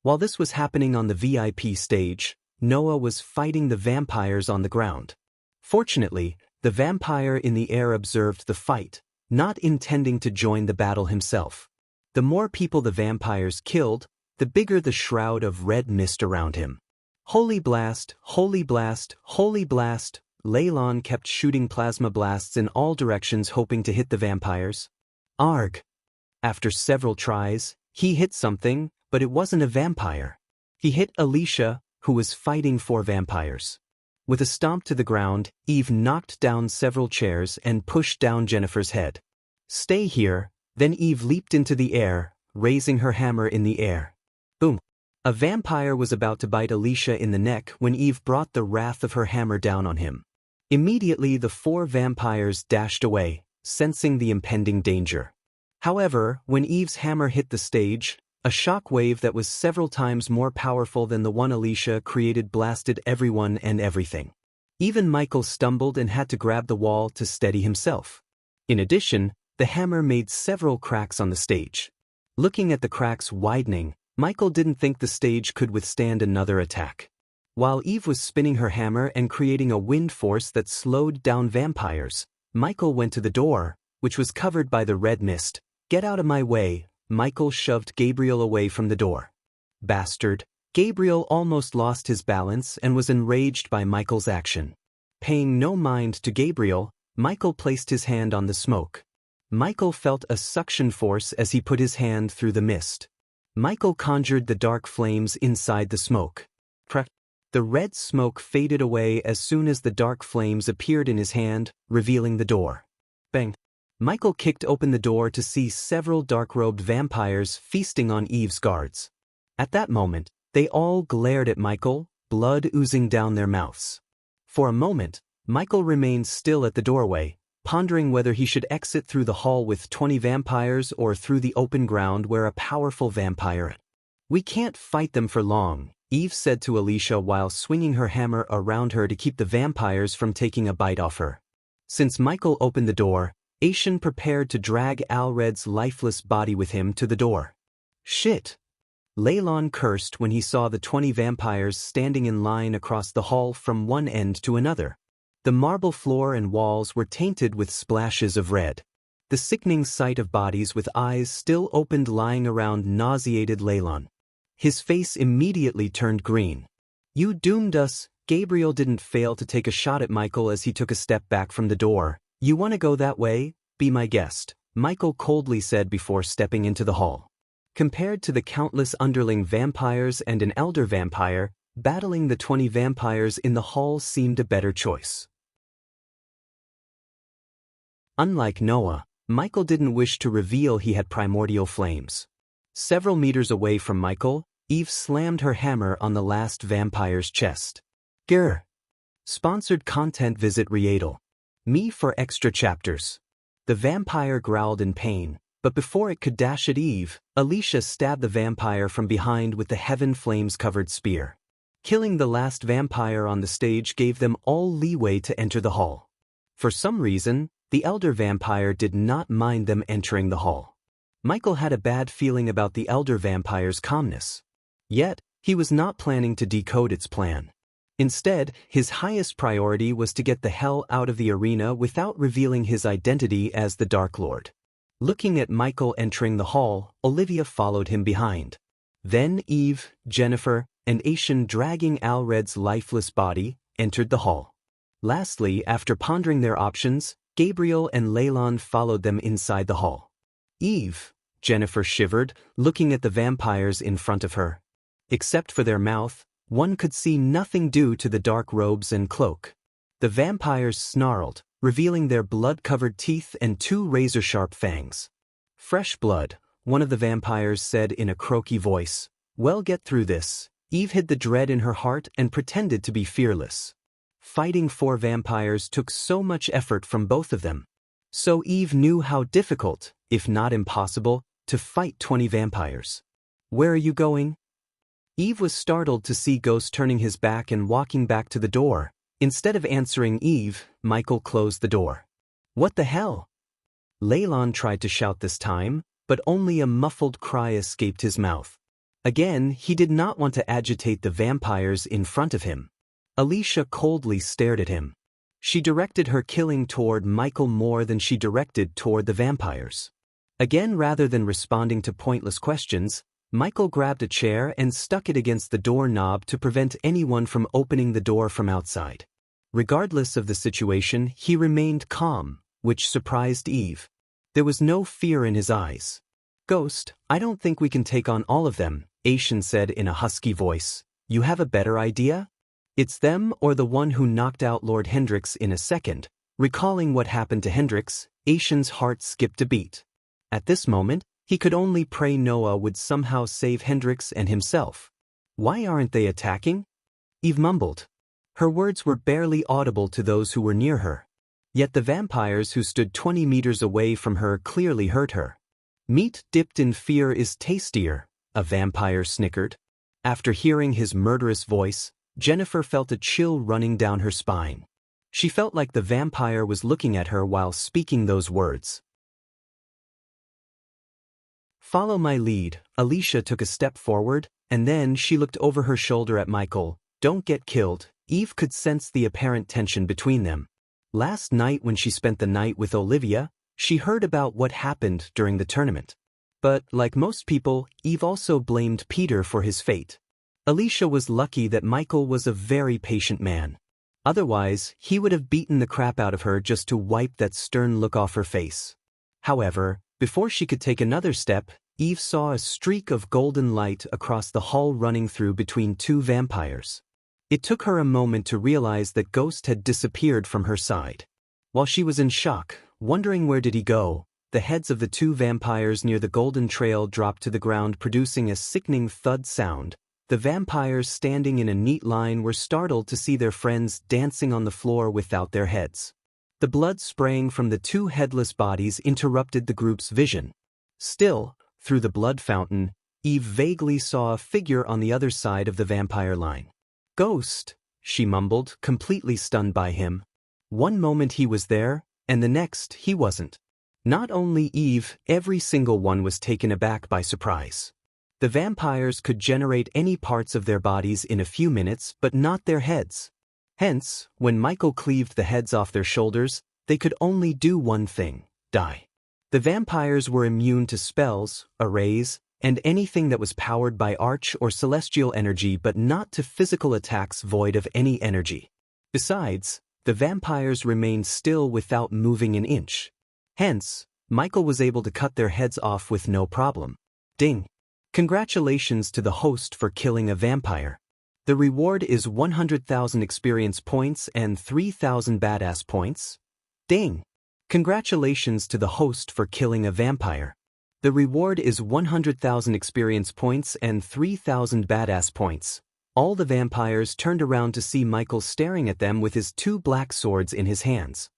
While this was happening on the VIP stage, Noah was fighting the vampires on the ground. Fortunately, the vampire in the air observed the fight, not intending to join the battle himself. The more people the vampires killed, the bigger the shroud of red mist around him. Holy blast, holy blast, holy blast. Leylon kept shooting plasma blasts in all directions hoping to hit the vampires. Arg! After several tries, he hit something, but it wasn't a vampire. He hit Alicia, who was fighting 4 vampires. With a stomp to the ground, Eve knocked down several chairs and pushed down Jennifer's head. Stay here. Then Eve leaped into the air, raising her hammer in the air. Boom! A vampire was about to bite Alicia in the neck when Eve brought the wrath of her hammer down on him. Immediately the 4 vampires dashed away, sensing the impending danger. However, when Eve's hammer hit the stage, a shock wave that was several times more powerful than the one Alicia created blasted everyone and everything. Even Michael stumbled and had to grab the wall to steady himself. In addition, the hammer made several cracks on the stage. Looking at the cracks widening, Michael didn't think the stage could withstand another attack. While Eve was spinning her hammer and creating a wind force that slowed down vampires, Michael went to the door, which was covered by the red mist. Get out of my way. Michael shoved Gabriel away from the door. Bastard. Gabriel almost lost his balance and was enraged by Michael's action. Paying no mind to Gabriel, Michael placed his hand on the smoke. Michael felt a suction force as he put his hand through the mist. Michael conjured the dark flames inside the smoke. The red smoke faded away as soon as the dark flames appeared in his hand, revealing the door. Bang! Michael kicked open the door to see several dark-robed vampires feasting on Eve's guards. At that moment, they all glared at Michael, blood oozing down their mouths. For a moment, Michael remained still at the doorway, pondering whether he should exit through the hall with 20 vampires or through the open ground where a powerful vampire. We can't fight them for long, Eve said to Alicia while swinging her hammer around her to keep the vampires from taking a bite off her. Since Michael opened the door, Asian prepared to drag Alred's lifeless body with him to the door. Shit! Leylon cursed when he saw the 20 vampires standing in line across the hall from one end to another. The marble floor and walls were tainted with splashes of red. The sickening sight of bodies with eyes still opened lying around nauseated Leylon. His face immediately turned green. You doomed us. Gabriel didn't fail to take a shot at Michael as he took a step back from the door. You want to go that way? Be my guest, Michael coldly said before stepping into the hall. Compared to the countless underling vampires and an elder vampire, battling the 20 vampires in the hall seemed a better choice. Unlike Noah, Michael didn't wish to reveal he had primordial flames. Several meters away from Michael, Eve slammed her hammer on the last vampire's chest. Grr. Sponsored content. Visit Riedel. Me for extra chapters. The vampire growled in pain, but before it could dash at Eve, Alicia stabbed the vampire from behind with the heaven flames-covered spear. Killing the last vampire on the stage gave them all leeway to enter the hall. For some reason, the elder vampire did not mind them entering the hall. Michael had a bad feeling about the elder vampire's calmness. Yet, he was not planning to decode its plan. Instead, his highest priority was to get the hell out of the arena without revealing his identity as the Dark Lord. Looking at Michael entering the hall, Olivia followed him behind. Then Eve, Jennifer, and Asian, dragging Alred's lifeless body, entered the hall. Lastly, after pondering their options, Gabriel and Leylon followed them inside the hall. Eve, Jennifer shivered, looking at the vampires in front of her. Except for their mouth, one could see nothing due to the dark robes and cloak. The vampires snarled, revealing their blood-covered teeth and 2 razor-sharp fangs. Fresh blood, one of the vampires said in a croaky voice. Well, get through this. Eve hid the dread in her heart and pretended to be fearless. Fighting 4 vampires took so much effort from both of them. So Eve knew how difficult, if not impossible, to fight 20 vampires. Where are you going? Eve was startled to see Ghost turning his back and walking back to the door. Instead of answering Eve, Michael closed the door. What the hell? Leylon tried to shout this time, but only a muffled cry escaped his mouth. Again, he did not want to agitate the vampires in front of him. Alicia coldly stared at him. She directed her killing toward Michael more than she directed toward the vampires. Again, rather than responding to pointless questions, Michael grabbed a chair and stuck it against the doorknob to prevent anyone from opening the door from outside. Regardless of the situation, he remained calm, which surprised Eve. There was no fear in his eyes. "Ghost, I don't think we can take on all of them," Xian said in a husky voice. "You have a better idea? It's them or the one who knocked out Lord Hendrix in a second." Recalling what happened to Hendrix, Xian's heart skipped a beat. At this moment, he could only pray Noah would somehow save Hendrix and himself. "Why aren't they attacking?" Eve mumbled. Her words were barely audible to those who were near her. Yet the vampires who stood 20 meters away from her clearly heard her. "Meat dipped in fear is tastier," a vampire snickered. After hearing his murderous voice, Jennifer felt a chill running down her spine. She felt like the vampire was looking at her while speaking those words. "Follow my lead." Alicia took a step forward, and then she looked over her shoulder at Michael. "Don't get killed." Eve could sense the apparent tension between them. Last night when she spent the night with Olivia, she heard about what happened during the tournament. But, like most people, Eve also blamed Peter for his fate. Alicia was lucky that Michael was a very patient man. Otherwise, he would have beaten the crap out of her just to wipe that stern look off her face. However, before she could take another step, Eve saw a streak of golden light across the hall running through between two vampires. It took her a moment to realize that Ghost had disappeared from her side. While she was in shock, wondering where did he go, the heads of the two vampires near the golden trail dropped to the ground, producing a sickening thud sound. The vampires standing in a neat line were startled to see their friends dancing on the floor without their heads. The blood spraying from the two headless bodies interrupted the group's vision. Still, through the blood fountain, Eve vaguely saw a figure on the other side of the vampire line. "Ghost," she mumbled, completely stunned by him. One moment he was there, and the next he wasn't. Not only Eve, every single one was taken aback by surprise. The vampires could generate any parts of their bodies in a few minutes, but not their heads. Hence, when Michael cleaved the heads off their shoulders, they could only do one thing: die. The vampires were immune to spells, arrays, and anything that was powered by arch or celestial energy, but not to physical attacks void of any energy. Besides, the vampires remained still without moving an inch. Hence, Michael was able to cut their heads off with no problem. Ding! Congratulations to the host for killing a vampire. The reward is 100,000 experience points and 3,000 badass points. Ding! Congratulations to the host for killing a vampire. The reward is 100,000 experience points and 3,000 badass points. All the vampires turned around to see Michael staring at them with his two black swords in his hands.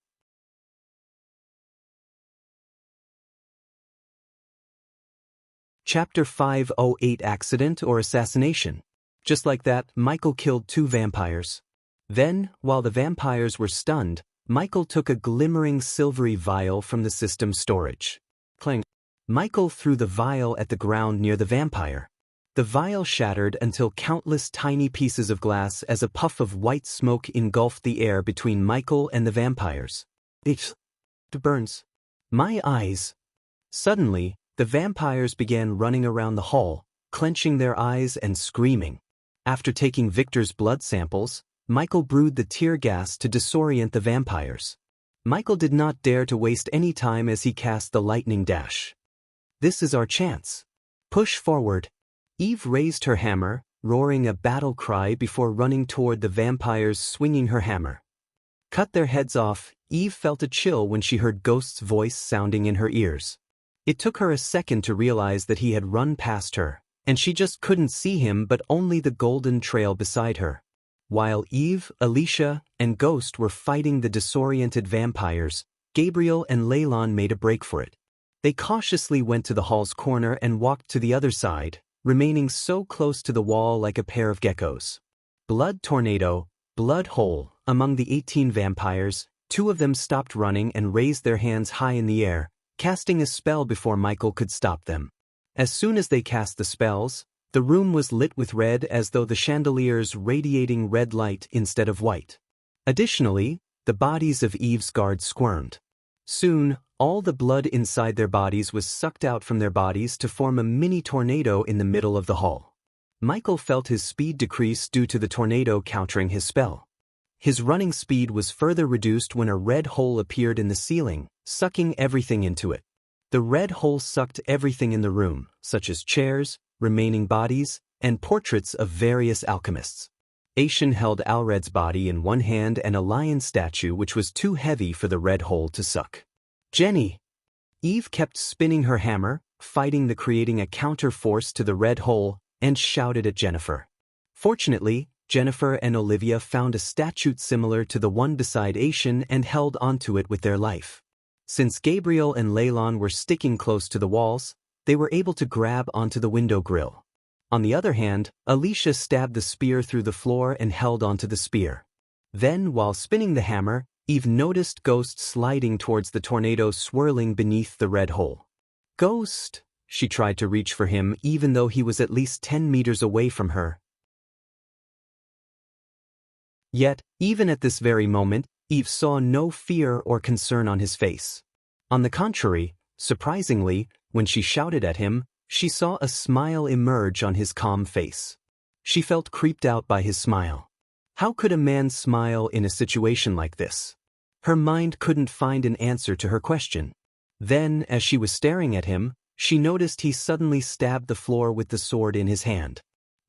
Chapter 508: Accident or Assassination. Just like that, Michael killed two vampires. Then, while the vampires were stunned, Michael took a glimmering silvery vial from the system storage. Clang! Michael threw the vial at the ground near the vampire. The vial shattered until countless tiny pieces of glass as a puff of white smoke engulfed the air between Michael and the vampires. It burns. My eyes. Suddenly, the vampires began running around the hall, clenching their eyes and screaming. After taking Victor's blood samples, Michael brewed the tear gas to disorient the vampires. Michael did not dare to waste any time as he cast the lightning dash. "This is our chance. Push forward." Eve raised her hammer, roaring a battle cry before running toward the vampires, swinging her hammer. Cut their heads off. Eve felt a chill when she heard Ghost's voice sounding in her ears. It took her a second to realize that he had run past her, and she just couldn't see him but only the golden trail beside her. While Eve, Alicia, and Ghost were fighting the disoriented vampires, Gabriel and Leylon made a break for it. They cautiously went to the hall's corner and walked to the other side, remaining so close to the wall like a pair of geckos. Blood tornado, blood hole. Among the 18 vampires, 2 of them stopped running and raised their hands high in the air, casting a spell before Michael could stop them. As soon as they cast the spells, the room was lit with red as though the chandeliers radiating red light instead of white. Additionally, The bodies of Eve's guards squirmed. Soon, all the blood inside their bodies was sucked out from their bodies to form a mini tornado in the middle of the hall. Michael felt his speed decrease due to the tornado countering his spell. His running speed was further reduced when a red hole appeared in the ceiling, sucking everything into it. The red hole sucked everything in the room, such as chairs, remaining bodies, and portraits of various alchemists. Aishin held Alred's body in one hand and a lion statue which was too heavy for the red hole to suck. Jenny! Eve kept spinning her hammer, fighting the creating a counter force to the red hole, and shouted at Jennifer. Fortunately, Jennifer and Olivia found a statue similar to the one beside Aishin and held onto it with their life. Since Gabriel and Leylon were sticking close to the walls, they were able to grab onto the window grill. On the other hand, Alicia stabbed the spear through the floor and held onto the spear. Then, while spinning the hammer, Eve noticed Ghost sliding towards the tornado swirling beneath the red hole. Ghost! She tried to reach for him even though he was at least 10 meters away from her. Yet, even at this very moment, Eve saw no fear or concern on his face. On the contrary, surprisingly, when she shouted at him, she saw a smile emerge on his calm face. She felt creeped out by his smile. How could a man smile in a situation like this? Her mind couldn't find an answer to her question. Then, as she was staring at him, she noticed he suddenly stabbed the floor with the sword in his hand.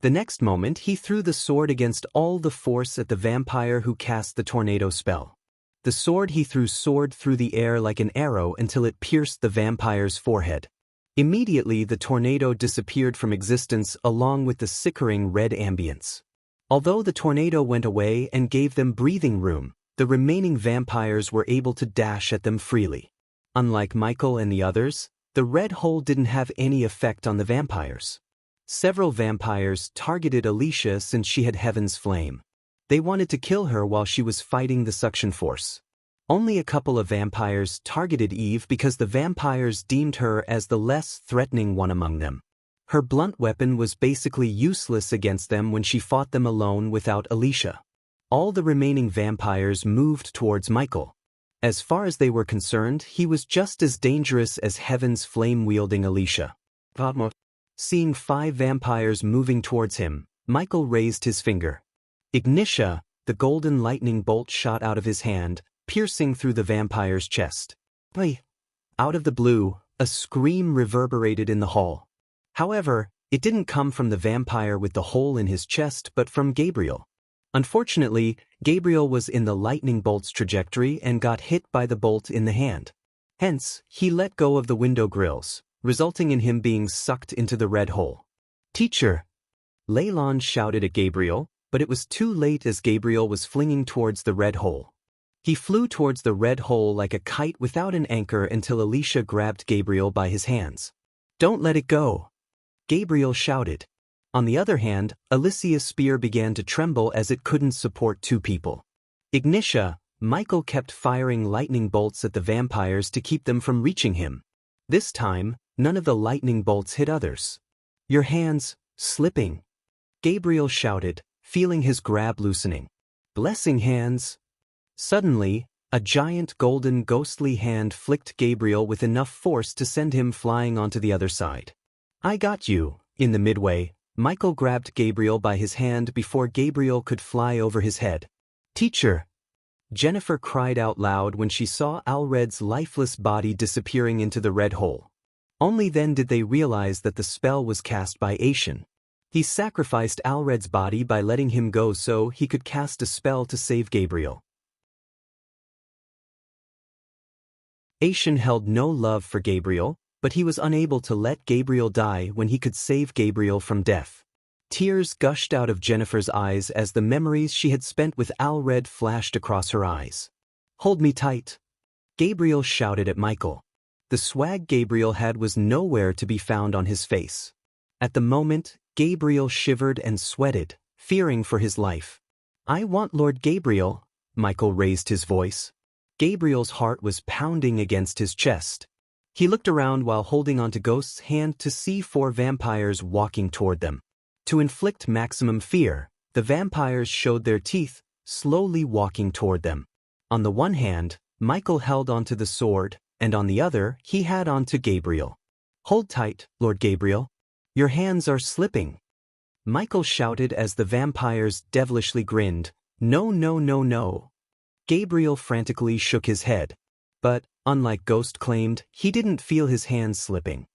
The next moment he threw the sword against all the force at the vampire who cast the tornado spell. The sword he threw soared through the air like an arrow until it pierced the vampire's forehead. Immediately the tornado disappeared from existence along with the sickering red ambience. Although the tornado went away and gave them breathing room, the remaining vampires were able to dash at them freely. Unlike Michael and the others, the red hole didn't have any effect on the vampires. Several vampires targeted Alicia since she had Heaven's Flame. They wanted to kill her while she was fighting the suction force. Only a couple of vampires targeted Eve because the vampires deemed her as the less threatening one among them. Her blunt weapon was basically useless against them when she fought them alone without Alicia. All the remaining vampires moved towards Michael. As far as they were concerned, he was just as dangerous as Heaven's Flame-wielding Alicia. Seeing 5 vampires moving towards him, Michael raised his finger. Ignitia, the golden lightning bolt shot out of his hand, piercing through the vampire's chest. Out of the blue, a scream reverberated in the hall. However, it didn't come from the vampire with the hole in his chest but from Gabriel. Unfortunately, Gabriel was in the lightning bolt's trajectory and got hit by the bolt in the hand. Hence, he let go of the window grills, resulting in him being sucked into the red hole. Teacher! Leylon shouted at Gabriel, but it was too late as Gabriel was flinging towards the red hole. He flew towards the red hole like a kite without an anchor until Alicia grabbed Gabriel by his hands. Don't let it go! Gabriel shouted. On the other hand, Alicia's spear began to tremble as it couldn't support 2 people. Ignitia, Michael kept firing lightning bolts at the vampires to keep them from reaching him. This time, none of the lightning bolts hit others. Your hands, slipping. Gabriel shouted, feeling his grab loosening. Blessing hands. Suddenly, a giant golden ghostly hand flicked Gabriel with enough force to send him flying onto the other side. I got you. In the midway, Michael grabbed Gabriel by his hand before Gabriel could fly over his head. Teacher! Jennifer cried out loud when she saw Alred's lifeless body disappearing into the red hole. Only then did they realize that the spell was cast by Aishin. He sacrificed Alred's body by letting him go so he could cast a spell to save Gabriel. Aishin held no love for Gabriel, but he was unable to let Gabriel die when he could save Gabriel from death. Tears gushed out of Jennifer's eyes as the memories she had spent with Alred flashed across her eyes. Hold me tight! Gabriel shouted at Michael. The swag Gabriel had was nowhere to be found on his face. At the moment, Gabriel shivered and sweated, fearing for his life. I want Lord Gabriel, Michael raised his voice. Gabriel's heart was pounding against his chest. He looked around while holding onto Ghost's hand to see 4 vampires walking toward them. To inflict maximum fear, the vampires showed their teeth, slowly walking toward them. On the one hand, Michael held onto the sword, and on the other, he had onto Gabriel. "Hold tight, Lord Gabriel. Your hands are slipping," Michael shouted as the vampires devilishly grinned. "No, no, no, no." Gabriel frantically shook his head. But, unlike Ghost claimed, he didn't feel his hands slipping.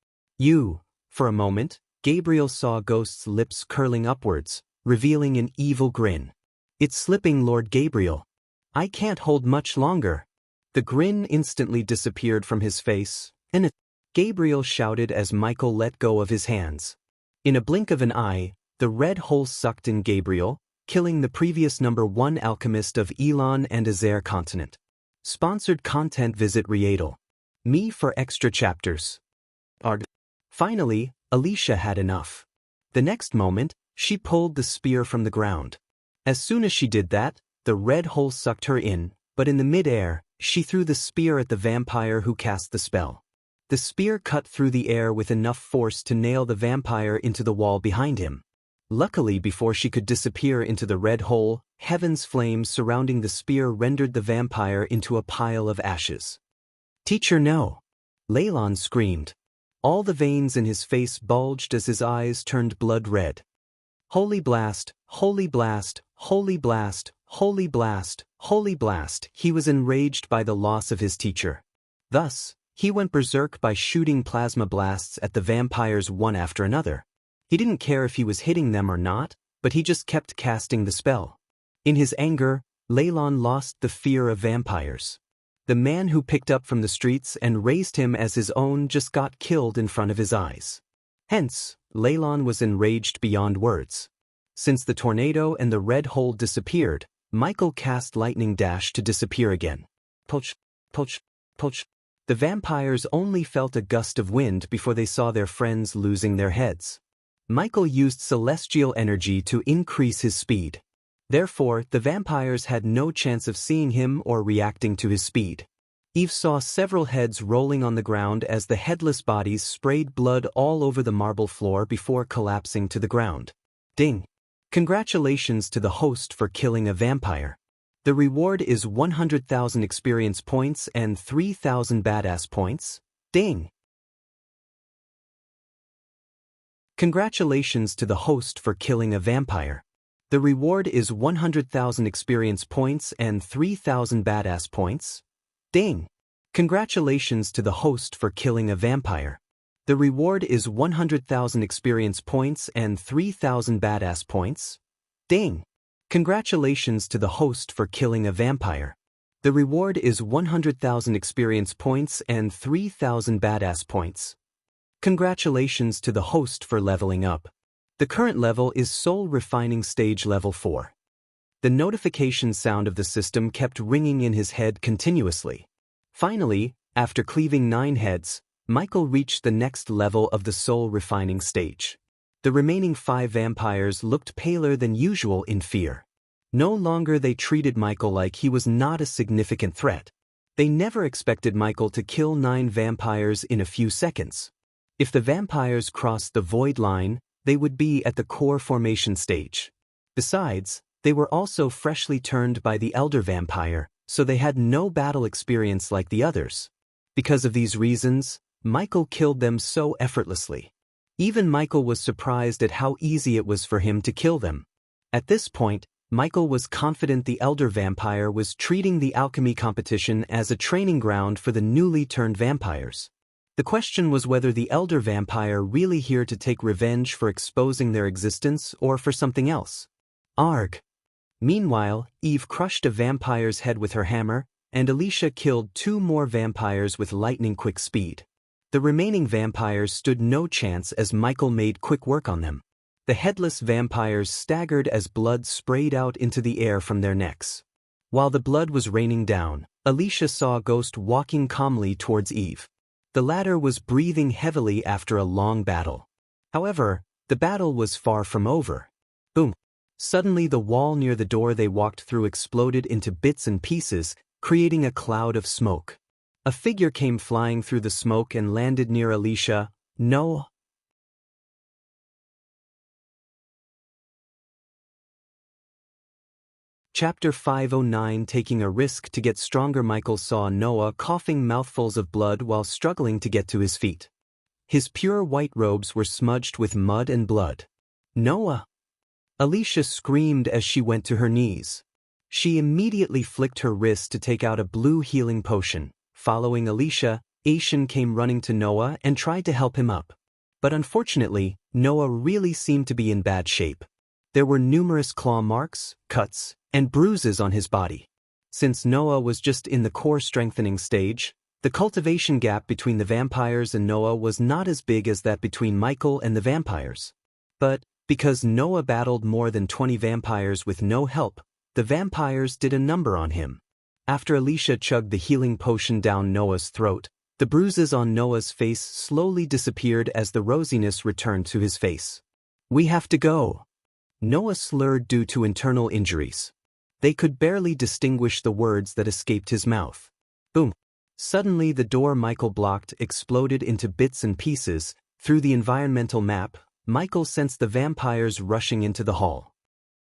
For a moment, Gabriel saw Ghost's lips curling upwards, revealing an evil grin. "It's slipping, Lord Gabriel. I can't hold much longer." The grin instantly disappeared from his face, and Gabriel shouted as Michael let go of his hands. In a blink of an eye, the red hole sucked in Gabriel, killing the previous #1 alchemist of Elon and Azer continent. Sponsored content. Visit Readle.me for extra chapters. Finally, Alicia had enough. The next moment, she pulled the spear from the ground. As soon as she did that, the red hole sucked her in, but in the mid-air, she threw the spear at the vampire who cast the spell. The spear cut through the air with enough force to nail the vampire into the wall behind him. Luckily, before she could disappear into the red hole, heaven's flames surrounding the spear rendered the vampire into a pile of ashes. "Teacher, no!" Leylon screamed. All the veins in his face bulged as his eyes turned blood red. "Holy blast, holy blast, holy blast, holy blast, holy blast!" He was enraged by the loss of his teacher. Thus, he went berserk by shooting plasma blasts at the vampires one after another. He didn't care if he was hitting them or not, but he just kept casting the spell. In his anger, Leylon lost the fear of vampires. The man who picked up from the streets and raised him as his own just got killed in front of his eyes. Hence, Leylon was enraged beyond words. Since the tornado and the red hole disappeared, Michael cast Lightning Dash to disappear again. Poch, poch, poch. The vampires only felt a gust of wind before they saw their friends losing their heads. Michael used celestial energy to increase his speed. Therefore, the vampires had no chance of seeing him or reacting to his speed. Eve saw several heads rolling on the ground as the headless bodies sprayed blood all over the marble floor before collapsing to the ground. Ding! Congratulations to the host for killing a vampire. The reward is 100,000 experience points and 3,000 badass points. Ding! Congratulations to the host for killing a vampire. The reward is 100,000 experience points and 3,000 badass points. Ding! Congratulations to the host for killing a vampire. The reward is 100,000 experience points and 3,000 badass points. Ding! Congratulations to the host for killing a vampire. The reward is 100,000 experience points and 3,000 badass points. Congratulations to the host for leveling up. The current level is Soul Refining Stage Level 4. The notification sound of the system kept ringing in his head continuously. Finally, after cleaving 9 heads, Michael reached the next level of the Soul Refining stage. The remaining 5 vampires looked paler than usual in fear. No longer they treated Michael like he was not a significant threat. They never expected Michael to kill 9 vampires in a few seconds. If the vampires crossed the void line, they would be at the core formation stage. Besides, they were also freshly turned by the elder vampire, so they had no battle experience like the others. Because of these reasons, Michael killed them so effortlessly. Even Michael was surprised at how easy it was for him to kill them. At this point, Michael was confident the elder vampire was treating the alchemy competition as a training ground for the newly turned vampires. The question was whether the elder vampire really here to take revenge for exposing their existence or for something else. Arg! Meanwhile, Eve crushed a vampire's head with her hammer, and Alicia killed 2 more vampires with lightning-quick speed. The remaining vampires stood no chance as Michael made quick work on them. The headless vampires staggered as blood sprayed out into the air from their necks. While the blood was raining down, Alicia saw Ghost walking calmly towards Eve. The latter was breathing heavily after a long battle. However, the battle was far from over. Boom! Suddenly the wall near the door they walked through exploded into bits and pieces, creating a cloud of smoke. A figure came flying through the smoke and landed near Alicia. No. Chapter 509. Taking a risk to get stronger. Michael saw Noah coughing mouthfuls of blood while struggling to get to his feet. His pure white robes were smudged with mud and blood. "Noah!" Alicia screamed as she went to her knees. She immediately flicked her wrist to take out a blue healing potion. Following Alicia, Xianxia came running to Noah and tried to help him up. But unfortunately, Noah really seemed to be in bad shape. There were numerous claw marks, cuts, and bruises on his body. Since Noah was just in the core strengthening stage, the cultivation gap between the vampires and Noah was not as big as that between Michael and the vampires. But because Noah battled more than 20 vampires with no help, the vampires did a number on him. After Alicia chugged the healing potion down Noah's throat, the bruises on Noah's face slowly disappeared as the rosiness returned to his face. "We have to go." Noah slurred due to internal injuries. They could barely distinguish the words that escaped his mouth. Boom. Suddenly the door Michael blocked exploded into bits and pieces. Through the environmental map, Michael sensed the vampires rushing into the hall.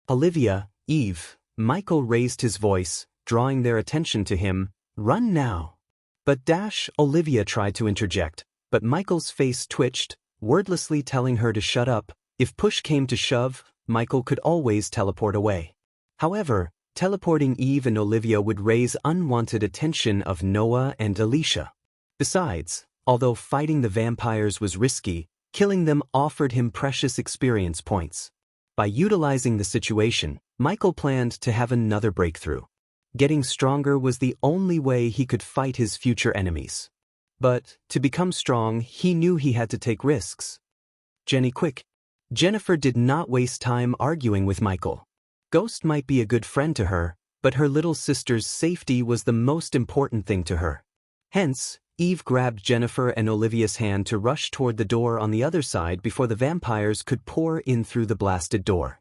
"Olivia, Eve," Michael raised his voice, drawing their attention to him. "Run now." But Olivia tried to interject, but Michael's face twitched, wordlessly telling her to shut up. If push came to shove, Michael could always teleport away. However, teleporting Eve and Olivia would raise unwanted attention of Noah and Alicia. Besides, although fighting the vampires was risky, killing them offered him precious experience points. By utilizing the situation, Michael planned to have another breakthrough. Getting stronger was the only way he could fight his future enemies. But, to become strong, he knew he had to take risks. "Jenny, quick." Jennifer did not waste time arguing with Michael. Ghost might be a good friend to her, but her little sister's safety was the most important thing to her. Hence, Eve grabbed Jennifer and Olivia's hand to rush toward the door on the other side before the vampires could pour in through the blasted door.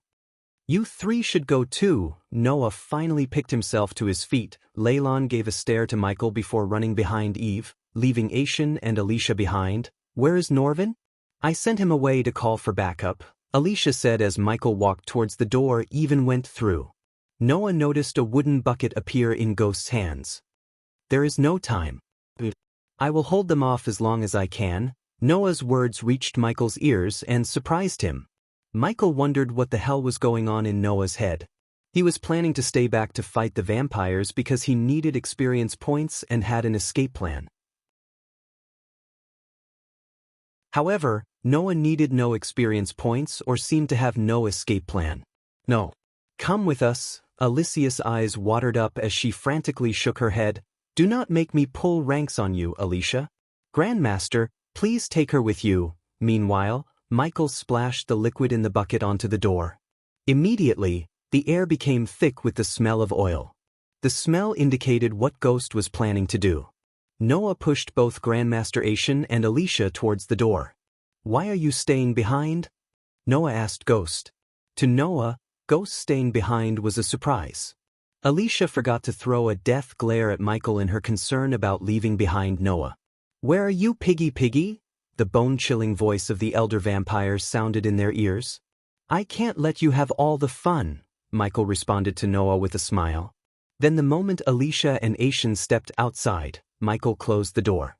"You three should go too." Noah finally picked himself to his feet. Leylon gave a stare to Michael before running behind Eve, leaving Xianxia and Alicia behind. "Where is Norvin?" "I sent him away to call for backup," Alicia said as Michael walked towards the door. Even went through. Noah noticed a wooden bucket appear in Ghost's hands. "There is no time. I will hold them off as long as I can." Noah's words reached Michael's ears and surprised him. Michael wondered what the hell was going on in Noah's head. He was planning to stay back to fight the vampires because he needed experience points and had an escape plan. However, Noah needed no experience points or seemed to have no escape plan. "No. Come with us." Alicia's eyes watered up as she frantically shook her head. "Do not make me pull ranks on you, Alicia. Grandmaster, please take her with you." Meanwhile, Michael splashed the liquid in the bucket onto the door. Immediately, the air became thick with the smell of oil. The smell indicated what Ghost was planning to do. Noah pushed both Grandmaster Xianxia and Alicia towards the door. "Why are you staying behind?" Noah asked Ghost. To Noah, Ghost staying behind was a surprise. Alicia forgot to throw a death glare at Michael in her concern about leaving behind Noah. "Where are you, Piggy?" The bone-chilling voice of the elder vampire sounded in their ears. "I can't let you have all the fun," Michael responded to Noah with a smile. Then the moment Alicia and Xianxia stepped outside, Michael closed the door.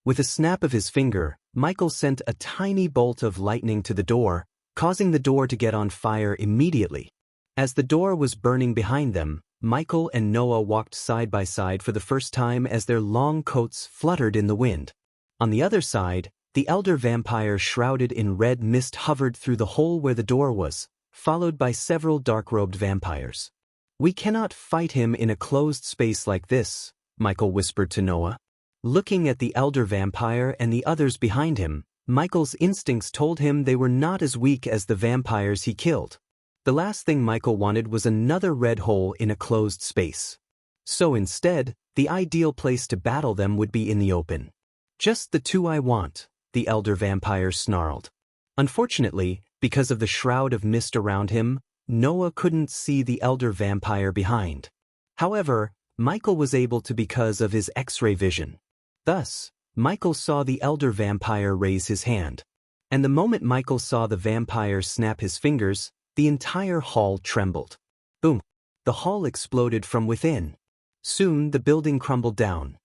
With a snap of his finger, Michael sent a tiny bolt of lightning to the door, causing the door to get on fire immediately. As the door was burning behind them, Michael and Noah walked side by side for the first time as their long coats fluttered in the wind. On the other side, the elder vampire shrouded in red mist hovered through the hole where the door was, followed by several dark-robed vampires. "We cannot fight him in a closed space like this," Michael whispered to Noah. Looking at the elder vampire and the others behind him, Michael's instincts told him they were not as weak as the vampires he killed. The last thing Michael wanted was another red hole in a closed space. So instead, the ideal place to battle them would be in the open. "Just the two I want," the elder vampire snarled. Unfortunately, because of the shroud of mist around him, Noah couldn't see the elder vampire behind. However, Michael was able to because of his X-ray vision. Thus, Michael saw the elder vampire raise his hand. And the moment Michael saw the vampire snap his fingers, the entire hall trembled. Boom! The hall exploded from within. Soon the building crumbled down.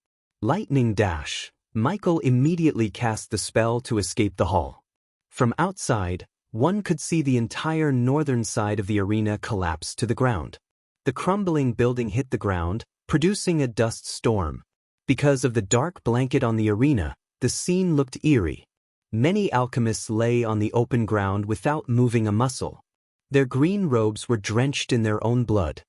Lightning dash. Michael immediately cast the spell to escape the hall. From outside, one could see the entire northern side of the arena collapse to the ground. The crumbling building hit the ground, producing a dust storm. Because of the dark blanket on the arena, the scene looked eerie. Many alchemists lay on the open ground without moving a muscle. Their green robes were drenched in their own blood.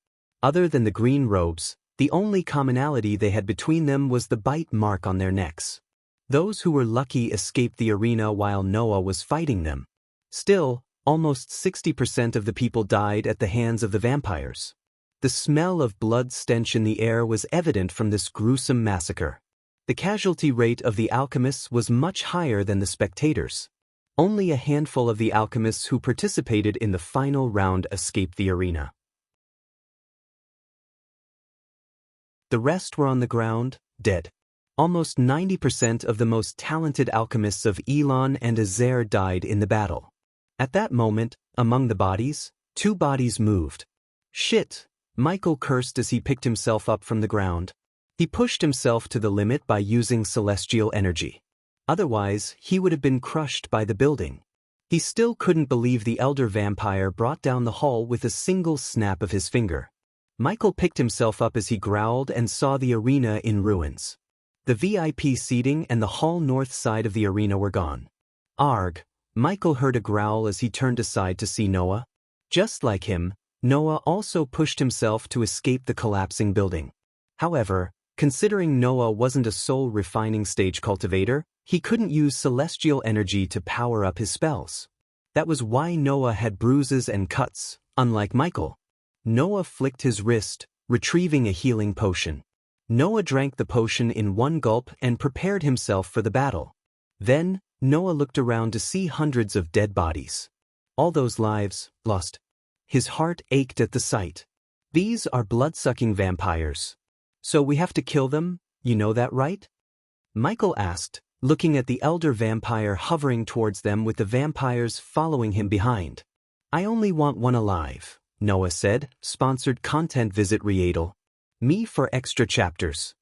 Other than the green robes, the only commonality they had between them was the bite mark on their necks. Those who were lucky escaped the arena while Noah was fighting them. Still, almost 60% of the people died at the hands of the vampires. The smell of blood stench in the air was evident from this gruesome massacre. The casualty rate of the alchemists was much higher than the spectators. Only a handful of the alchemists who participated in the final round escaped the arena. The rest were on the ground, dead. Almost 90% of the most talented alchemists of Elon and Azer died in the battle. At that moment, among the bodies, 2 bodies moved. Shit! Michael cursed as he picked himself up from the ground. He pushed himself to the limit by using celestial energy. Otherwise, he would have been crushed by the building. He still couldn't believe the elder vampire brought down the hall with a single snap of his finger. Michael picked himself up as he growled and saw the arena in ruins. The VIP seating and the hall north side of the arena were gone. Arg! Michael heard a growl as he turned aside to see Noah. Just like him, Noah also pushed himself to escape the collapsing building. However, considering Noah wasn't a soul refining stage cultivator, he couldn't use celestial energy to power up his spells. That was why Noah had bruises and cuts, unlike Michael. Noah flicked his wrist, retrieving a healing potion. Noah drank the potion in one gulp and prepared himself for the battle. Then, Noah looked around to see hundreds of dead bodies. All those lives lost. His heart ached at the sight. These are blood-sucking vampires. So we have to kill them, you know that, right? Michael asked, looking at the elder vampire hovering towards them with the vampires following him behind. I only want one alive, Noah said. Sponsored content. Visit Readel. Me for extra chapters.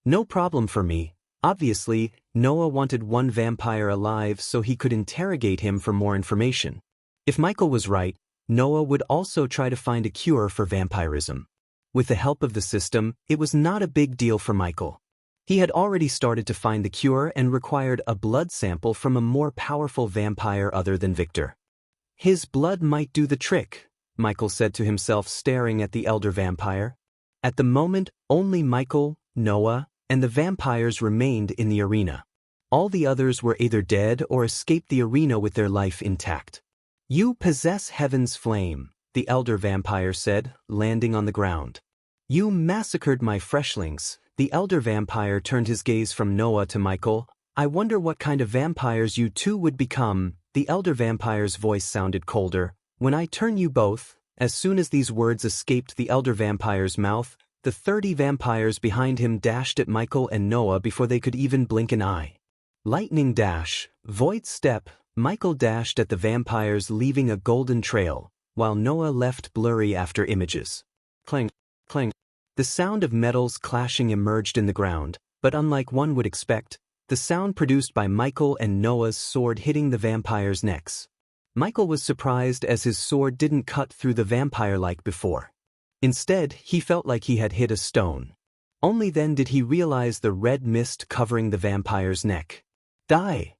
No problem for me. Obviously, Noah wanted one vampire alive so he could interrogate him for more information. If Michael was right, Noah would also try to find a cure for vampirism. With the help of the system, it was not a big deal for Michael. He had already started to find the cure and required a blood sample from a more powerful vampire other than Victor. His blood might do the trick, Michael said to himself, staring at the elder vampire. At the moment, only Michael, Noah, and the vampires remained in the arena. All the others were either dead or escaped the arena with their life intact. You possess heaven's flame, the elder vampire said, landing on the ground. You massacred my freshlings. The elder vampire turned his gaze from Noah to Michael. I wonder what kind of vampires you two would become. The elder vampire's voice sounded colder. When I turn you both. As soon as these words escaped the elder vampire's mouth, the 30 vampires behind him dashed at Michael and Noah before they could even blink an eye. Lightning dash, void step. Michael dashed at the vampires, leaving a golden trail, while Noah left blurry after images. Clang, clang. The sound of metals clashing emerged in the ground, but unlike one would expect, the sound produced by Michael and Noah's sword hitting the vampires' necks. Michael was surprised as his sword didn't cut through the vampire like before. Instead, he felt like he had hit a stone. Only then did he realize the red mist covering the vampire's neck. Die!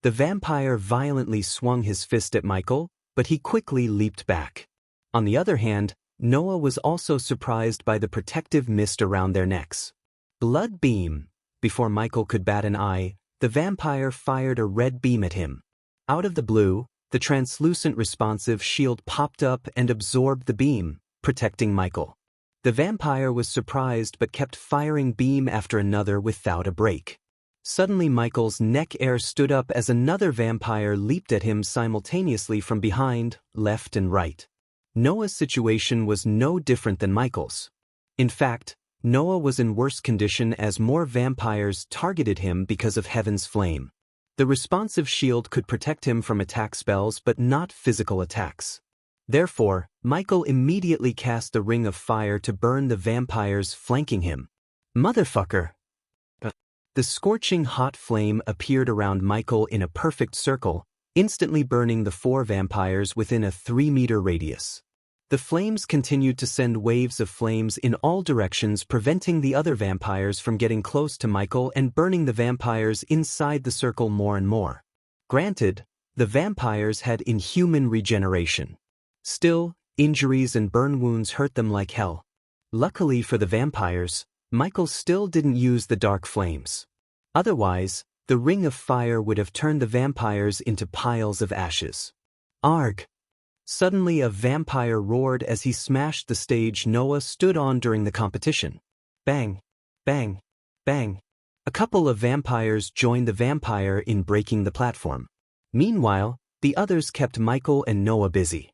The vampire violently swung his fist at Michael, but he quickly leaped back. On the other hand, Noah was also surprised by the protective mist around their necks. Blood beam! Before Michael could bat an eye, the vampire fired a red beam at him. Out of the blue, the translucent responsive shield popped up and absorbed the beam, protecting Michael. The vampire was surprised but kept firing beam after another without a break. Suddenly Michael's neck hair stood up as another vampire leaped at him simultaneously from behind, left and right. Noah's situation was no different than Michael's. In fact, Noah was in worse condition as more vampires targeted him because of Heaven's Flame. The responsive shield could protect him from attack spells but not physical attacks. Therefore, Michael immediately cast the ring of fire to burn the vampires flanking him. Motherfucker! The scorching hot flame appeared around Michael in a perfect circle, instantly burning the 4 vampires within a 3-meter radius. The flames continued to send waves of flames in all directions, preventing the other vampires from getting close to Michael and burning the vampires inside the circle more and more. Granted, the vampires had inhuman regeneration. Still, injuries and burn wounds hurt them like hell. Luckily for the vampires, Michael still didn't use the dark flames. Otherwise, the ring of fire would have turned the vampires into piles of ashes. Arg! Suddenly a vampire roared as he smashed the stage Noah stood on during the competition. Bang! Bang! Bang! A couple of vampires joined the vampire in breaking the platform. Meanwhile, the others kept Michael and Noah busy.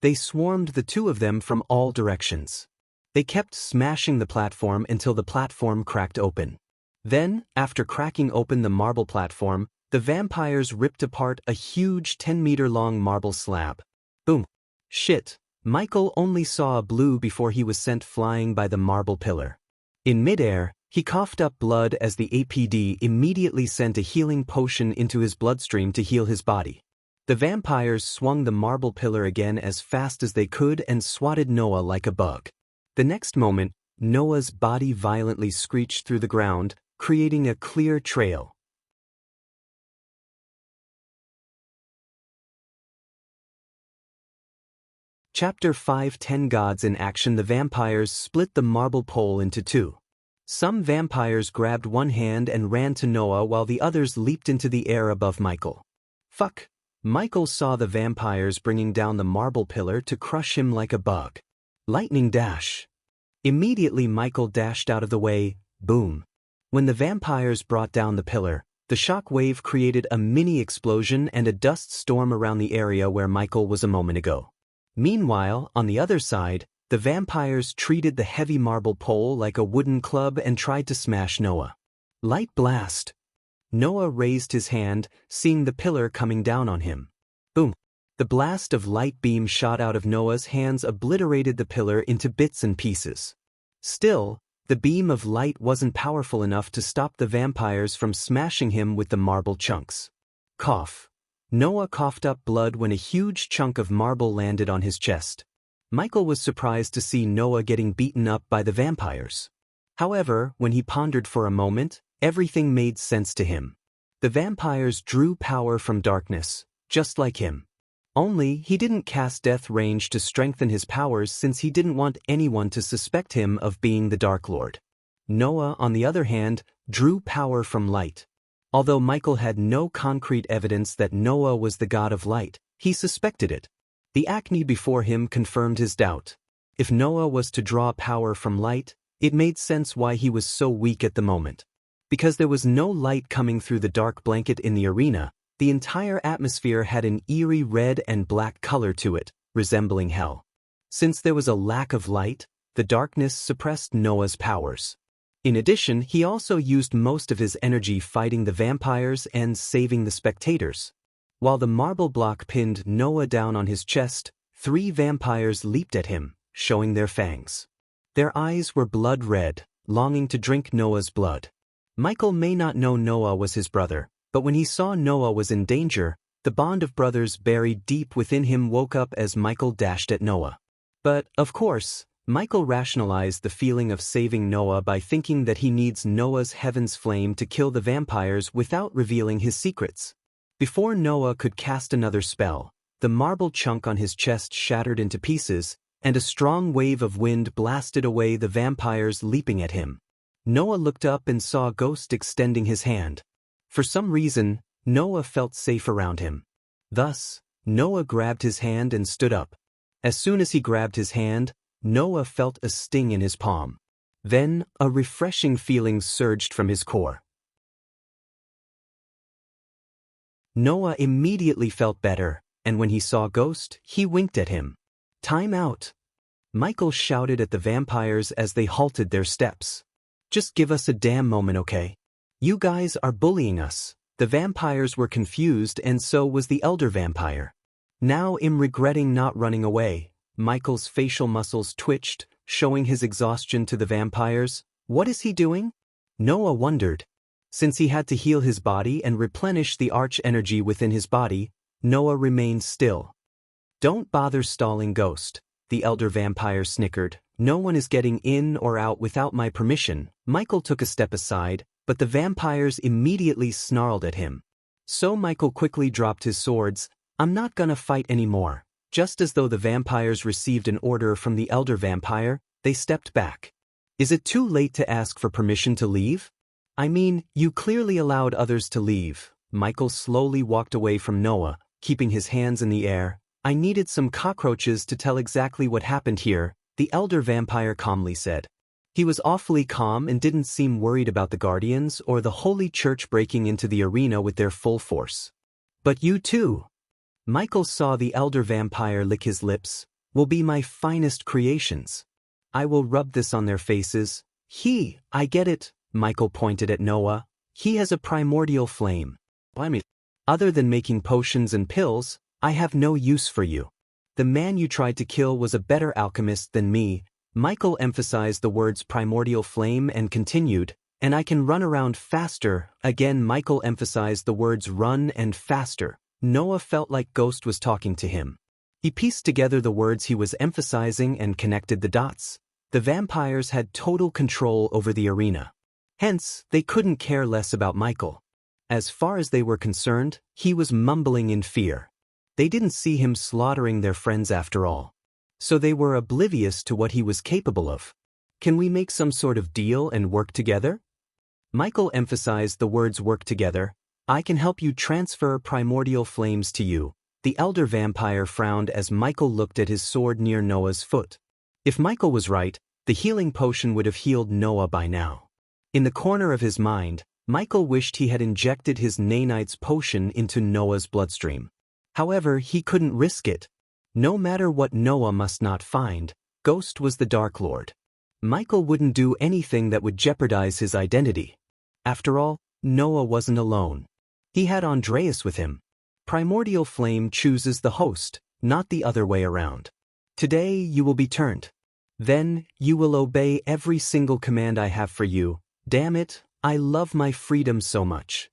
They swarmed the 2 of them from all directions. They kept smashing the platform until the platform cracked open. Then, after cracking open the marble platform, the vampires ripped apart a huge 10-meter-long marble slab. Boom! Shit! Michael only saw a blue before he was sent flying by the marble pillar. In midair, he coughed up blood as the APD immediately sent a healing potion into his bloodstream to heal his body. The vampires swung the marble pillar again as fast as they could and swatted Noah like a bug. The next moment, Noah's body violently screeched through the ground, creating a clear trail. Chapter 5 10 Gods in Action. The vampires split the marble pole into 2. Some vampires grabbed one hand and ran to Noah while the others leaped into the air above Michael. Fuck! Michael saw the vampires bringing down the marble pillar to crush him like a bug. Lightning dash! Immediately Michael dashed out of the way. Boom! When the vampires brought down the pillar, the shock wave created a mini explosion and a dust storm around the area where Michael was a moment ago. Meanwhile, on the other side, the vampires treated the heavy marble pole like a wooden club and tried to smash Noah. Light blast! Noah raised his hand, seeing the pillar coming down on him. Boom! The blast of light beam shot out of Noah's hands obliterated the pillar into bits and pieces. Still, the beam of light wasn't powerful enough to stop the vampires from smashing him with the marble chunks. Cough! Noah coughed up blood when a huge chunk of marble landed on his chest. Michael was surprised to see Noah getting beaten up by the vampires. However, when he pondered for a moment, everything made sense to him. The vampires drew power from darkness, just like him. Only, he didn't cast Death Range to strengthen his powers since he didn't want anyone to suspect him of being the Dark Lord. Noah, on the other hand, drew power from light. Although Michael had no concrete evidence that Noah was the god of light, he suspected it. The acne before him confirmed his doubt. If Noah was to draw power from light, it made sense why he was so weak at the moment. Because there was no light coming through the dark blanket in the arena, the entire atmosphere had an eerie red and black color to it, resembling hell. Since there was a lack of light, the darkness suppressed Noah's powers. In addition, he also used most of his energy fighting the vampires and saving the spectators. While the marble block pinned Noah down on his chest, 3 vampires leaped at him, showing their fangs. Their eyes were blood red, longing to drink Noah's blood. Michael may not know Noah was his brother, but when he saw Noah was in danger, the bond of brothers buried deep within him woke up as Michael dashed at Noah. But, of course, Michael rationalized the feeling of saving Noah by thinking that he needs Noah's heaven's flame to kill the vampires without revealing his secrets. Before Noah could cast another spell, the marble chunk on his chest shattered into pieces, and a strong wave of wind blasted away the vampires leaping at him. Noah looked up and saw a ghost extending his hand. For some reason, Noah felt safe around him. Thus, Noah grabbed his hand and stood up. As soon as he grabbed his hand, Noah felt a sting in his palm. Then, a refreshing feeling surged from his core. Noah immediately felt better, and when he saw Ghost, he winked at him. "Time out!" Michael shouted at the vampires as they halted their steps. "Just give us a damn moment, okay? You guys are bullying us." The vampires were confused and so was the elder vampire. Now I'm regretting not running away. Michael's facial muscles twitched, showing his exhaustion to the vampires. What is he doing? Noah wondered. Since he had to heal his body and replenish the arch energy within his body, Noah remained still. Don't bother stalling, Ghost, the elder vampire snickered. No one is getting in or out without my permission. Michael took a step aside, but the vampires immediately snarled at him. So Michael quickly dropped his swords. I'm not gonna fight anymore. Just as though the vampires received an order from the elder vampire, they stepped back. Is it too late to ask for permission to leave? I mean, you clearly allowed others to leave. Michael slowly walked away from Noah, keeping his hands in the air. I needed some cockroaches to tell exactly what happened here, the elder vampire calmly said. He was awfully calm and didn't seem worried about the Guardians or the Holy Church breaking into the arena with their full force. But you too. Michael saw the elder vampire lick his lips. Will be my finest creations. I will rub this on their faces. I get it. Michael pointed at Noah. He has a primordial flame. Other than making potions and pills, I have no use for you. The man you tried to kill was a better alchemist than me. Michael emphasized the words primordial flame and continued, and I can run around faster. Again Michael emphasized the words run and faster. Noah felt like Ghost was talking to him. He pieced together the words he was emphasizing and connected the dots. The vampires had total control over the arena. Hence, they couldn't care less about Michael. As far as they were concerned, he was mumbling in fear. They didn't see him slaughtering their friends after all. So they were oblivious to what he was capable of. Can we make some sort of deal and work together? Michael emphasized the words work together. I can help you transfer primordial flames to you. The elder vampire frowned as Michael looked at his sword near Noah's foot. If Michael was right, the healing potion would have healed Noah by now. In the corner of his mind, Michael wished he had injected his Nanite's potion into Noah's bloodstream. However, he couldn't risk it. No matter what Noah must not find, Ghost was the Dark Lord. Michael wouldn't do anything that would jeopardize his identity. After all, Noah wasn't alone. He had Andreas with him. Primordial flame chooses the host, not the other way around. Today you will be turned. Then, you will obey every single command I have for you. Damn it, I love my freedom so much.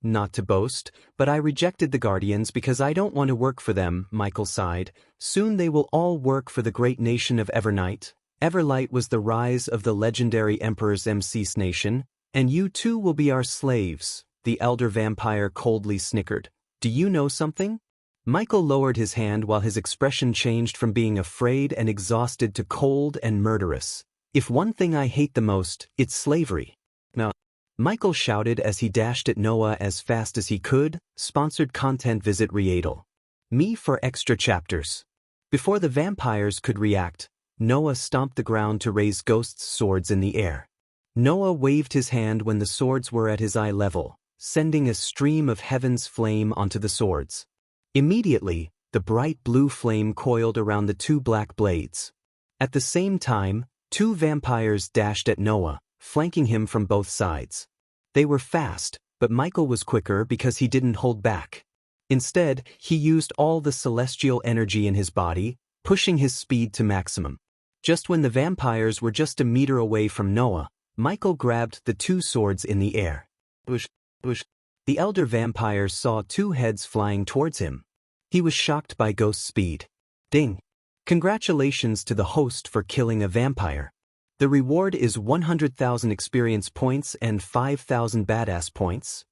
Not to boast, but I rejected the Guardians because I don't want to work for them, Michael sighed. Soon they will all work for the great nation of Evernight. Everlight was the rise of the legendary Emperor's MC's nation, and you too will be our slaves, the elder vampire coldly snickered. Do you know something? Michael lowered his hand while his expression changed from being afraid and exhausted to cold and murderous. If one thing I hate the most, it's slavery. Now, Michael shouted as he dashed at Noah as fast as he could. Sponsored content. Visit Readle. Me for extra chapters. Before the vampires could react, Noah stomped the ground to raise Ghost's swords in the air. Noah waved his hand when the swords were at his eye level, sending a stream of heaven's flame onto the swords. Immediately, the bright blue flame coiled around the two black blades. At the same time, two vampires dashed at Noah, flanking him from both sides. They were fast, but Michael was quicker because he didn't hold back. Instead, he used all the celestial energy in his body, pushing his speed to maximum. Just when the vampires were just a meter away from Noah, Michael grabbed the two swords in the air. Bush. The elder vampire saw two heads flying towards him. He was shocked by Ghost's speed. Ding! Congratulations to the host for killing a vampire. The reward is 100,000 experience points and 5,000 badass points.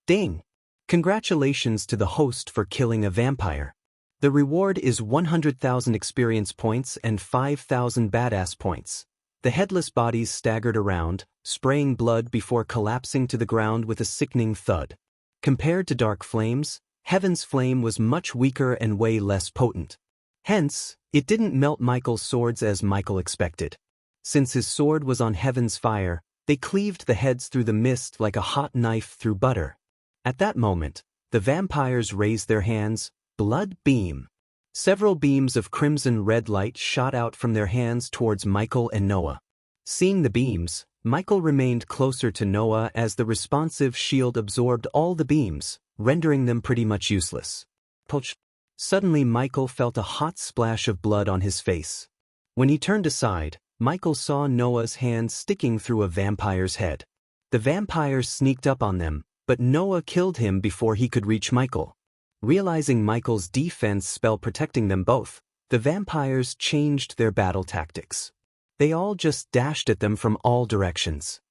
Ding! Congratulations to the host for killing a vampire. The reward is 100,000 experience points and 5,000 badass points. The headless bodies staggered around, spraying blood before collapsing to the ground with a sickening thud. Compared to Dark Flame's, Heaven's Flame was much weaker and way less potent. Hence, it didn't melt Michael's swords as Michael expected. Since his sword was on Heaven's fire, they cleaved the heads through the mist like a hot knife through butter. At that moment, the vampires raised their hands. Blood beam. Several beams of crimson-red light shot out from their hands towards Michael and Noah. Seeing the beams, Michael remained closer to Noah as the responsive shield absorbed all the beams, rendering them pretty much useless. Pulch. Suddenly Michael felt a hot splash of blood on his face. When he turned aside, Michael saw Noah's hand sticking through a vampire's head. The vampire sneaked up on them, but Noah killed him before he could reach Michael. Realizing Michael's defense spell protecting them both, the vampires changed their battle tactics. They all just dashed at them from all directions.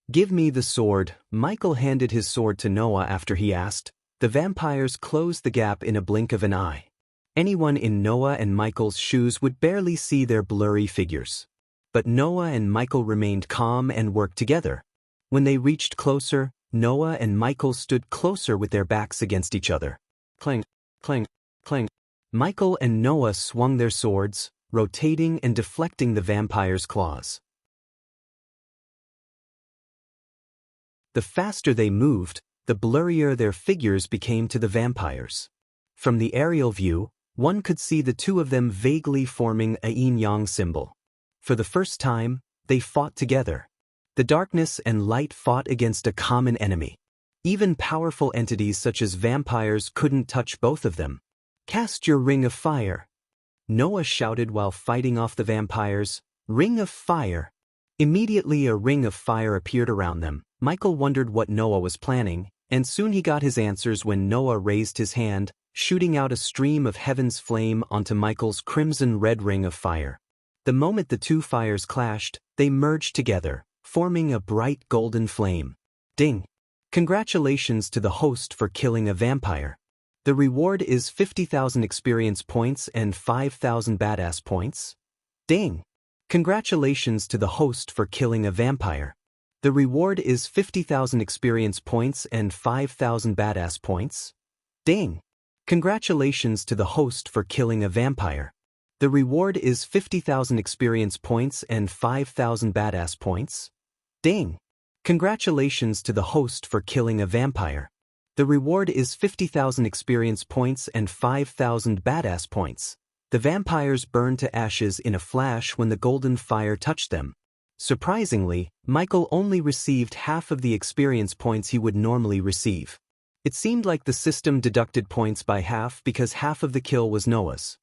"Give me the sword." Michael handed his sword to Noah after he asked. The vampires closed the gap in a blink of an eye. Anyone in Noah and Michael's shoes would barely see their blurry figures. But Noah and Michael remained calm and worked together. When they reached closer, Noah and Michael stood closer with their backs against each other. Clang, clang, clang. Michael and Noah swung their swords, rotating and deflecting the vampire's claws. The faster they moved, the blurrier their figures became to the vampires. From the aerial view, one could see the two of them vaguely forming a yin-yang symbol. For the first time, they fought together. The darkness and light fought against a common enemy. Even powerful entities such as vampires couldn't touch both of them. "Cast your ring of fire." Noah shouted while fighting off the vampires. "Ring of fire." Immediately a ring of fire appeared around them. Michael wondered what Noah was planning, and soon he got his answers when Noah raised his hand, shooting out a stream of heaven's flame onto Michael's crimson-red ring of fire. The moment the two fires clashed, they merged together, forming a bright golden flame. Ding! Congratulations to the host for killing a vampire. The reward is 50,000 experience points and 5,000 badass points. Ding! Congratulations to the host for killing a vampire. The reward is 50,000 experience points and 5,000 badass points. Ding! Congratulations to the host for killing a vampire. The reward is 50,000 experience points and 5,000 badass points. Ding! Congratulations to the host for killing a vampire. The reward is 50,000 experience points and 5,000 badass points. The vampires burned to ashes in a flash when the golden fire touched them. Surprisingly, Michael only received half of the experience points he would normally receive. It seemed like the system deducted points by half because half of the kill was Noah's.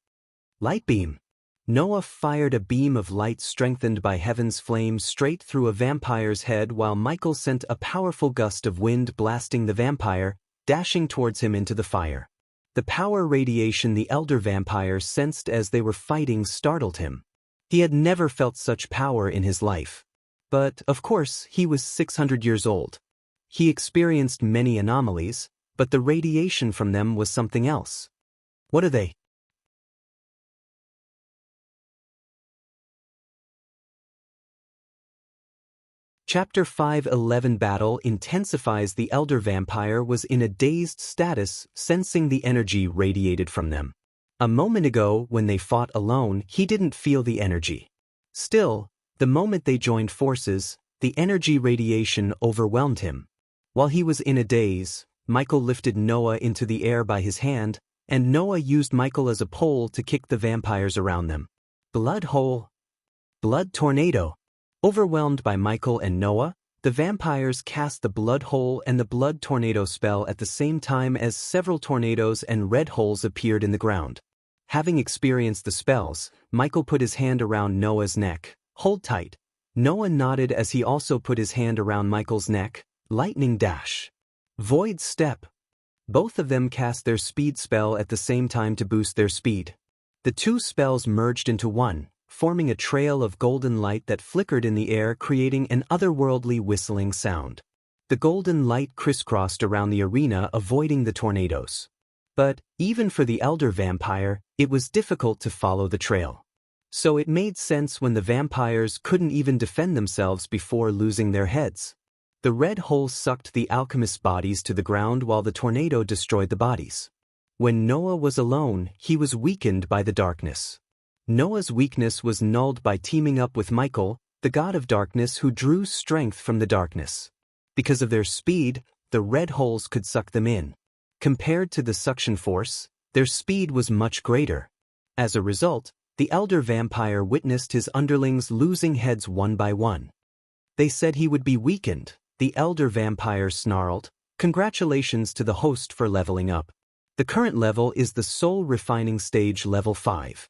Light beam. Noah fired a beam of light strengthened by heaven's flame straight through a vampire's head while Michael sent a powerful gust of wind blasting the vampire, dashing towards him into the fire. The power radiation the elder vampire sensed as they were fighting startled him. He had never felt such power in his life. But, of course, he was 600 years old. He experienced many anomalies, but the radiation from them was something else. What are they? Chapter 5:11 Battle intensifies. The elder vampire was in a dazed status, sensing the energy radiated from them. A moment ago, when they fought alone, he didn't feel the energy. Still, the moment they joined forces, the energy radiation overwhelmed him. While he was in a daze, Michael lifted Noah into the air by his hand, and Noah used Michael as a pole to kick the vampires around them. Blood hole. Blood tornado. Overwhelmed by Michael and Noah, the vampires cast the blood hole and the blood tornado spell at the same time as several tornadoes and red holes appeared in the ground. Having experienced the spells, Michael put his hand around Noah's neck. Hold tight. Noah nodded as he also put his hand around Michael's neck. Lightning dash. Void step. Both of them cast their speed spell at the same time to boost their speed. The two spells merged into one, forming a trail of golden light that flickered in the air, creating an otherworldly whistling sound. The golden light crisscrossed around the arena, avoiding the tornadoes. But, even for the elder vampire, it was difficult to follow the trail. So it made sense when the vampires couldn't even defend themselves before losing their heads. The red hole sucked the alchemist's bodies to the ground while the tornado destroyed the bodies. When Noah was alone, he was weakened by the darkness. Noah's weakness was nulled by teaming up with Michael, the god of darkness who drew strength from the darkness. Because of their speed, the red holes could suck them in. Compared to the suction force, their speed was much greater. As a result, the elder vampire witnessed his underlings losing heads one by one. They said he would be weakened. The elder vampire snarled, Congratulations to the host for leveling up. The current level is the Soul Refining Stage Level 5.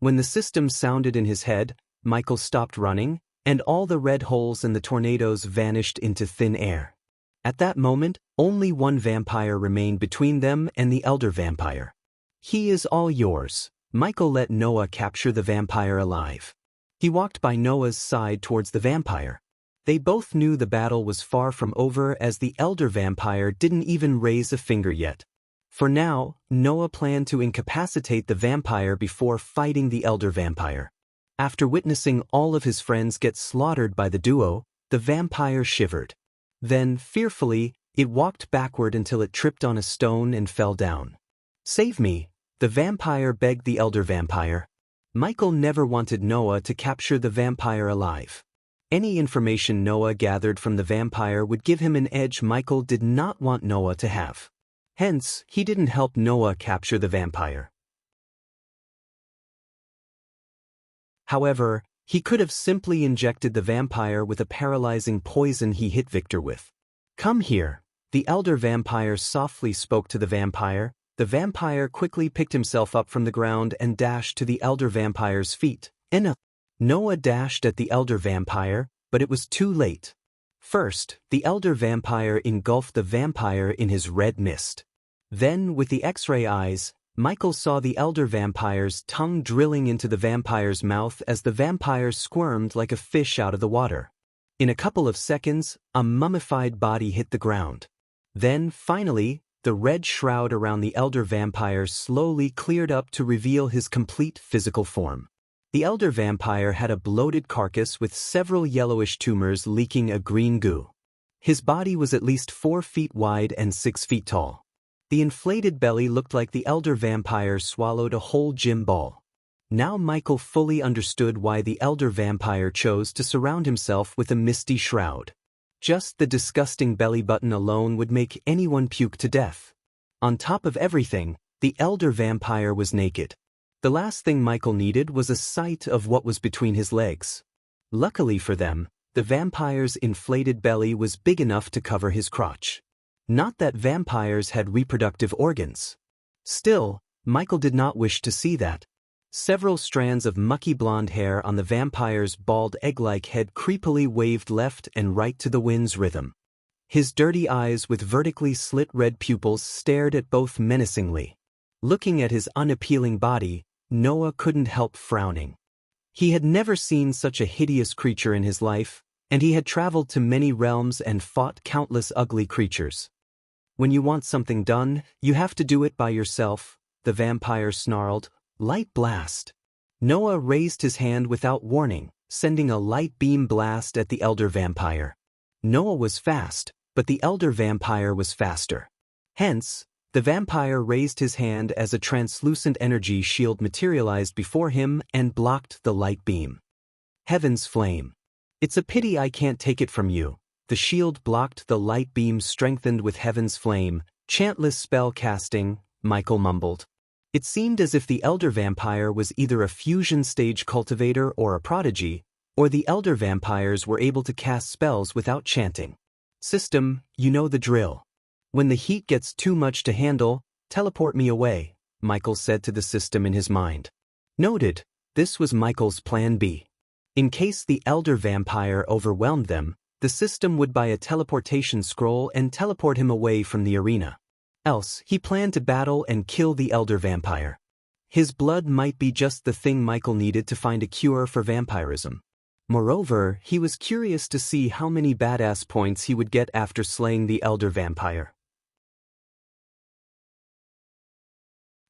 When the system sounded in his head, Michael stopped running, and all the red holes and the tornadoes vanished into thin air. At that moment, only one vampire remained between them and the elder vampire. He is all yours. Michael let Noah capture the vampire alive. He walked by Noah's side towards the vampire. They both knew the battle was far from over as the elder vampire didn't even raise a finger yet. For now, Noah planned to incapacitate the vampire before fighting the elder vampire. After witnessing all of his friends get slaughtered by the duo, the vampire shivered. Then, fearfully, it walked backward until it tripped on a stone and fell down. "Save me," the vampire begged the elder vampire. Michael never wanted Noah to capture the vampire alive. Any information Noah gathered from the vampire would give him an edge Michael did not want Noah to have. Hence, he didn't help Noah capture the vampire. However, he could have simply injected the vampire with a paralyzing poison he hit Victor with. "Come here," the elder vampire softly spoke to the vampire. The vampire quickly picked himself up from the ground and dashed to the elder vampire's feet. Noah dashed at the elder vampire, but it was too late. First, the elder vampire engulfed the vampire in his red mist. Then, with the X-ray eyes, Michael saw the elder vampire's tongue drilling into the vampire's mouth as the vampire squirmed like a fish out of the water. In a couple of seconds, a mummified body hit the ground. Then, finally, the red shroud around the elder vampire slowly cleared up to reveal his complete physical form. The elder vampire had a bloated carcass with several yellowish tumors leaking a green goo. His body was at least 4 feet wide and 6 feet tall. The inflated belly looked like the elder vampire swallowed a whole gym ball. Now Michael fully understood why the elder vampire chose to surround himself with a misty shroud. Just the disgusting belly button alone would make anyone puke to death. On top of everything, the elder vampire was naked. The last thing Michael needed was a sight of what was between his legs. Luckily for them, the vampire's inflated belly was big enough to cover his crotch. Not that vampires had reproductive organs. Still, Michael did not wish to see that. Several strands of mucky blonde hair on the vampire's bald egg-like head creepily waved left and right to the wind's rhythm. His dirty eyes with vertically slit red pupils stared at both menacingly. Looking at his unappealing body, Noah couldn't help frowning. He had never seen such a hideous creature in his life, and he had traveled to many realms and fought countless ugly creatures. "When you want something done, you have to do it by yourself," the vampire snarled. "Light blast." Noah raised his hand without warning, sending a light beam blast at the elder vampire. Noah was fast, but the elder vampire was faster. Hence, the vampire raised his hand as a translucent energy shield materialized before him and blocked the light beam. Heaven's flame. "It's a pity I can't take it from you." The shield blocked the light beam strengthened with heaven's flame. "Chantless spell casting," Michael mumbled. It seemed as if the elder vampire was either a fusion stage cultivator or a prodigy, or the elder vampires were able to cast spells without chanting. "System, you know the drill. When the heat gets too much to handle, teleport me away," Michael said to the system in his mind. Noted, this was Michael's plan B. In case the elder vampire overwhelmed them, the system would buy a teleportation scroll and teleport him away from the arena. Else, he planned to battle and kill the elder vampire. His blood might be just the thing Michael needed to find a cure for vampirism. Moreover, he was curious to see how many badass points he would get after slaying the elder vampire.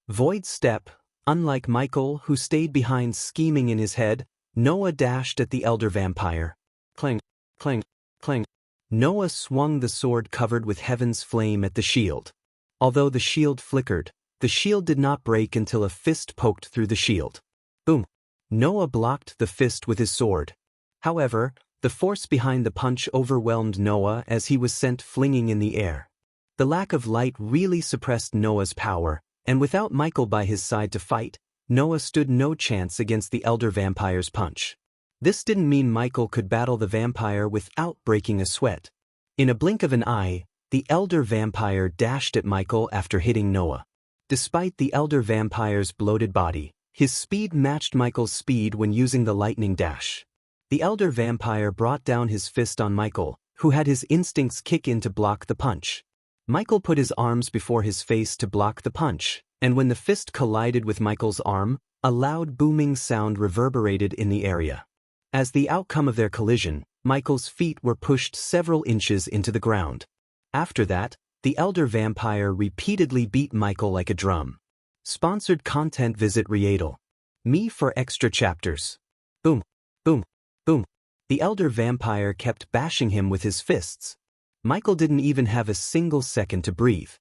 Void step. Unlike Michael, who stayed behind scheming in his head, Noah dashed at the elder vampire. Clang, clang, clang. Noah swung the sword covered with heaven's flame at the shield. Although the shield flickered, the shield did not break until a fist poked through the shield. Boom! Noah blocked the fist with his sword. However, the force behind the punch overwhelmed Noah as he was sent flinging in the air. The lack of light really suppressed Noah's power, and without Michael by his side to fight, Noah stood no chance against the elder vampire's punch. This didn't mean Michael could battle the vampire without breaking a sweat. In a blink of an eye, the elder vampire dashed at Michael after hitting Noah. Despite the elder vampire's bloated body, his speed matched Michael's speed when using the lightning dash. The elder vampire brought down his fist on Michael, who had his instincts kick in to block the punch. Michael put his arms before his face to block the punch, and when the fist collided with Michael's arm, a loud booming sound reverberated in the area. As the outcome of their collision, Michael's feet were pushed several inches into the ground. After that, the elder vampire repeatedly beat Michael like a drum. Sponsored content. Visit Readle Me for extra chapters. Boom, boom, boom. The elder vampire kept bashing him with his fists. Michael didn't even have a single second to breathe.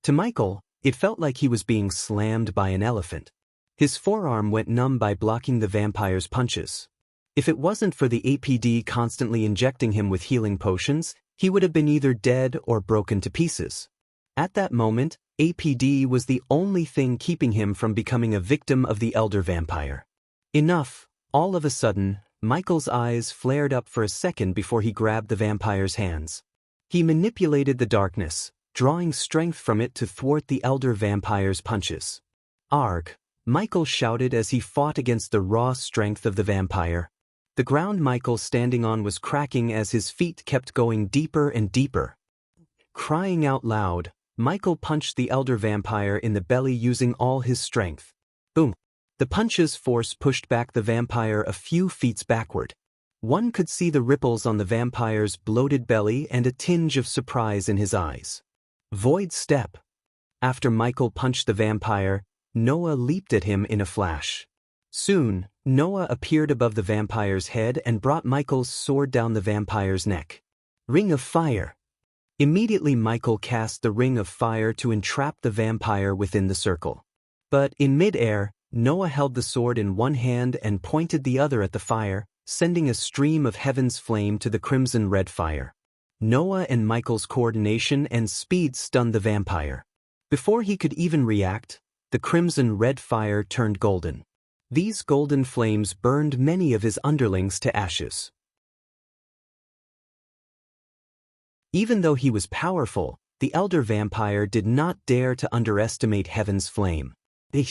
To Michael, it felt like he was being slammed by an elephant. His forearm went numb by blocking the vampire's punches. If it wasn't for the APD constantly injecting him with healing potions, he would have been either dead or broken to pieces. At that moment, APD was the only thing keeping him from becoming a victim of the elder vampire. Enough. All of a sudden, Michael's eyes flared up for a second before he grabbed the vampire's hands. He manipulated the darkness, drawing strength from it to thwart the elder vampire's punches. Arg! Michael shouted as he fought against the raw strength of the vampire. The ground Michael standing on was cracking as his feet kept going deeper and deeper. Crying out loud, Michael punched the elder vampire in the belly using all his strength. Boom! The punch's force pushed back the vampire a few feet backward. One could see the ripples on the vampire's bloated belly and a tinge of surprise in his eyes. Void step. After Michael punched the vampire, Noah leaped at him in a flash. Soon, Noah appeared above the vampire's head and brought Michael's sword down the vampire's neck. Ring of fire. Immediately Michael cast the ring of fire to entrap the vampire within the circle. But in mid-air, Noah held the sword in one hand and pointed the other at the fire, sending a stream of heaven's flame to the crimson-red fire. Noah and Michael's coordination and speed stunned the vampire. Before he could even react, the crimson-red fire turned golden. These golden flames burned many of his underlings to ashes. Even though he was powerful, the elder vampire did not dare to underestimate heaven's flame. The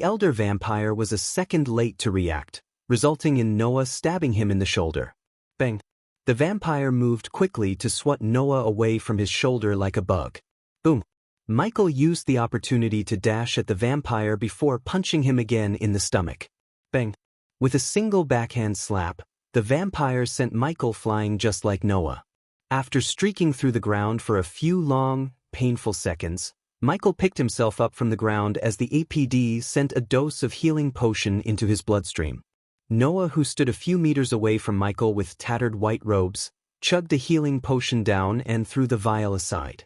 elder vampire was a second late to react, resulting in Noah stabbing him in the shoulder. Bang! The vampire moved quickly to swat Noah away from his shoulder like a bug. Boom! Michael used the opportunity to dash at the vampire before punching him again in the stomach. Bang! With a single backhand slap, the vampire sent Michael flying just like Noah. After streaking through the ground for a few long, painful seconds, Michael picked himself up from the ground as the APD sent a dose of healing potion into his bloodstream. Noah, who stood a few meters away from Michael with tattered white robes, chugged a healing potion down and threw the vial aside.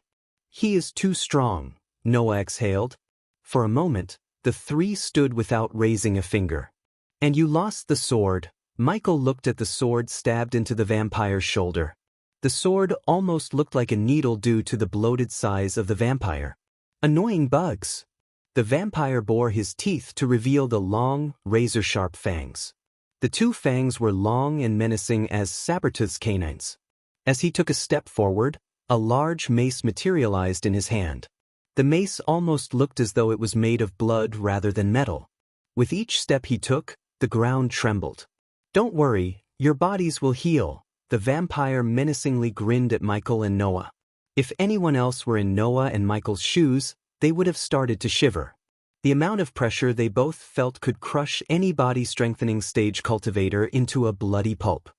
He is too strong, Noah exhaled. For a moment, the three stood without raising a finger. And you lost the sword. Michael looked at the sword stabbed into the vampire's shoulder. The sword almost looked like a needle due to the bloated size of the vampire. Annoying bugs. The vampire bore his teeth to reveal the long, razor-sharp fangs. The two fangs were long and menacing as Sabertooth's canines. As he took a step forward, a large mace materialized in his hand. The mace almost looked as though it was made of blood rather than metal. With each step he took, the ground trembled. Don't worry, your bodies will heal, the vampire menacingly grinned at Michael and Noah. If anyone else were in Noah and Michael's shoes, they would have started to shiver. The amount of pressure they both felt could crush any body-strengthening stage cultivator into a bloody pulp.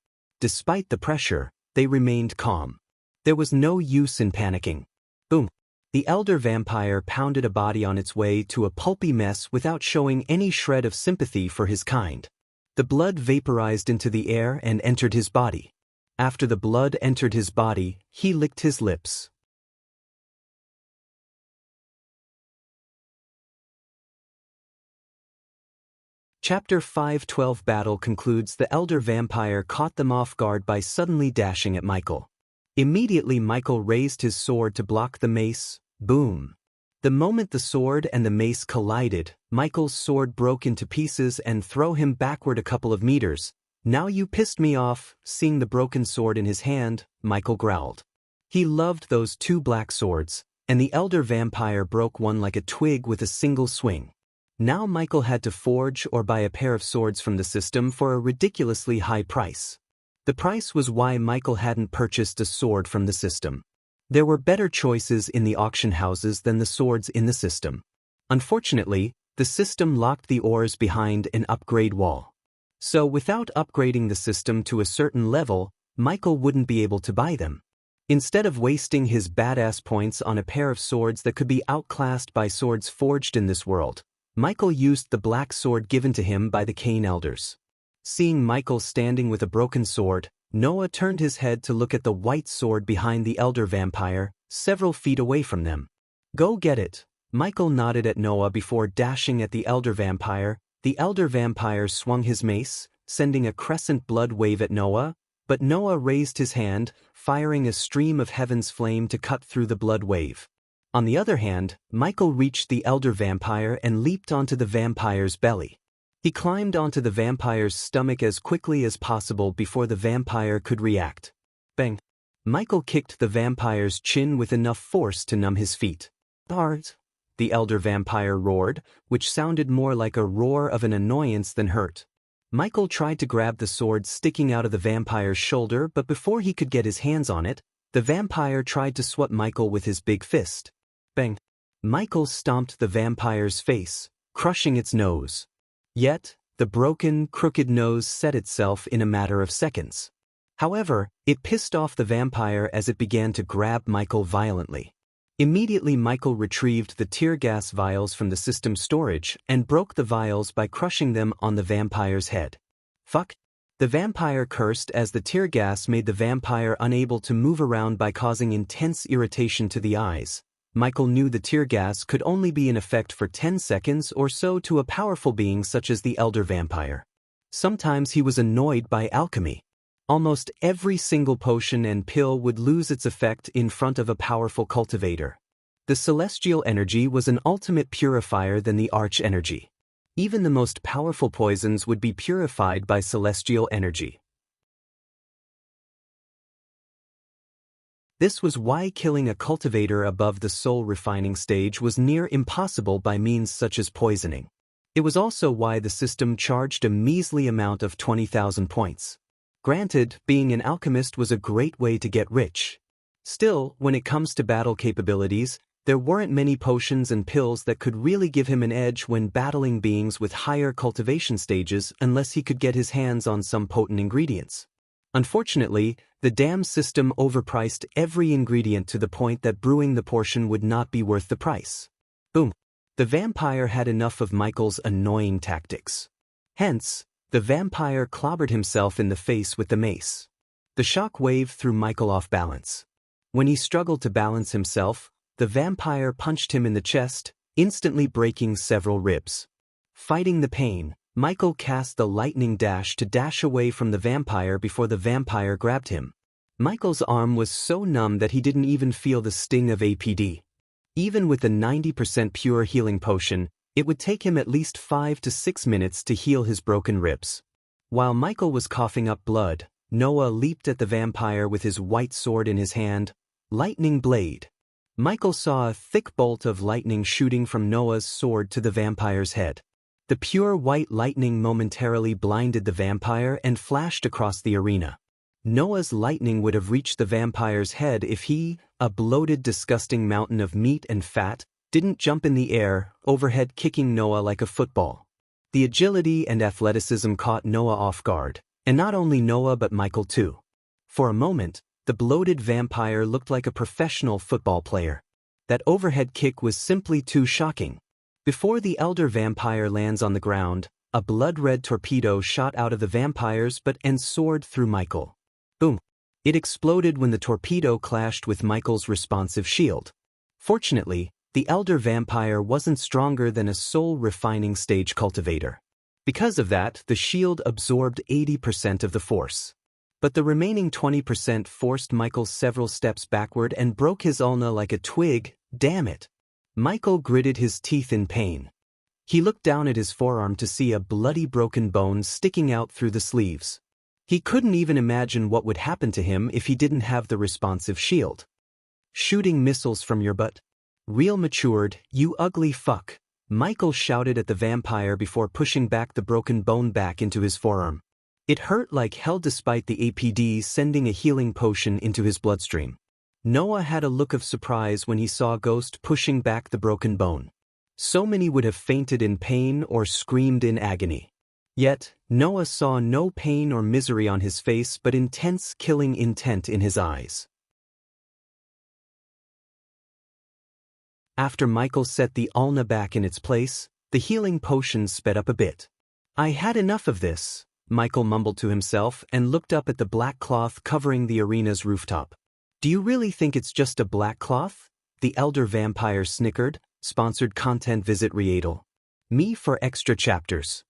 Despite the pressure, they remained calm. There was no use in panicking. Boom! The elder vampire pounded a body on its way to a pulpy mess without showing any shred of sympathy for his kind. The blood vaporized into the air and entered his body. After the blood entered his body, he licked his lips. Chapter 5:12 Battle concludes. The elder vampire caught them off guard by suddenly dashing at Michael. Immediately Michael raised his sword to block the mace. Boom! The moment the sword and the mace collided, Michael's sword broke into pieces and threw him backward a couple of meters. Now you pissed me off. Seeing the broken sword in his hand, Michael growled. He loved those two black swords, and the elder vampire broke one like a twig with a single swing. Now Michael had to forge or buy a pair of swords from the system for a ridiculously high price. The price was why Michael hadn't purchased a sword from the system. There were better choices in the auction houses than the swords in the system. Unfortunately, the system locked the ores behind an upgrade wall. So without upgrading the system to a certain level, Michael wouldn't be able to buy them. Instead of wasting his badass points on a pair of swords that could be outclassed by swords forged in this world, Michael used the black sword given to him by the Cain elders. Seeing Michael standing with a broken sword, Noah turned his head to look at the white sword behind the elder vampire, several feet away from them. "Go get it." Michael nodded at Noah before dashing at the elder vampire. The elder vampire swung his mace, sending a crescent blood wave at Noah, but Noah raised his hand, firing a stream of heaven's flame to cut through the blood wave. On the other hand, Michael reached the elder vampire and leaped onto the vampire's belly. He climbed onto the vampire's stomach as quickly as possible before the vampire could react. Bang! Michael kicked the vampire's chin with enough force to numb his feet. "Bart!" the elder vampire roared, which sounded more like a roar of an annoyance than hurt. Michael tried to grab the sword sticking out of the vampire's shoulder, but before he could get his hands on it, the vampire tried to swat Michael with his big fist. Bang! Michael stomped the vampire's face, crushing its nose. Yet, the broken, crooked nose set itself in a matter of seconds. However, it pissed off the vampire as it began to grab Michael violently. Immediately Michael retrieved the tear gas vials from the system storage and broke the vials by crushing them on the vampire's head. "Fuck!" The vampire cursed as the tear gas made the vampire unable to move around by causing intense irritation to the eyes. Michael knew the tear gas could only be in effect for 10 seconds or so to a powerful being such as the elder vampire. Sometimes he was annoyed by alchemy. Almost every single potion and pill would lose its effect in front of a powerful cultivator. The celestial energy was an ultimate purifier than the arch energy. Even the most powerful poisons would be purified by celestial energy. This was why killing a cultivator above the soul refining stage was near impossible by means such as poisoning. It was also why the system charged a measly amount of 20,000 points. Granted, being an alchemist was a great way to get rich. Still, when it comes to battle capabilities, there weren't many potions and pills that could really give him an edge when battling beings with higher cultivation stages unless he could get his hands on some potent ingredients. Unfortunately, the damn system overpriced every ingredient to the point that brewing the portion would not be worth the price. Boom! The vampire had enough of Michael's annoying tactics. Hence, the vampire clobbered himself in the face with the mace. The shock wave threw Michael off balance. When he struggled to balance himself, the vampire punched him in the chest, instantly breaking several ribs. Fighting the pain, Michael cast the lightning dash to dash away from the vampire before the vampire grabbed him. Michael's arm was so numb that he didn't even feel the sting of APD. Even with the 90% pure healing potion, it would take him at least 5 to 6 minutes to heal his broken ribs. While Michael was coughing up blood, Noah leaped at the vampire with his white sword in his hand, lightning blade. Michael saw a thick bolt of lightning shooting from Noah's sword to the vampire's head. The pure white lightning momentarily blinded the vampire and flashed across the arena. Noah's lightning would have reached the vampire's head if he, a bloated, disgusting mountain of meat and fat, didn't jump in the air, overhead kicking Noah like a football. The agility and athleticism caught Noah off guard, and not only Noah but Michael too. For a moment, the bloated vampire looked like a professional football player. That overhead kick was simply too shocking. Before the elder vampire lands on the ground, a blood-red torpedo shot out of the vampire's butt and soared through Michael. Boom! It exploded when the torpedo clashed with Michael's responsive shield. Fortunately, the elder vampire wasn't stronger than a soul-refining stage cultivator. Because of that, the shield absorbed 80% of the force. But the remaining 20% forced Michael several steps backward and broke his ulna like a twig. Damn it! Michael gritted his teeth in pain. He looked down at his forearm to see a bloody broken bone sticking out through the sleeves. He couldn't even imagine what would happen to him if he didn't have the responsive shield. Shooting missiles from your butt? Real matured, you ugly fuck, Michael shouted at the vampire before pushing back the broken bone back into his forearm. It hurt like hell despite the APD sending a healing potion into his bloodstream. Noah had a look of surprise when he saw Ghost pushing back the broken bone. So many would have fainted in pain or screamed in agony. Yet, Noah saw no pain or misery on his face but intense killing intent in his eyes. After Michael set the ulna back in its place, the healing potion sped up a bit. I had enough of this, Michael mumbled to himself and looked up at the black cloth covering the arena's rooftop. Do you really think it's just a black cloth? The elder vampire snickered. Sponsored content visit Riedel. Me for extra chapters.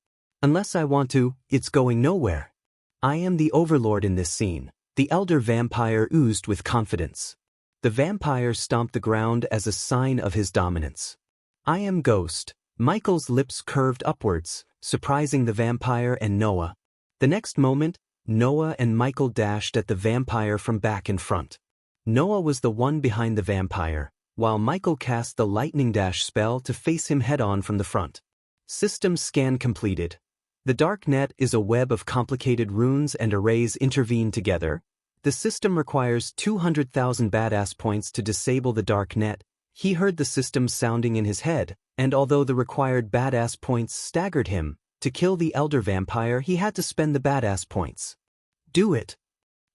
Unless I want to, it's going nowhere. I am the overlord in this scene, the elder vampire oozed with confidence. The vampire stomped the ground as a sign of his dominance. I am Ghost. Michael's lips curved upwards, surprising the vampire and Noah. The next moment, Noah and Michael dashed at the vampire from back and front. Noah was the one behind the vampire, while Michael cast the lightning dash spell to face him head-on from the front. System scan completed. The dark net is a web of complicated runes and arrays intervene together. The system requires 200,000 badass points to disable the dark net. He heard the system sounding in his head, and although the required badass points staggered him, to kill the elder vampire he had to spend the badass points. Do it!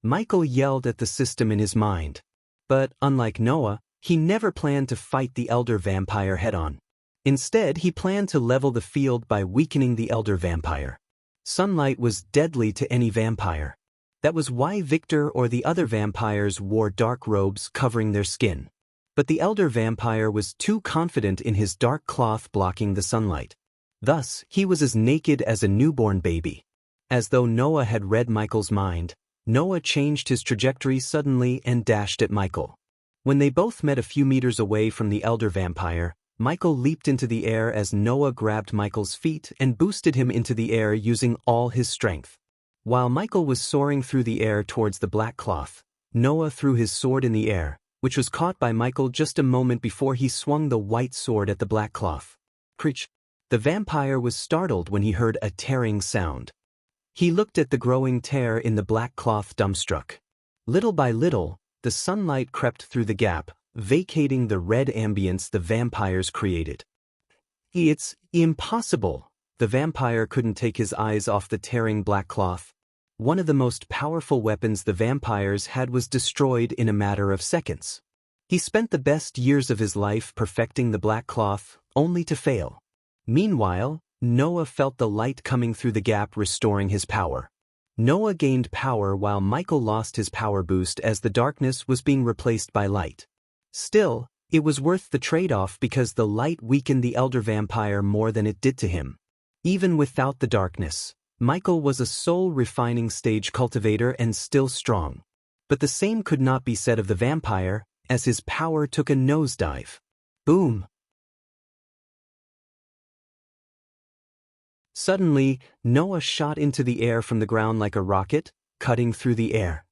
Michael yelled at the system in his mind. But, unlike Noah, he never planned to fight the elder vampire head-on. Instead, he planned to level the field by weakening the elder vampire. Sunlight was deadly to any vampire. That was why Victor or the other vampires wore dark robes covering their skin. But the elder vampire was too confident in his dark cloth blocking the sunlight. Thus, he was as naked as a newborn baby. As though Noah had read Michael's mind, Noah changed his trajectory suddenly and dashed at Michael. When they both met a few meters away from the elder vampire, Michael leaped into the air as Noah grabbed Michael's feet and boosted him into the air using all his strength. While Michael was soaring through the air towards the black cloth, Noah threw his sword in the air, which was caught by Michael just a moment before he swung the white sword at the black cloth. Preach! The vampire was startled when he heard a tearing sound. He looked at the growing tear in the black cloth dumbstruck. Little by little, the sunlight crept through the gap, vacating the red ambience the vampires created. It's impossible! The vampire couldn't take his eyes off the tearing black cloth. One of the most powerful weapons the vampires had was destroyed in a matter of seconds. He spent the best years of his life perfecting the black cloth, only to fail. Meanwhile, Noah felt the light coming through the gap restoring his power. Noah gained power while Michael lost his power boost as the darkness was being replaced by light. Still, it was worth the trade-off because the light weakened the elder vampire more than it did to him. Even without the darkness, Michael was a soul-refining stage cultivator and still strong. But the same could not be said of the vampire, as his power took a nosedive. Boom! Suddenly, Noah shot into the air from the ground like a rocket, cutting through the air.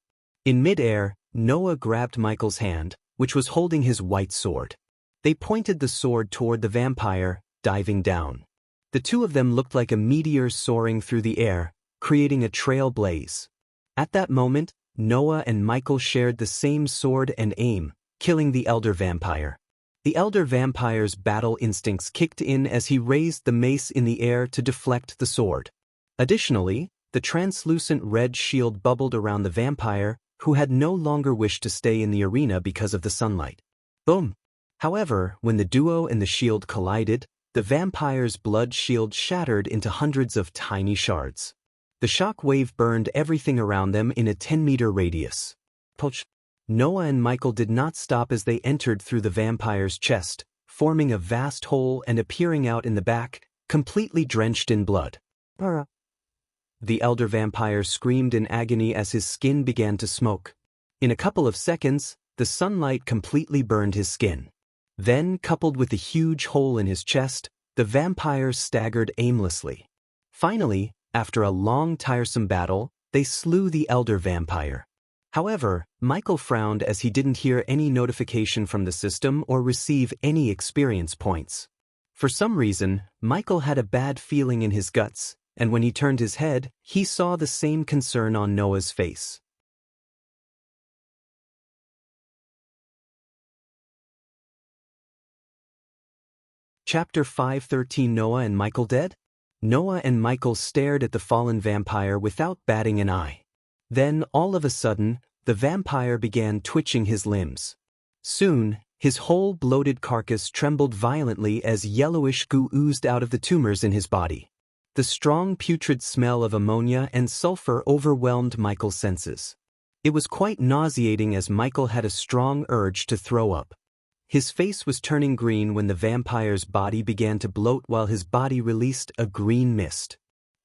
In mid-air, Noah grabbed Michael's hand, which was holding his white sword. They pointed the sword toward the vampire, diving down. The two of them looked like a meteor soaring through the air, creating a trail blaze. At that moment, Noah and Michael shared the same sword and aim, killing the elder vampire. The elder vampire's battle instincts kicked in as he raised the mace in the air to deflect the sword. Additionally, the translucent red shield bubbled around the vampire, who had no longer wished to stay in the arena because of the sunlight. Boom! However, when the duo and the shield collided, the vampire's blood shield shattered into hundreds of tiny shards. The shock wave burned everything around them in a 10-meter radius. Poch! Noah and Michael did not stop as they entered through the vampire's chest, forming a vast hole and appearing out in the back, completely drenched in blood. The elder vampire screamed in agony as his skin began to smoke. In a couple of seconds, the sunlight completely burned his skin. Then, coupled with the huge hole in his chest, the vampire staggered aimlessly. Finally, after a long tiresome battle, they slew the elder vampire. However, Michael frowned as he didn't hear any notification from the system or receive any experience points. For some reason, Michael had a bad feeling in his guts, and when he turned his head, he saw the same concern on Noah's face. Chapter 5:13 Noah and Michael dead? Noah and Michael stared at the fallen vampire without batting an eye. Then, all of a sudden, the vampire began twitching his limbs. Soon, his whole bloated carcass trembled violently as yellowish goo oozed out of the tumors in his body. The strong putrid smell of ammonia and sulfur overwhelmed Michael's senses. It was quite nauseating as Michael had a strong urge to throw up. His face was turning green when the vampire's body began to bloat while his body released a green mist.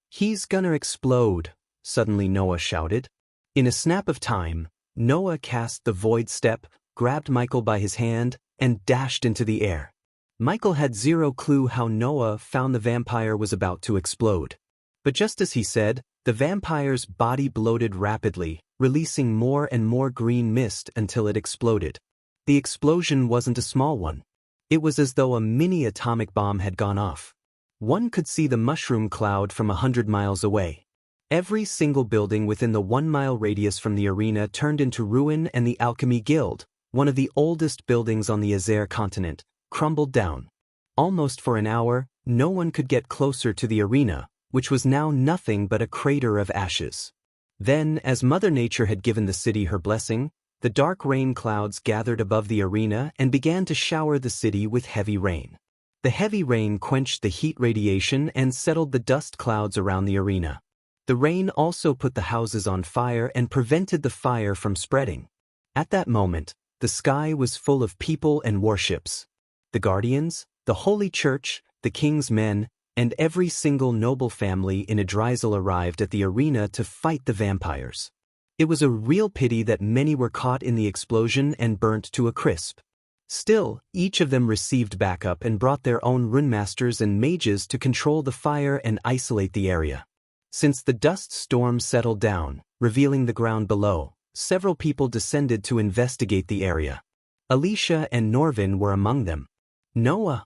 "He's gonna explode," suddenly Noah shouted. In a snap of time, Noah cast the void step, grabbed Michael by his hand, and dashed into the air. Michael had zero clue how Noah found the vampire was about to explode. But just as he said, the vampire's body bloated rapidly, releasing more and more green mist until it exploded. The explosion wasn't a small one. It was as though a mini atomic bomb had gone off. One could see the mushroom cloud from 100 miles away. Every single building within the 1-mile radius from the arena turned into ruin, and the Alchemy Guild, one of the oldest buildings on the Azer continent, crumbled down. Almost for an hour, no one could get closer to the arena, which was now nothing but a crater of ashes. Then, as Mother Nature had given the city her blessing, the dark rain clouds gathered above the arena and began to shower the city with heavy rain. The heavy rain quenched the heat radiation and settled the dust clouds around the arena. The rain also put the houses on fire and prevented the fire from spreading. At that moment, the sky was full of people and warships. The Guardians, the Holy Church, the King's Men, and every single noble family in Idrizel arrived at the arena to fight the vampires. It was a real pity that many were caught in the explosion and burnt to a crisp. Still, each of them received backup and brought their own runemasters and mages to control the fire and isolate the area. Since the dust storm settled down, revealing the ground below, several people descended to investigate the area. Alicia and Norvin were among them. "Noah!"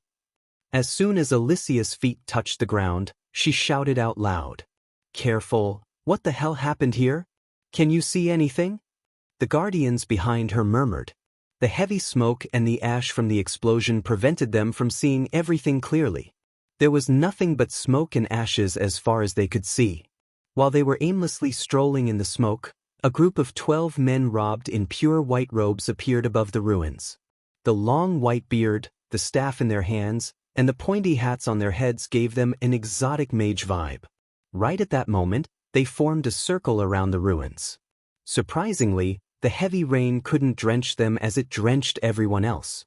As soon as Alicia's feet touched the ground, she shouted out loud. "Careful, what the hell happened here? Can you see anything?" The guardians behind her murmured. The heavy smoke and the ash from the explosion prevented them from seeing everything clearly. There was nothing but smoke and ashes as far as they could see. While they were aimlessly strolling in the smoke, a group of 12 men robed in pure white robes appeared above the ruins. The long white beard, the staff in their hands, and the pointy hats on their heads gave them an exotic mage vibe. Right at that moment, they formed a circle around the ruins. Surprisingly, the heavy rain couldn't drench them as it drenched everyone else.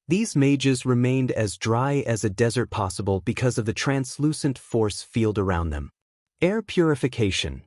These mages remained as dry as a desert possible because of the translucent force field around them. Air purification.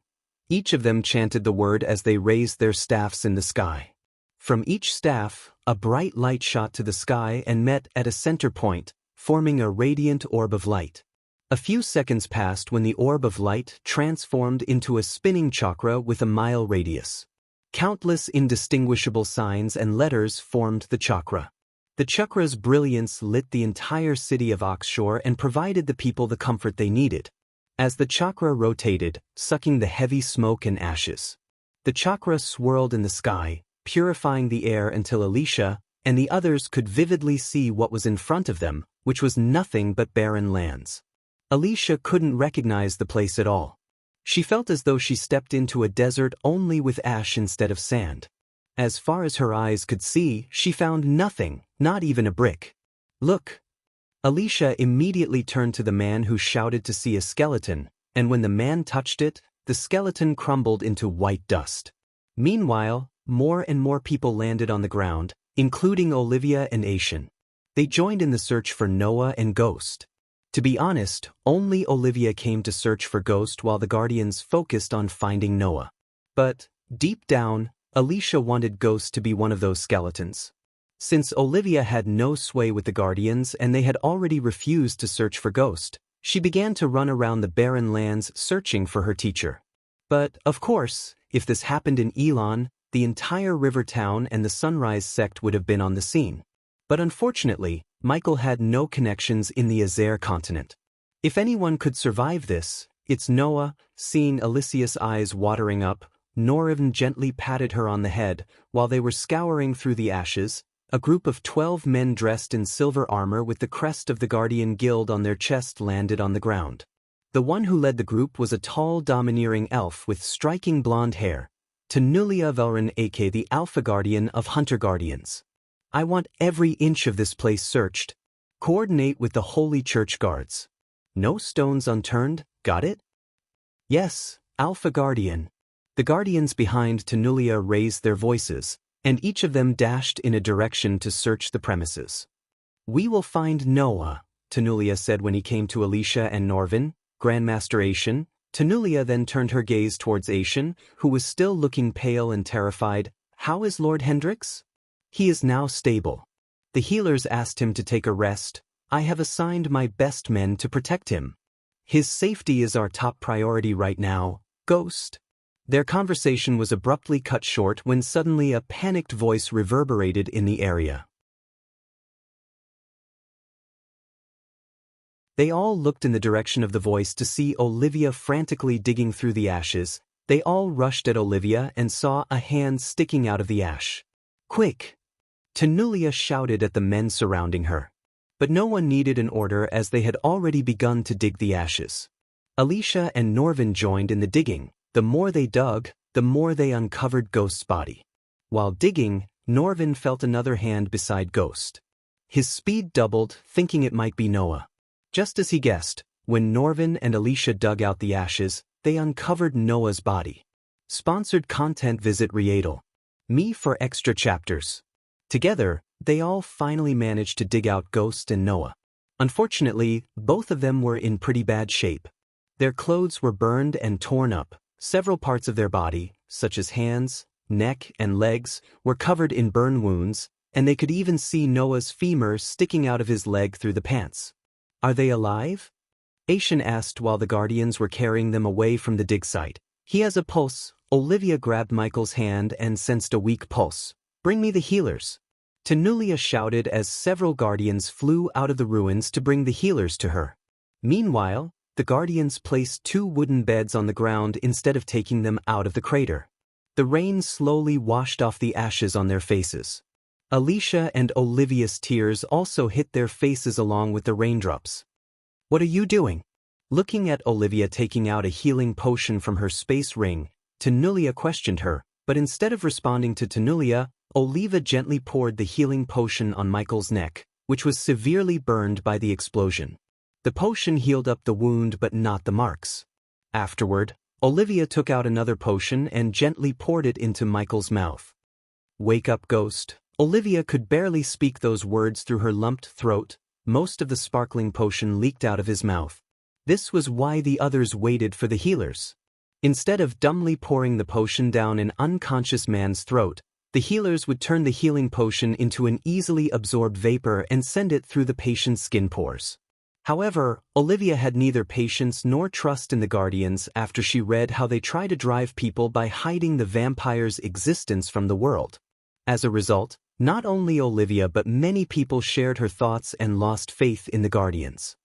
Each of them chanted the word as they raised their staffs in the sky. From each staff, a bright light shot to the sky and met at a center point, forming a radiant orb of light. A few seconds passed when the orb of light transformed into a spinning chakra with a mile radius. Countless indistinguishable signs and letters formed the chakra. The chakra's brilliance lit the entire city of Oxshore and provided the people the comfort they needed. As the chakra rotated, sucking the heavy smoke and ashes, the chakra swirled in the sky, purifying the air until Alicia and the others could vividly see what was in front of them, which was nothing but barren lands. Alicia couldn't recognize the place at all. She felt as though she stepped into a desert only with ash instead of sand. As far as her eyes could see, she found nothing, not even a brick. "Look!" Alicia immediately turned to the man who shouted to see a skeleton, and when the man touched it, the skeleton crumbled into white dust. Meanwhile, more and more people landed on the ground, including Olivia and Aishan. They joined in the search for Noah and Ghost. To be honest, only Olivia came to search for Ghost while the Guardians focused on finding Noah. But, deep down, Alicia wanted Ghost to be one of those skeletons. Since Olivia had no sway with the Guardians and they had already refused to search for Ghost, she began to run around the barren lands searching for her teacher. But, of course, if this happened in Elon, the entire river town and the Sunrise sect would have been on the scene. But unfortunately, Michael had no connections in the Azair continent. If anyone could survive this, it's Noah. Seeing Alicia's eyes watering up, Norvin gently patted her on the head. While they were scouring through the ashes, a group of 12 men dressed in silver armor with the crest of the Guardian Guild on their chest landed on the ground. The one who led the group was a tall, domineering elf with striking blonde hair, Tanulia Velrin, aka the Alpha Guardian of Hunter Guardians. I want every inch of this place searched. Coordinate with the Holy Church Guards. No stones unturned, got it? Yes, Alpha Guardian. The guardians behind Tanulia raised their voices, and each of them dashed in a direction to search the premises. We will find Noah, Tanulia said when he came to Alicia and Norvin. Grandmaster Aishan. Tanulia then turned her gaze towards Aishan, who was still looking pale and terrified. How is Lord Hendrix? He is now stable. The healers asked him to take a rest. I have assigned my best men to protect him. His safety is our top priority right now, Ghost. Their conversation was abruptly cut short when suddenly a panicked voice reverberated in the area. They all looked in the direction of the voice to see Olivia frantically digging through the ashes. They all rushed at Olivia and saw a hand sticking out of the ash. Quick! Tanulia shouted at the men surrounding her. But no one needed an order as they had already begun to dig the ashes. Alicia and Norvin joined in the digging. The more they dug, the more they uncovered Ghost's body. While digging, Norvin felt another hand beside Ghost. His speed doubled, thinking it might be Noah. Just as he guessed, when Norvin and Alicia dug out the ashes, they uncovered Noah's body. Sponsored content. Visit Riedel. Me for extra chapters. Together, they all finally managed to dig out Ghost and Noah. Unfortunately, both of them were in pretty bad shape. Their clothes were burned and torn up. Several parts of their body, such as hands, neck, and legs, were covered in burn wounds, and they could even see Noah's femur sticking out of his leg through the pants. Are they alive? Aishan asked while the guardians were carrying them away from the dig site. He has a pulse. Olivia grabbed Michael's hand and sensed a weak pulse. Bring me the healers. Tanulia shouted as several guardians flew out of the ruins to bring the healers to her. Meanwhile, the guardians placed 2 wooden beds on the ground instead of taking them out of the crater. The rain slowly washed off the ashes on their faces. Alicia and Olivia's tears also hit their faces along with the raindrops. What are you doing? Looking at Olivia taking out a healing potion from her space ring, Tanulia questioned her, but instead of responding to Tanulia, Olivia gently poured the healing potion on Michael's neck, which was severely burned by the explosion. The potion healed up the wound but not the marks. Afterward, Olivia took out another potion and gently poured it into Michael's mouth. Wake up, Ghost. Olivia could barely speak those words through her lumped throat. Most of the sparkling potion leaked out of his mouth. This was why the others waited for the healers. Instead of dumbly pouring the potion down an unconscious man's throat, the healers would turn the healing potion into an easily absorbed vapor and send it through the patient's skin pores. However, Olivia had neither patience nor trust in the Guardians after she read how they try to drive people by hiding the vampire's existence from the world. As a result, not only Olivia but many people shared her thoughts and lost faith in the Guardians.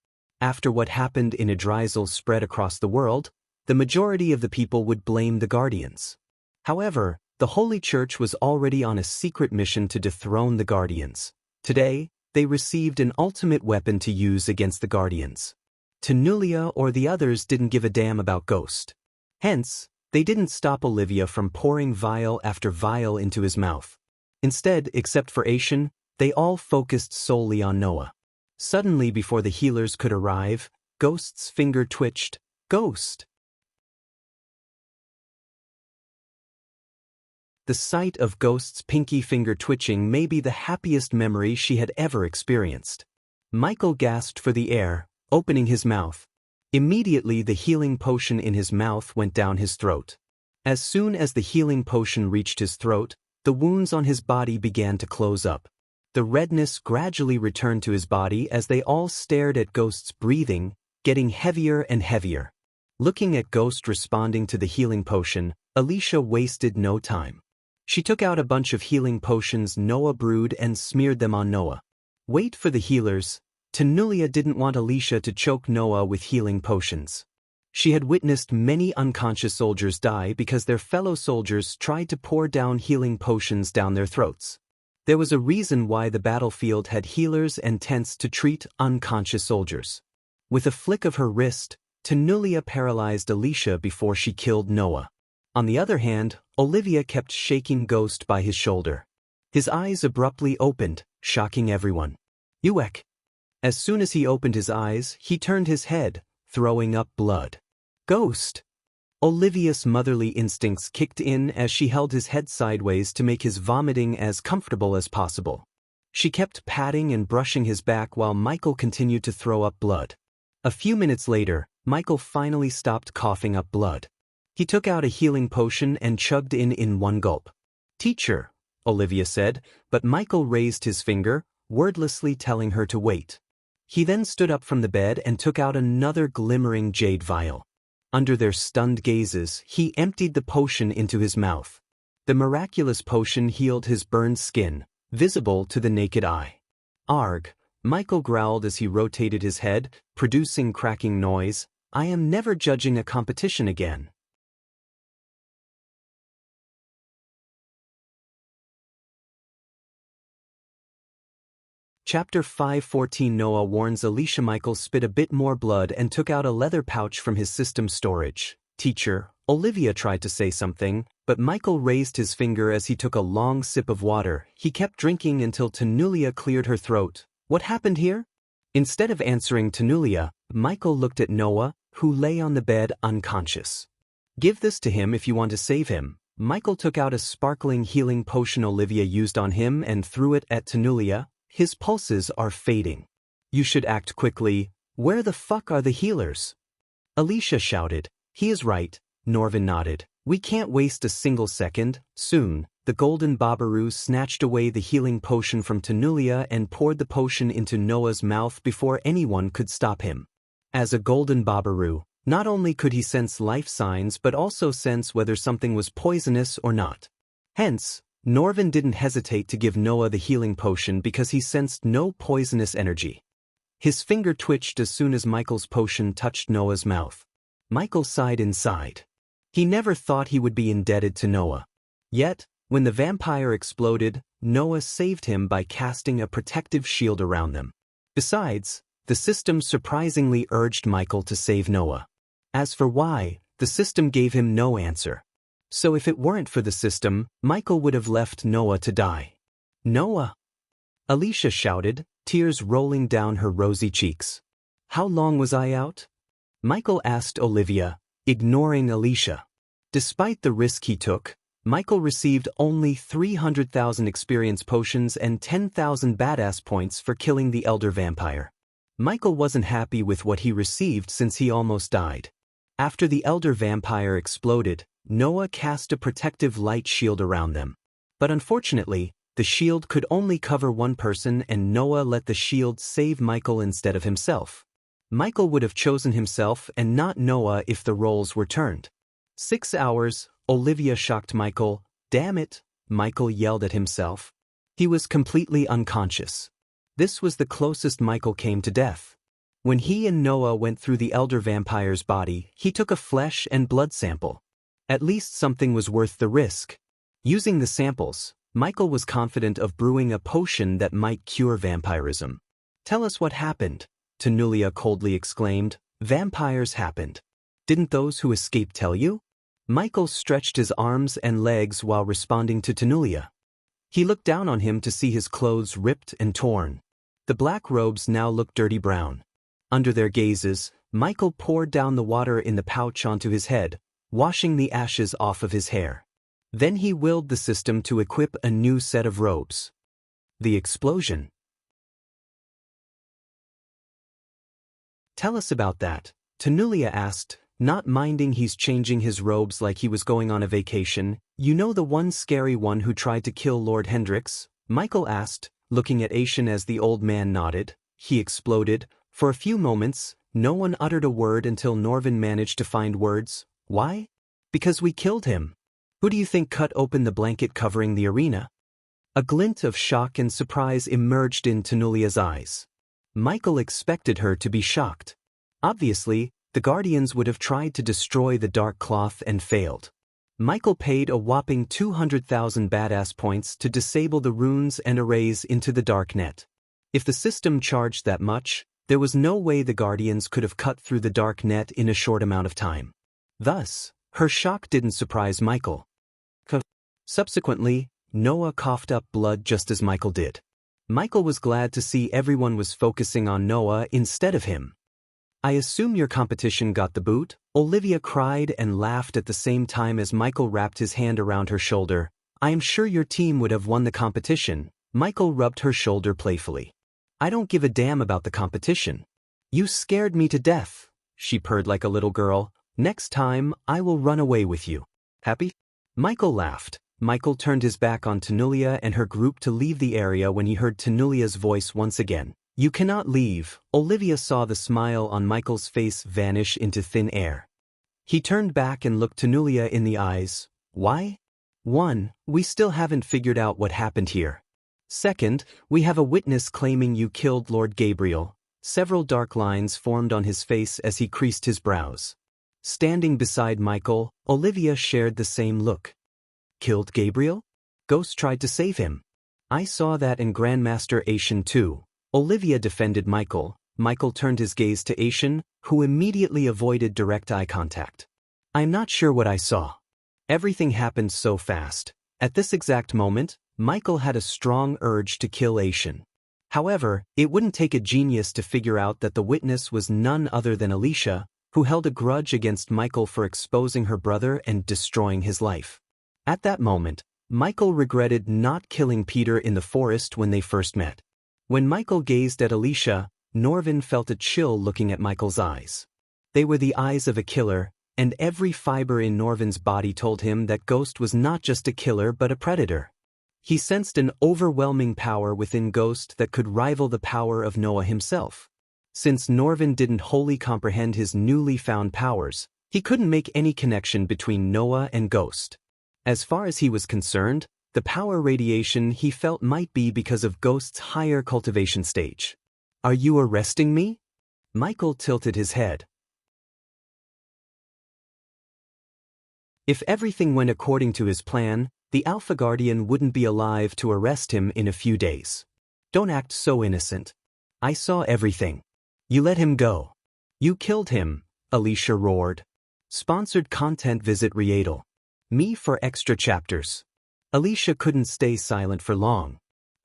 After what happened in Idrizel spread across the world, the majority of the people would blame the Guardians. However, the Holy Church was already on a secret mission to dethrone the Guardians. Today, they received an ultimate weapon to use against the Guardians. Tanulia or the others didn't give a damn about Ghost. Hence, they didn't stop Olivia from pouring vial after vial into his mouth. Instead, except for Aishan, they all focused solely on Noah. Suddenly, before the healers could arrive, Ghost's finger twitched. Ghost! The sight of Ghost's pinky finger twitching may be the happiest memory she had ever experienced. Michael gasped for the air, opening his mouth. Immediately, the healing potion in his mouth went down his throat. As soon as the healing potion reached his throat, the wounds on his body began to close up. The redness gradually returned to his body as they all stared at Ghost's breathing, getting heavier and heavier. Looking at Ghost responding to the healing potion, Alicia wasted no time. She took out a bunch of healing potions Noah brewed and smeared them on Noah. Wait for the healers. Tenulia didn't want Alicia to choke Noah with healing potions. She had witnessed many unconscious soldiers die because their fellow soldiers tried to pour down healing potions down their throats. There was a reason why the battlefield had healers and tents to treat unconscious soldiers. With a flick of her wrist, Tenulia paralyzed Alicia before she killed Noah. On the other hand, Olivia kept shaking Ghost by his shoulder. His eyes abruptly opened, shocking everyone. Uek! As soon as he opened his eyes, he turned his head, throwing up blood. Ghost! Olivia's motherly instincts kicked in as she held his head sideways to make his vomiting as comfortable as possible. She kept patting and brushing his back while Michael continued to throw up blood. A few minutes later, Michael finally stopped coughing up blood. He took out a healing potion and chugged in one gulp. Teacher, Olivia said, but Michael raised his finger, wordlessly telling her to wait. He then stood up from the bed and took out another glimmering jade vial. Under their stunned gazes, he emptied the potion into his mouth. The miraculous potion healed his burned skin, visible to the naked eye. Arg, Michael growled as he rotated his head, producing cracking noise. I am never judging a competition again. Chapter 5:14 Noah warns Alicia. Michael spit a bit more blood and took out a leather pouch from his system storage. Teacher, Olivia tried to say something, but Michael raised his finger as he took a long sip of water. He kept drinking until Tenulia cleared her throat. What happened here? Instead of answering Tenulia, Michael looked at Noah, who lay on the bed unconscious. Give this to him if you want to save him. Michael took out a sparkling healing potion Olivia used on him and threw it at Tenulia. His pulses are fading. You should act quickly. Where the fuck are the healers? Alicia shouted. He is right, Norvin nodded. We can't waste a single second. Soon, the golden Babaru snatched away the healing potion from Tenulia and poured the potion into Noah's mouth before anyone could stop him. As a golden Babaru, not only could he sense life signs but also sense whether something was poisonous or not. Hence, Norvin didn't hesitate to give Noah the healing potion because he sensed no poisonous energy. His finger twitched as soon as Michael's potion touched Noah's mouth. Michael sighed inside. He never thought he would be indebted to Noah. Yet, when the vampire exploded, Noah saved him by casting a protective shield around them. Besides, the system surprisingly urged Michael to save Noah. As for why, the system gave him no answer. So if it weren't for the system, Michael would have left Noah to die. Noah! Alicia shouted, tears rolling down her rosy cheeks. How long was I out? Michael asked Olivia, ignoring Alicia. Despite the risk he took, Michael received only 300,000 experience potions and 10,000 badass points for killing the elder vampire. Michael wasn't happy with what he received since he almost died. After the elder vampire exploded, Noah cast a protective light shield around them. But unfortunately, the shield could only cover one person and Noah let the shield save Michael instead of himself. Michael would have chosen himself and not Noah if the roles were turned. 6 hours, Olivia shocked Michael. Damn it, Michael yelled at himself. He was completely unconscious. This was the closest Michael came to death. When he and Noah went through the elder vampire's body, he took a flesh and blood sample. At least something was worth the risk. Using the samples, Michael was confident of brewing a potion that might cure vampirism. Tell us what happened, Tenulia coldly exclaimed. Vampires happened. Didn't those who escaped tell you? Michael stretched his arms and legs while responding to Tenulia. He looked down on him to see his clothes ripped and torn. The black robes now looked dirty brown. Under their gazes, Michael poured down the water in the pouch onto his head, washing the ashes off of his hair. Then he willed the system to equip a new set of robes. The explosion. Tell us about that, Tenulia asked, not minding he's changing his robes like he was going on a vacation. You know the one scary one who tried to kill Lord Hendrix? Michael asked, looking at Asian as the old man nodded. He exploded. For a few moments, No one uttered a word until Norvin managed to find words. Why? Because we killed him. Who do you think cut open the blanket covering the arena? A glint of shock and surprise emerged in Tanulia's eyes. Michael expected her to be shocked. Obviously, the Guardians would have tried to destroy the dark cloth and failed. Michael paid a whopping 200,000 badass points to disable the runes and arrays into the dark net. If the system charged that much, there was no way the Guardians could have cut through the dark net in a short amount of time. Thus, her shock didn't surprise Michael. Subsequently, Noah coughed up blood just as Michael did. Michael was glad to see everyone was focusing on Noah instead of him. I assume your competition got the boot? Olivia cried and laughed at the same time as Michael wrapped his hand around her shoulder. I am sure your team would have won the competition. Michael rubbed her shoulder playfully. I don't give a damn about the competition. You scared me to death, she purred like a little girl. Next time, I will run away with you. Happy? Michael laughed. Michael turned his back on Tanulia and her group to leave the area when he heard Tanulia's voice once again. You cannot leave. Olivia saw the smile on Michael's face vanish into thin air. He turned back and looked Tanulia in the eyes. Why? 1. We still haven't figured out what happened here. 2nd, we have a witness claiming you killed Lord Gabriel. Several dark lines formed on his face as he creased his brows. Standing beside Michael, Olivia shared the same look. Killed Gabriel? Ghost tried to save him. I saw that in Grandmaster Aishan too. Olivia defended Michael. Michael turned his gaze to Aishan, who immediately avoided direct eye contact. I'm not sure what I saw. Everything happened so fast. At this exact moment, Michael had a strong urge to kill Aishan. However, it wouldn't take a genius to figure out that the witness was none other than Alicia, who held a grudge against Michael for exposing her brother and destroying his life. At that moment, Michael regretted not killing Peter in the forest when they first met. When Michael gazed at Alicia, Norvin felt a chill looking at Michael's eyes. They were the eyes of a killer, and every fiber in Norvin's body told him that Ghost was not just a killer but a predator. He sensed an overwhelming power within Ghost that could rival the power of Noah himself. Since Norvin didn't wholly comprehend his newly found powers, he couldn't make any connection between Noah and Ghost. As far as he was concerned, the power radiation he felt might be because of Ghost's higher cultivation stage. Are you arresting me? Michael tilted his head. If everything went according to his plan, the Alpha Guardian wouldn't be alive to arrest him in a few days. Don't act so innocent. I saw everything. You let him go. You killed him, Alicia roared. Sponsored content. Visit Riedel. Me for extra chapters. Alicia couldn't stay silent for long.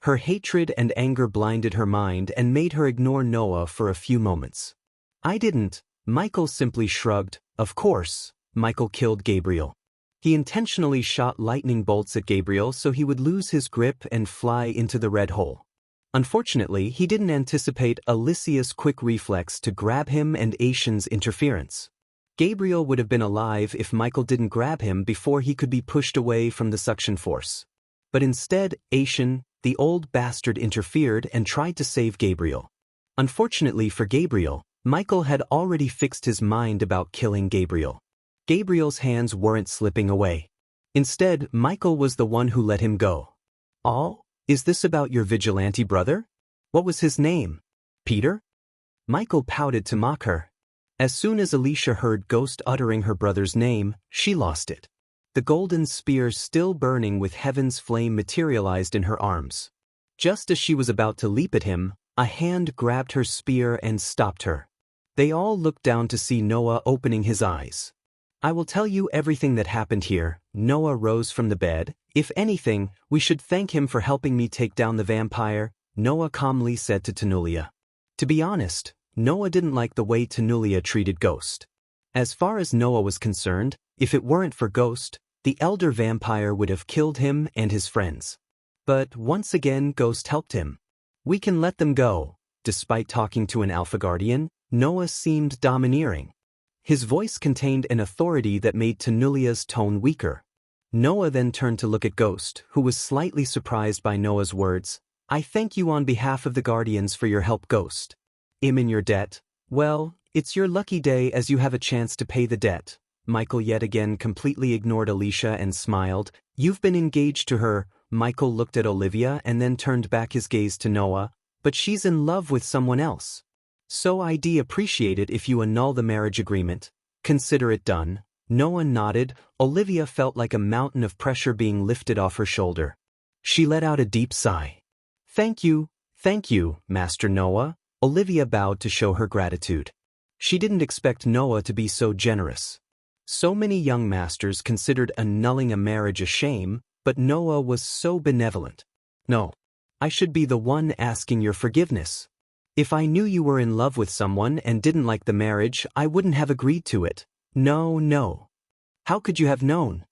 Her hatred and anger blinded her mind and made her ignore Noah for a few moments. I didn't. Michael simply shrugged. Of course, Michael killed Gabriel. He intentionally shot lightning bolts at Gabriel so he would lose his grip and fly into the red hole. Unfortunately, he didn't anticipate Alicia's quick reflex to grab him and Aishan's interference. Gabriel would have been alive if Michael didn't grab him before he could be pushed away from the suction force. But instead, Aishan, the old bastard, interfered and tried to save Gabriel. Unfortunately for Gabriel, Michael had already fixed his mind about killing Gabriel. Gabriel's hands weren't slipping away. Instead, Michael was the one who let him go. Oh, is this about your vigilante brother? What was his name? Peter? Michael pouted to mock her. As soon as Alicia heard Ghost uttering her brother's name, she lost it. The golden spear still burning with heaven's flame materialized in her arms. Just as she was about to leap at him, a hand grabbed her spear and stopped her. They all looked down to see Noah opening his eyes. I will tell you everything that happened here. Noah rose from the bed. If anything, we should thank him for helping me take down the vampire, Noah calmly said to Tanulia. To be honest, Noah didn't like the way Tanulia treated Ghost. As far as Noah was concerned, if it weren't for Ghost, the elder vampire would have killed him and his friends. But once again Ghost helped him. We can let them go. Despite talking to an Alpha Guardian, Noah seemed domineering. His voice contained an authority that made Tanulia's tone weaker. Noah then turned to look at Ghost, who was slightly surprised by Noah's words. I thank you on behalf of the Guardians for your help, Ghost. I'm in your debt. Well, It's your lucky day as you have a chance to pay the debt. Michael yet again completely ignored Alicia and smiled. You've been engaged to her. Michael looked at Olivia and then turned back his gaze to Noah. But she's in love with someone else. So I'd appreciate it if you annul the marriage agreement. Consider it done. Noah nodded. Olivia felt like a mountain of pressure being lifted off her shoulder. She let out a deep sigh. Thank you, Master Noah. Olivia bowed to show her gratitude. She didn't expect Noah to be so generous. So many young masters considered annulling a marriage a shame, but Noah was so benevolent. No. I should be the one asking your forgiveness. If I knew you were in love with someone and didn't like the marriage, I wouldn't have agreed to it. No. How could you have known?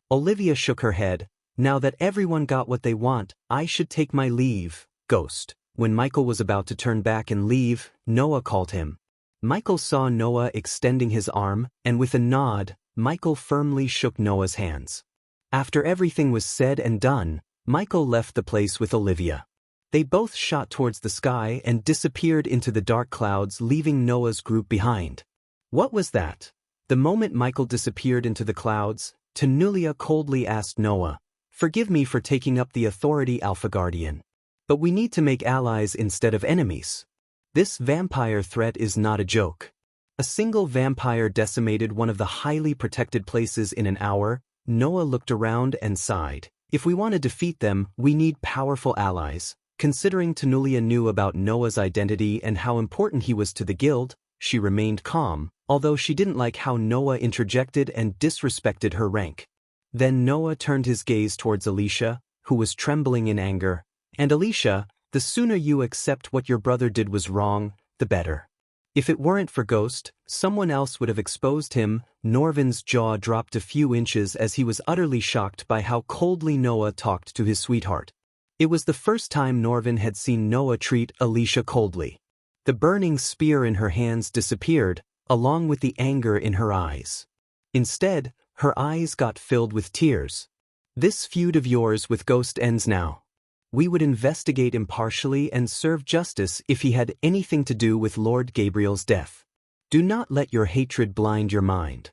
Olivia shook her head. Now that everyone got what they want, I should take my leave, Ghost. When Michael was about to turn back and leave, Noah called him. Michael saw Noah extending his arm, and with a nod, Michael firmly shook Noah's hands. After everything was said and done, Michael left the place with Olivia. They both shot towards the sky and disappeared into the dark clouds, leaving Noah's group behind. What was that? The moment Michael disappeared into the clouds, Tanulia coldly asked Noah, Forgive me for taking up the authority, Alpha Guardian. But we need to make allies instead of enemies. This vampire threat is not a joke. A single vampire decimated one of the highly protected places in an hour. Noah looked around and sighed. If we want to defeat them, we need powerful allies. Considering Tanulia knew about Noah's identity and how important he was to the guild, she remained calm, although she didn't like how Noah interjected and disrespected her rank. Then Noah turned his gaze towards Alicia, who was trembling in anger. And Alicia, the sooner you accept what your brother did was wrong, the better. If it weren't for Ghost, someone else would have exposed him. Norvin's jaw dropped a few inches as he was utterly shocked by how coldly Noah talked to his sweetheart. It was the first time Norvin had seen Noah treat Alicia coldly. The burning spear in her hands disappeared, along with the anger in her eyes. Instead, her eyes got filled with tears. This feud of yours with Ghost ends now. We would investigate impartially and serve justice if he had anything to do with Lord Gabriel's death. Do not let your hatred blind your mind.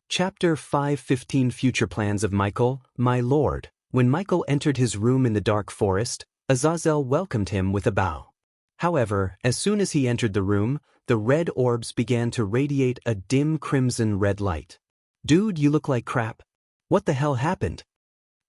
Chapter 5:15 Future Plans of Michael, My Lord. When Michael entered his room in the dark forest, Azazel welcomed him with a bow. However, as soon as he entered the room, the red orbs began to radiate a dim crimson red light. Dude, you look like crap. What the hell happened?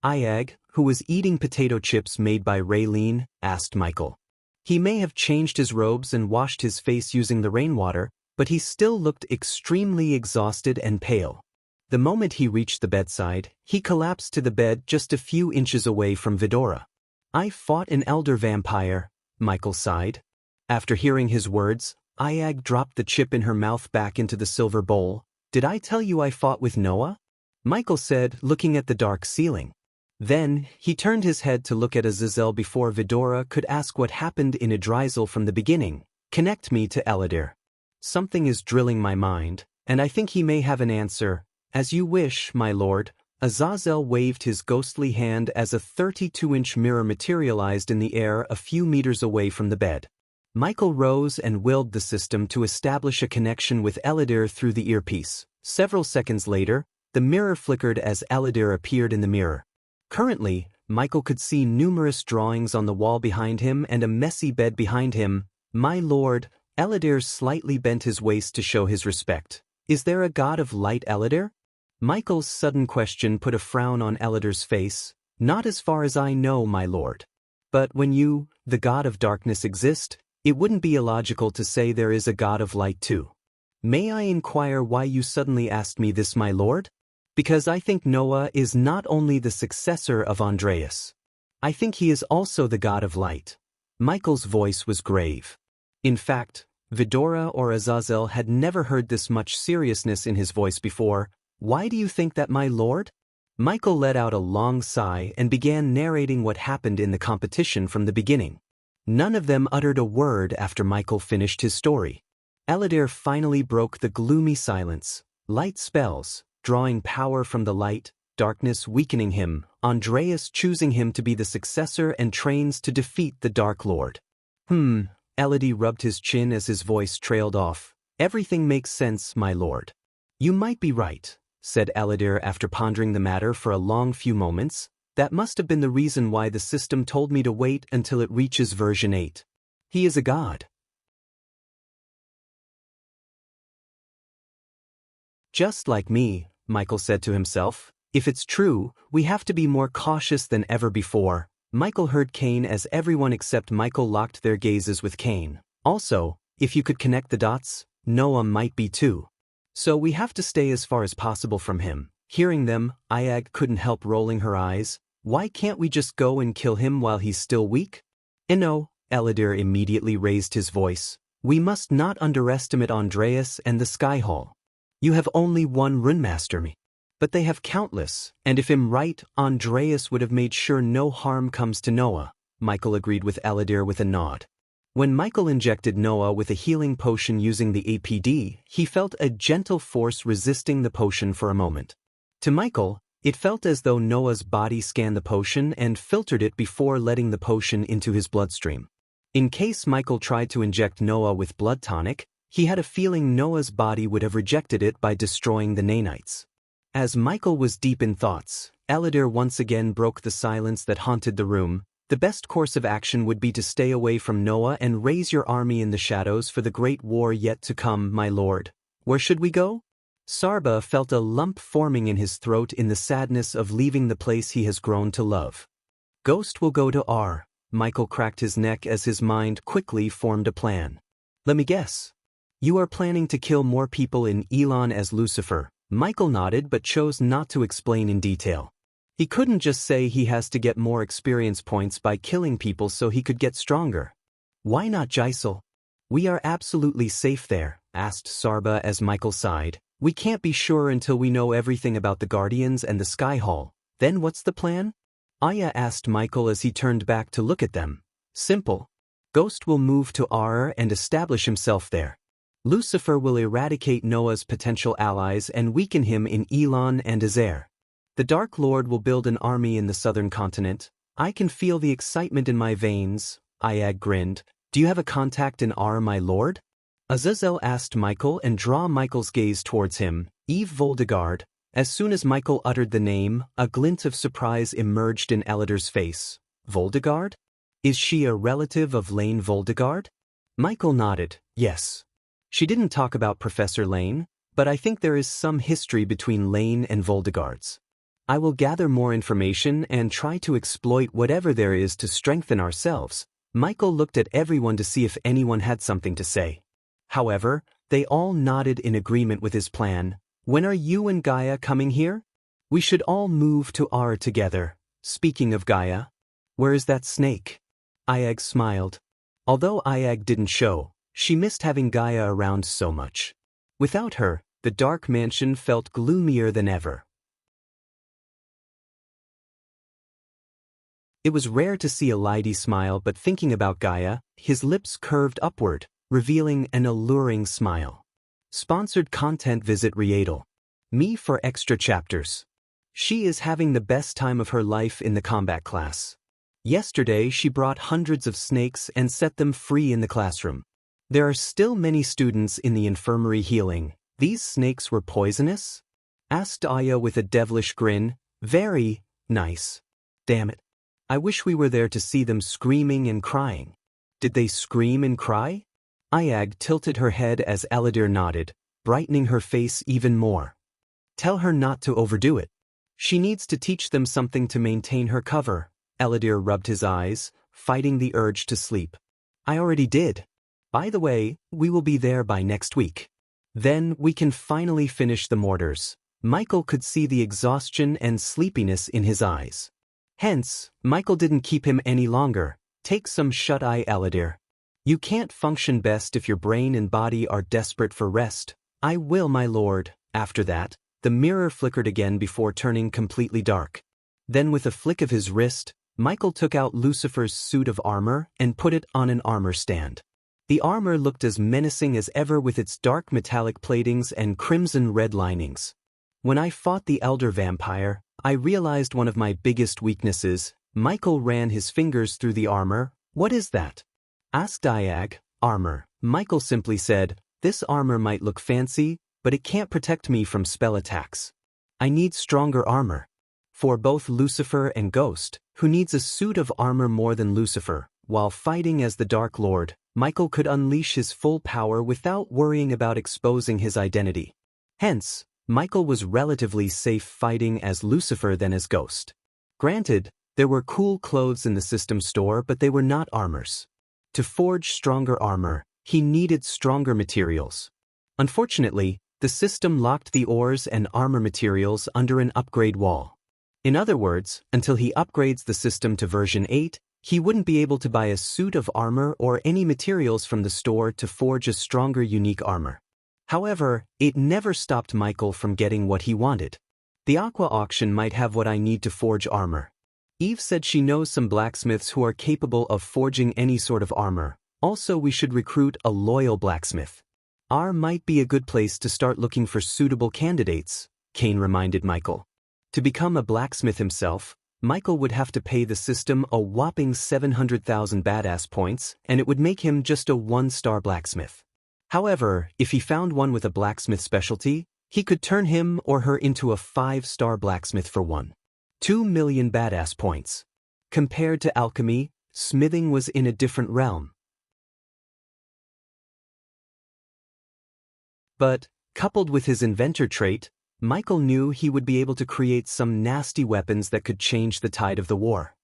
Iag, who was eating potato chips made by Raylene, asked Michael. He may have changed his robes and washed his face using the rainwater, but he still looked extremely exhausted and pale. The moment he reached the bedside, he collapsed to the bed just a few inches away from Vidora. I fought an elder vampire, Michael sighed. After hearing his words, Iag dropped the chip in her mouth back into the silver bowl. Did I tell you I fought with Noah? Michael said, looking at the dark ceiling. Then, he turned his head to look at Azazel before Vidora could ask what happened in Idrizel from the beginning. Connect me to Eladir. Something is drilling my mind, and I think he may have an answer. As you wish, my lord. Azazel waved his ghostly hand as a 32-inch mirror materialized in the air a few meters away from the bed. Michael rose and willed the system to establish a connection with Eladir through the earpiece. Several seconds later, the mirror flickered as Eladir appeared in the mirror. Currently, Michael could see numerous drawings on the wall behind him and a messy bed behind him. My lord, Eladir slightly bent his waist to show his respect. Is there a god of light, Eladir? Michael's sudden question put a frown on Eladir's face. Not as far as I know, my lord. But when you, the god of darkness, exist, it wouldn't be illogical to say there is a god of light too. May I inquire why you suddenly asked me this, my lord? Because I think Noah is not only the successor of Andreas. I think he is also the god of light. Michael's voice was grave. In fact, Vidora or Azazel had never heard this much seriousness in his voice before. Why do you think that, my lord? Michael let out a long sigh and began narrating what happened in the competition from the beginning. None of them uttered a word after Michael finished his story. Eladir finally broke the gloomy silence. Light spells, drawing power from the light, darkness weakening him, Andreas choosing him to be the successor and trains to defeat the Dark Lord. Elodie rubbed his chin as his voice trailed off. Everything makes sense, my lord. You might be right, said Elodie after pondering the matter for a long few moments. That must have been the reason why the system told me to wait until it reaches version 8. He is a god. Just like me, Michael said to himself. If it's true, we have to be more cautious than ever before. Michael heard Cain as everyone except Michael locked their gazes with Cain. Also, if you could connect the dots, Noah might be too. So we have to stay as far as possible from him. Hearing them, Ayag couldn't help rolling her eyes. Why can't we just go and kill him while he's still weak? No, Elodie immediately raised his voice. We must not underestimate Andreas and the Sky Hall. You have only one runemaster me. But they have countless, and if I'm right, Andreas would have made sure no harm comes to Noah. Michael agreed with Elodie with a nod. When Michael injected Noah with a healing potion using the APD, he felt a gentle force resisting the potion for a moment. To Michael, it felt as though Noah's body scanned the potion and filtered it before letting the potion into his bloodstream. In case Michael tried to inject Noah with blood tonic, he had a feeling Noah's body would have rejected it by destroying the nanites. As Michael was deep in thoughts, Elodie once again broke the silence that haunted the room. The best course of action would be to stay away from Noah and raise your army in the shadows for the great war yet to come, my lord. Where should we go? Sarba felt a lump forming in his throat in the sadness of leaving the place he has grown to love. Ghost will go to R. Michael cracked his neck as his mind quickly formed a plan. Let me guess. You are planning to kill more people in Elon as Lucifer. Michael nodded but chose not to explain in detail. He couldn't just say he has to get more experience points by killing people so he could get stronger. Why not Jisel? We are absolutely safe there, asked Sarba as Michael sighed. We can't be sure until we know everything about the Guardians and the Sky Hall. Then what's the plan? Aya asked Michael as he turned back to look at them. Simple. Ghost will move to Ar and establish himself there. Lucifer will eradicate Noah's potential allies and weaken him in Elon and Azair. The Dark Lord will build an army in the southern continent. I can feel the excitement in my veins. Ayag grinned. Do you have a contact in Ar, my lord? Azazel asked Michael and draw Michael's gaze towards him. Eve Voldegard. As soon as Michael uttered the name, a glint of surprise emerged in Elodie's face. Voldegard? Is she a relative of Lane Voldegard? Michael nodded. Yes. She didn't talk about Professor Lane, but I think there is some history between Lane and Voldegards. I will gather more information and try to exploit whatever there is to strengthen ourselves. Michael looked at everyone to see if anyone had something to say. However, they all nodded in agreement with his plan. When are you and Gaia coming here? We should all move to R together. Speaking of Gaia, where is that snake? Ayag smiled. Although Ayag didn't show, she missed having Gaia around so much. Without her, the dark mansion felt gloomier than ever. It was rare to see a Lydie smile, but thinking about Gaia, his lips curved upward, revealing an alluring smile. Sponsored content. Visit Riedel. Me for extra chapters. She is having the best time of her life in the combat class. Yesterday she brought hundreds of snakes and set them free in the classroom. There are still many students in the infirmary healing. These snakes were poisonous? Asked Aya with a devilish grin. Very nice. Damn it. I wish we were there to see them screaming and crying. Did they scream and cry? Ayag tilted her head as Elodie nodded, brightening her face even more. Tell her not to overdo it. She needs to teach them something to maintain her cover. Elodie rubbed his eyes, fighting the urge to sleep. I already did. By the way, we will be there by next week. Then we can finally finish the mortars. Michael could see the exhaustion and sleepiness in his eyes. Hence, Michael didn't keep him any longer. Take some shut-eye, Elodie. You can't function best if your brain and body are desperate for rest. I will, my lord. After that, the mirror flickered again before turning completely dark. Then with a flick of his wrist, Michael took out Lucifer's suit of armor and put it on an armor stand. The armor looked as menacing as ever with its dark metallic platings and crimson-red linings. When I fought the elder vampire, I realized one of my biggest weaknesses. Michael ran his fingers through the armor. What is that? Asked Diag. Armor. Michael simply said, this armor might look fancy, but it can't protect me from spell attacks. I need stronger armor. For both Lucifer and Ghost, who needs a suit of armor more than Lucifer, while fighting as the Dark Lord, Michael could unleash his full power without worrying about exposing his identity. Hence, Michael was relatively safe fighting as Lucifer than as Ghost. Granted, there were cool clothes in the system store, but they were not armors. To forge stronger armor, he needed stronger materials. Unfortunately, the system locked the ores and armor materials under an upgrade wall. In other words, until he upgrades the system to version 8, he wouldn't be able to buy a suit of armor or any materials from the store to forge a stronger unique armor. However, it never stopped Michael from getting what he wanted. The Aqua auction might have what I need to forge armor. Eve said she knows some blacksmiths who are capable of forging any sort of armor. Also, we should recruit a loyal blacksmith. R might be a good place to start looking for suitable candidates, Kane reminded Michael. To become a blacksmith himself, Michael would have to pay the system a whopping 700,000 badass points, and it would make him just a 1-star blacksmith. However, if he found one with a blacksmith specialty, he could turn him or her into a 5-star blacksmith for 1.2 million badass points. Compared to alchemy, smithing was in a different realm. But, coupled with his inventor trait, Michael knew he would be able to create some nasty weapons that could change the tide of the war.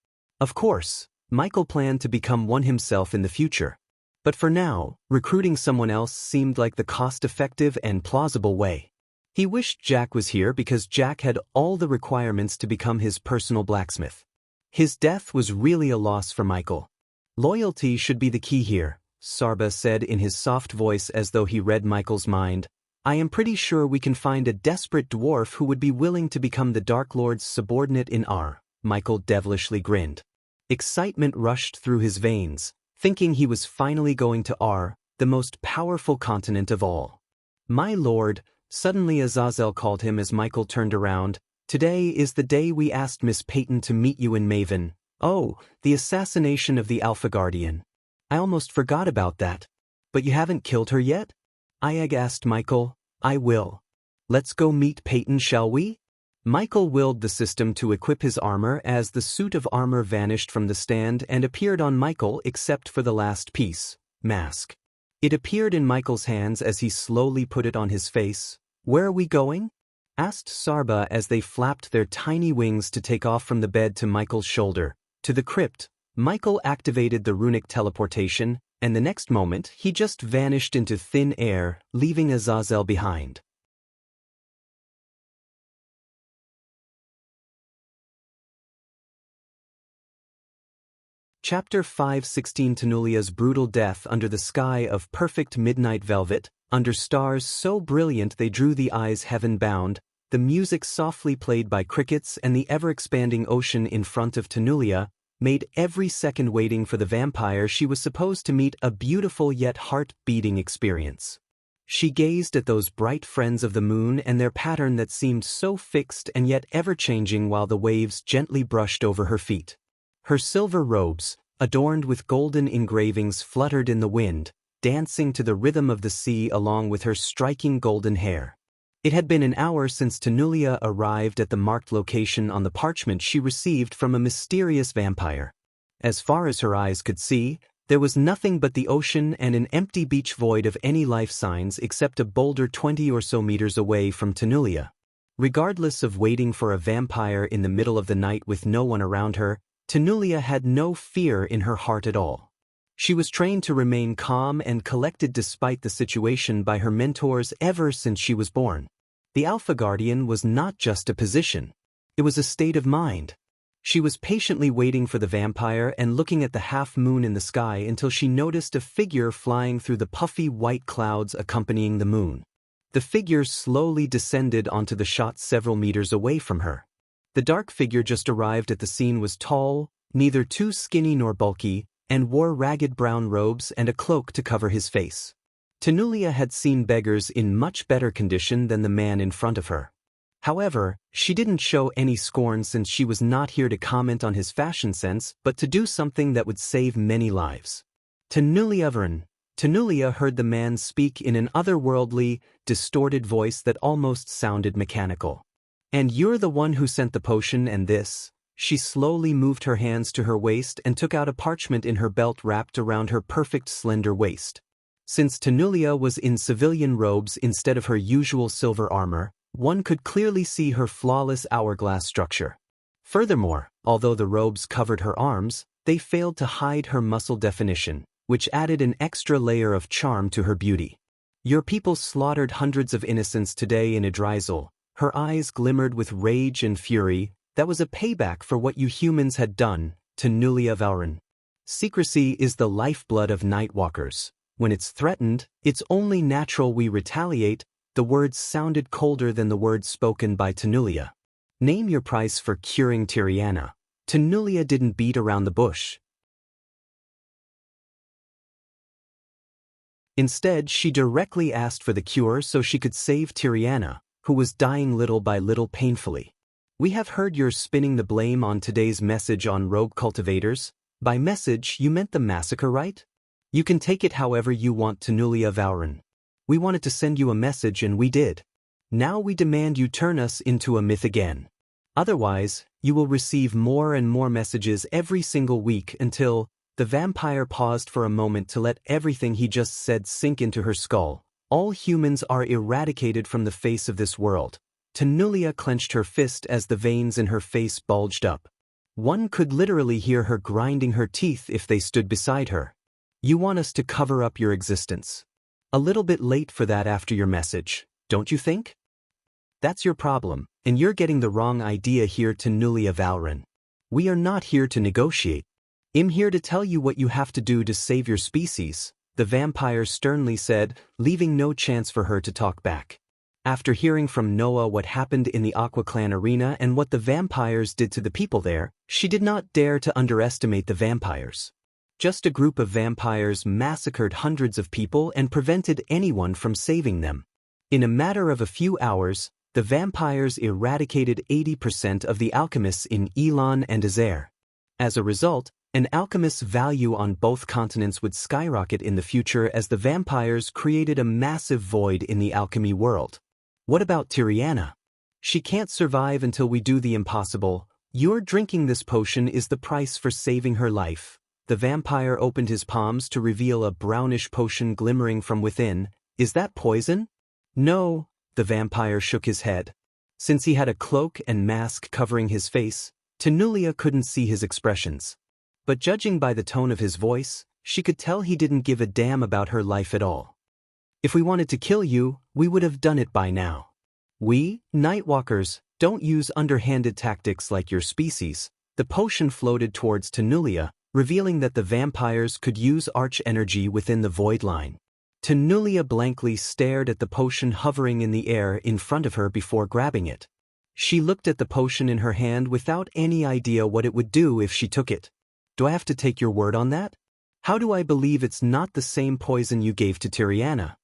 Of course, Michael planned to become one himself in the future. But for now, recruiting someone else seemed like the cost-effective and plausible way. He wished Jack was here because Jack had all the requirements to become his personal blacksmith. His death was really a loss for Michael. Loyalty should be the key here, Sarba said in his soft voice as though he read Michael's mind. I am pretty sure we can find a desperate dwarf who would be willing to become the Dark Lord's subordinate in R. Michael devilishly grinned. Excitement rushed through his veins, thinking he was finally going to R, the most powerful continent of all. My lord, suddenly Azazel called him as Michael turned around. Today is the day we asked Miss Peyton to meet you in Maven. Oh, the assassination of the Alpha Guardian. I almost forgot about that. But you haven't killed her yet? Iag asked Michael. I will. Let's go meet Peyton, shall we? Michael willed the system to equip his armor as the suit of armor vanished from the stand and appeared on Michael except for the last piece, mask. It appeared in Michael's hands as he slowly put it on his face. Where are we going? Asked Sarba as they flapped their tiny wings to take off from the bed to Michael's shoulder. To the crypt. Michael activated the runic teleportation, and the next moment he just vanished into thin air, leaving Azazel behind. Chapter 5:16 Tanulia's brutal death under the sky of perfect midnight velvet, under stars so brilliant they drew the eyes heaven-bound, the music softly played by crickets and the ever-expanding ocean in front of Tanulia, made every second waiting for the vampire she was supposed to meet a beautiful yet heart-beating experience. She gazed at those bright friends of the moon and their pattern that seemed so fixed and yet ever-changing while the waves gently brushed over her feet. Her silver robes, adorned with golden engravings, fluttered in the wind, dancing to the rhythm of the sea along with her striking golden hair. It had been an hour since Tanulia arrived at the marked location on the parchment she received from a mysterious vampire. As far as her eyes could see, there was nothing but the ocean and an empty beach void of any life signs except a boulder 20 or so meters away from Tanulia. Regardless of waiting for a vampire in the middle of the night with no one around her, Tanulia had no fear in her heart at all. She was trained to remain calm and collected despite the situation by her mentors ever since she was born. The Alpha Guardian was not just a position. It was a state of mind. She was patiently waiting for the vampire and looking at the half-moon in the sky until she noticed a figure flying through the puffy white clouds accompanying the moon. The figure slowly descended onto the shot several meters away from her. The dark figure just arrived at the scene was tall, neither too skinny nor bulky, and wore ragged brown robes and a cloak to cover his face. Tanulia had seen beggars in much better condition than the man in front of her. However, she didn't show any scorn since she was not here to comment on his fashion sense but to do something that would save many lives. Tanulia heard the man speak in an otherworldly, distorted voice that almost sounded mechanical. "And you're the one who sent the potion and this?" She slowly moved her hands to her waist and took out a parchment in her belt wrapped around her perfect slender waist. Since Tanulia was in civilian robes instead of her usual silver armor, one could clearly see her flawless hourglass structure. Furthermore, although the robes covered her arms, they failed to hide her muscle definition, which added an extra layer of charm to her beauty. "Your people slaughtered hundreds of innocents today in Idrizel." Her eyes glimmered with rage and fury. "That was a payback for what you humans had done to Nulia Valrin. Secrecy is the lifeblood of Nightwalkers. When it's threatened, it's only natural we retaliate." The words sounded colder than the words spoken by Tanulia. "Name your price for curing Tiriana." Tanulia didn't beat around the bush. Instead, she directly asked for the cure so she could save Tiriana, who was dying little by little painfully. "We have heard you're spinning the blame on today's message on rogue cultivators." By message, you meant the massacre, right? "You can take it however you want, Tanulia Valrin. We wanted to send you a message and we did. Now we demand you turn us into a myth again. Otherwise, you will receive more and more messages every single week until..." The vampire paused for a moment to let everything he just said sink into her skull. "All humans are eradicated from the face of this world." Tanulia clenched her fist as the veins in her face bulged up. One could literally hear her grinding her teeth if they stood beside her. "You want us to cover up your existence. A little bit late for that after your message, don't you think? That's your problem, and you're getting the wrong idea here, Tanulia Valrin. We are not here to negotiate. I'm here to tell you what you have to do to save your species," the vampire sternly said, leaving no chance for her to talk back. After hearing from Noah what happened in the Aqua Clan arena and what the vampires did to the people there, she did not dare to underestimate the vampires. Just a group of vampires massacred hundreds of people and prevented anyone from saving them. In a matter of a few hours, the vampires eradicated 80% of the alchemists in Elon and Azair. As a result, an alchemist's value on both continents would skyrocket in the future as the vampires created a massive void in the alchemy world. "What about Tiriana? She can't survive until we do the impossible. Your drinking this potion is the price for saving her life." The vampire opened his palms to reveal a brownish potion glimmering from within. "Is that poison?" "No," the vampire shook his head. Since he had a cloak and mask covering his face, Tanulia couldn't see his expressions. But judging by the tone of his voice, she could tell he didn't give a damn about her life at all. "If we wanted to kill you, we would have done it by now. We, Nightwalkers, don't use underhanded tactics like your species." The potion floated towards Tanulia, revealing that the vampires could use arch energy within the void line. Tanulia blankly stared at the potion hovering in the air in front of her before grabbing it. She looked at the potion in her hand without any idea what it would do if she took it. "Do I have to take your word on that? How do I believe it's not the same poison you gave to Tiriana?"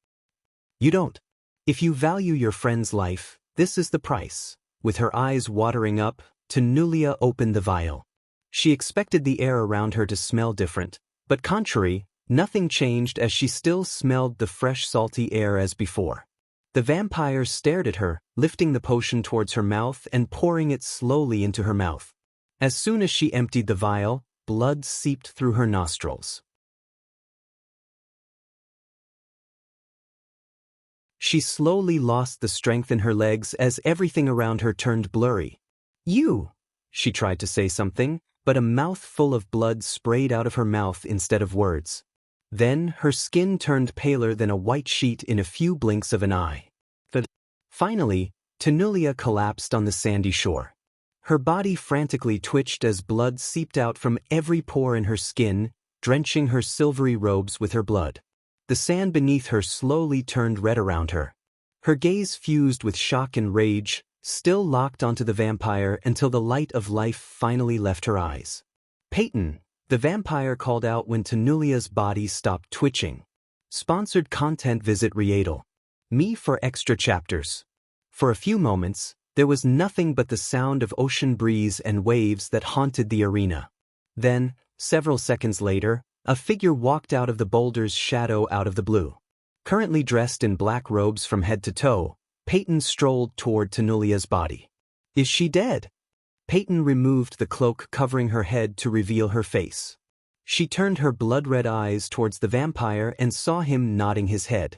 "You don't. If you value your friend's life, this is the price." With her eyes watering up, Tanulia opened the vial. She expected the air around her to smell different, but contrary, nothing changed as she still smelled the fresh salty air as before. The vampire stared at her, lifting the potion towards her mouth and pouring it slowly into her mouth. As soon as she emptied the vial, blood seeped through her nostrils. She slowly lost the strength in her legs as everything around her turned blurry. "You!" She tried to say something, but a mouthful of blood sprayed out of her mouth instead of words. Then her skin turned paler than a white sheet in a few blinks of an eye. Finally, Tanulia collapsed on the sandy shore. Her body frantically twitched as blood seeped out from every pore in her skin, drenching her silvery robes with her blood. The sand beneath her slowly turned red around her. Her gaze fused with shock and rage, still locked onto the vampire until the light of life finally left her eyes. "Peyton," the vampire called out when Tanulia's body stopped twitching. Sponsored content. Visit Riedel. Me for extra chapters. For a few moments, There was nothing but the sound of ocean breeze and waves that haunted the arena. Then, several seconds later, a figure walked out of the boulder's shadow out of the blue. Currently dressed in black robes from head to toe, Peyton strolled toward Tanulia's body. Is she dead? Peyton removed the cloak covering her head to reveal her face. She turned her blood-red eyes towards the vampire and saw him nodding his head.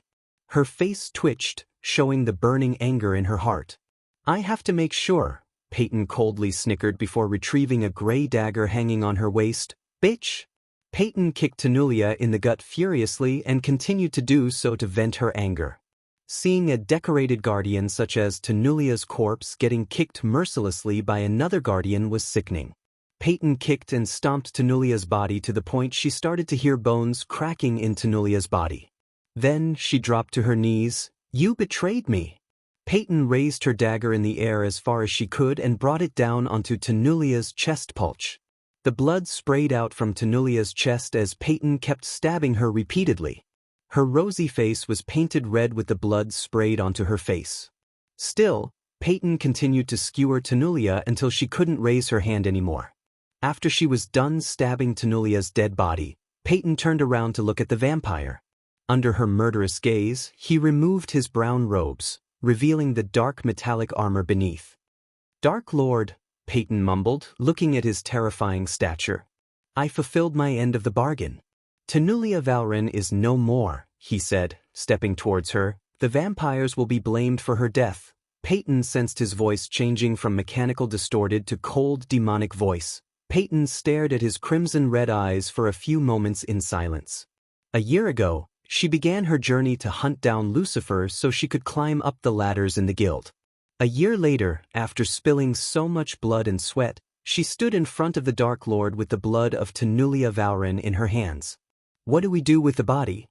Her face twitched, showing the burning anger in her heart. I have to make sure, Peyton coldly snickered before retrieving a gray dagger hanging on her waist. Bitch! Peyton kicked Tanulia in the gut furiously and continued to do so to vent her anger. Seeing a decorated guardian such as Tanulia's corpse getting kicked mercilessly by another guardian was sickening. Peyton kicked and stomped Tanulia's body to the point she started to hear bones cracking in Tanulia's body. Then she dropped to her knees. You betrayed me. Peyton raised her dagger in the air as far as she could and brought it down onto Tanulia's chest pulch. The blood sprayed out from Tanulia's chest as Peyton kept stabbing her repeatedly. Her rosy face was painted red with the blood sprayed onto her face. Still, Peyton continued to skewer Tanulia until she couldn't raise her hand anymore. After she was done stabbing Tanulia's dead body, Peyton turned around to look at the vampire. Under her murderous gaze, he removed his brown robes, revealing the dark metallic armor beneath. Dark Lord, Peyton mumbled, looking at his terrifying stature. I fulfilled my end of the bargain. Tanulia Valrin is no more, he said, stepping towards her. The vampires will be blamed for her death. Peyton sensed his voice changing from mechanical distorted to cold demonic voice. Peyton stared at his crimson-red eyes for a few moments in silence. A year ago, she began her journey to hunt down Lucifer so she could climb up the ladders in the guild. A year later, after spilling so much blood and sweat, she stood in front of the Dark Lord with the blood of Tanulia Valrin in her hands. What do we do with the body?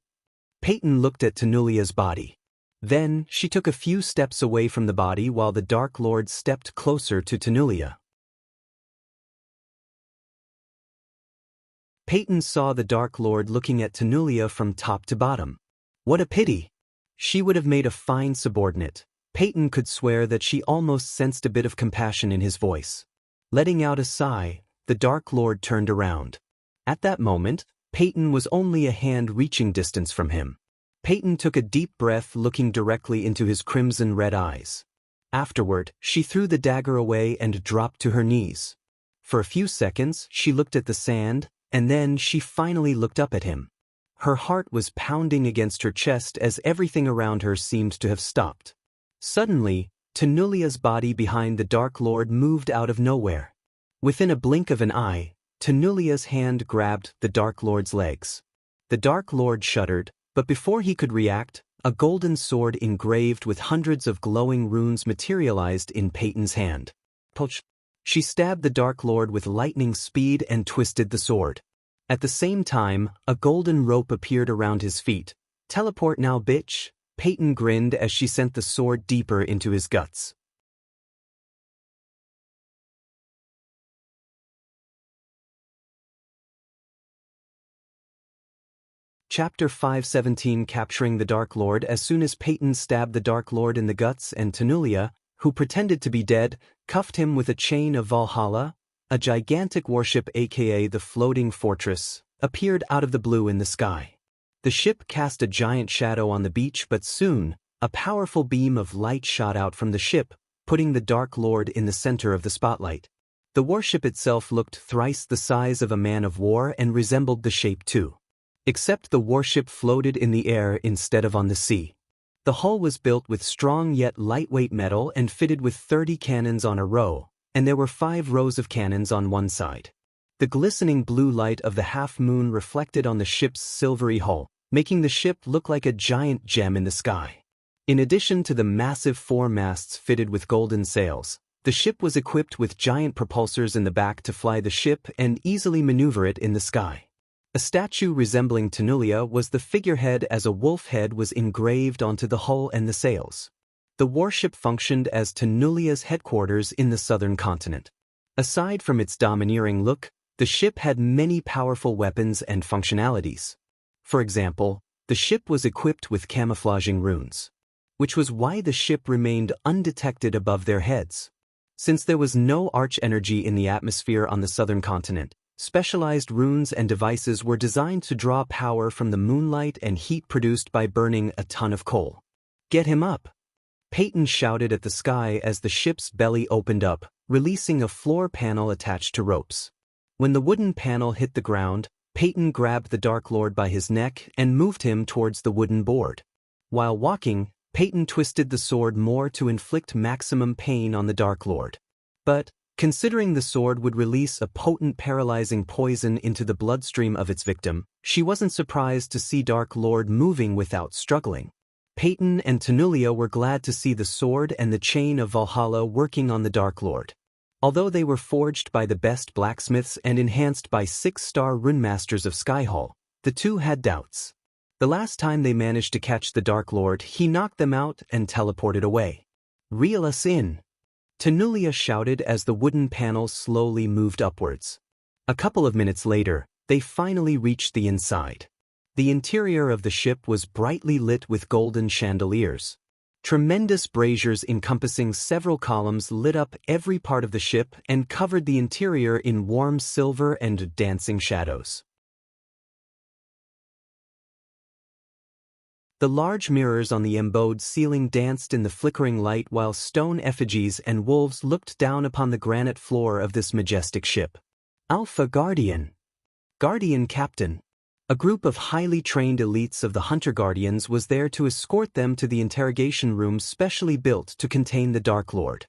Peyton looked at Tanulia's body. Then, she took a few steps away from the body while the Dark Lord stepped closer to Tanulia. Peyton saw the Dark Lord looking at Tanulia from top to bottom. What a pity! She would have made a fine subordinate. Peyton could swear that she almost sensed a bit of compassion in his voice. Letting out a sigh, the Dark Lord turned around. At that moment, Peyton was only a hand-reaching distance from him. Peyton took a deep breath looking directly into his crimson-red eyes. Afterward, she threw the dagger away and dropped to her knees. For a few seconds, she looked at the sand, and then she finally looked up at him. Her heart was pounding against her chest as everything around her seemed to have stopped. Suddenly, Tanulia's body behind the Dark Lord moved out of nowhere. Within a blink of an eye, Tanulia's hand grabbed the Dark Lord's legs. The Dark Lord shuddered, but before he could react, a golden sword engraved with hundreds of glowing runes materialized in Peyton's hand. Poch! She stabbed the Dark Lord with lightning speed and twisted the sword. At the same time, a golden rope appeared around his feet. Teleport now, bitch! Peyton grinned as she sent the sword deeper into his guts. Chapter 517 Capturing the Dark Lord. As soon as Peyton stabbed the Dark Lord in the guts and Tanulia, who pretended to be dead, cuffed him with a chain of Valhalla, a gigantic warship aka the Floating Fortress, appeared out of the blue in the sky. The ship cast a giant shadow on the beach, but soon, a powerful beam of light shot out from the ship, putting the Dark Lord in the center of the spotlight. The warship itself looked thrice the size of a man of war and resembled the shape too. Except the warship floated in the air instead of on the sea. The hull was built with strong yet lightweight metal and fitted with 30 cannons on a row, and there were 5 rows of cannons on one side. The glistening blue light of the half-moon reflected on the ship's silvery hull, making the ship look like a giant gem in the sky. In addition to the massive 4 masts fitted with golden sails, the ship was equipped with giant propulsors in the back to fly the ship and easily maneuver it in the sky. A statue resembling Tanulia was the figurehead as a wolf head was engraved onto the hull and the sails. The warship functioned as Tanulia's headquarters in the southern continent. Aside from its domineering look, the ship had many powerful weapons and functionalities. For example, the ship was equipped with camouflaging runes. which was why the ship remained undetected above their heads. Since there was no arch-energy in the atmosphere on the southern continent, specialized runes and devices were designed to draw power from the moonlight and heat produced by burning a ton of coal. "Get him up!" Peyton shouted at the sky as the ship's belly opened up, releasing a floor panel attached to ropes. When the wooden panel hit the ground, Peyton grabbed the Dark Lord by his neck and moved him towards the wooden board. While walking, Peyton twisted the sword more to inflict maximum pain on the Dark Lord. But, considering the sword would release a potent paralyzing poison into the bloodstream of its victim, she wasn't surprised to see Dark Lord moving without struggling. Peyton and Tanulia were glad to see the sword and the chain of Valhalla working on the Dark Lord. Although they were forged by the best blacksmiths and enhanced by 6-star runemasters of Skyhall, the two had doubts. The last time they managed to catch the Dark Lord, he knocked them out and teleported away. "Reel us in!" Tanulia shouted as the wooden panel slowly moved upwards. A couple of minutes later, they finally reached the inside. The interior of the ship was brightly lit with golden chandeliers. Tremendous braziers encompassing several columns lit up every part of the ship and covered the interior in warm silver and dancing shadows. The large mirrors on the embowed ceiling danced in the flickering light while stone effigies and wolves looked down upon the granite floor of this majestic ship. Alpha Guardian. Guardian Captain. A group of highly trained elites of the Hunter Guardians was there to escort them to the interrogation room specially built to contain the Dark Lord.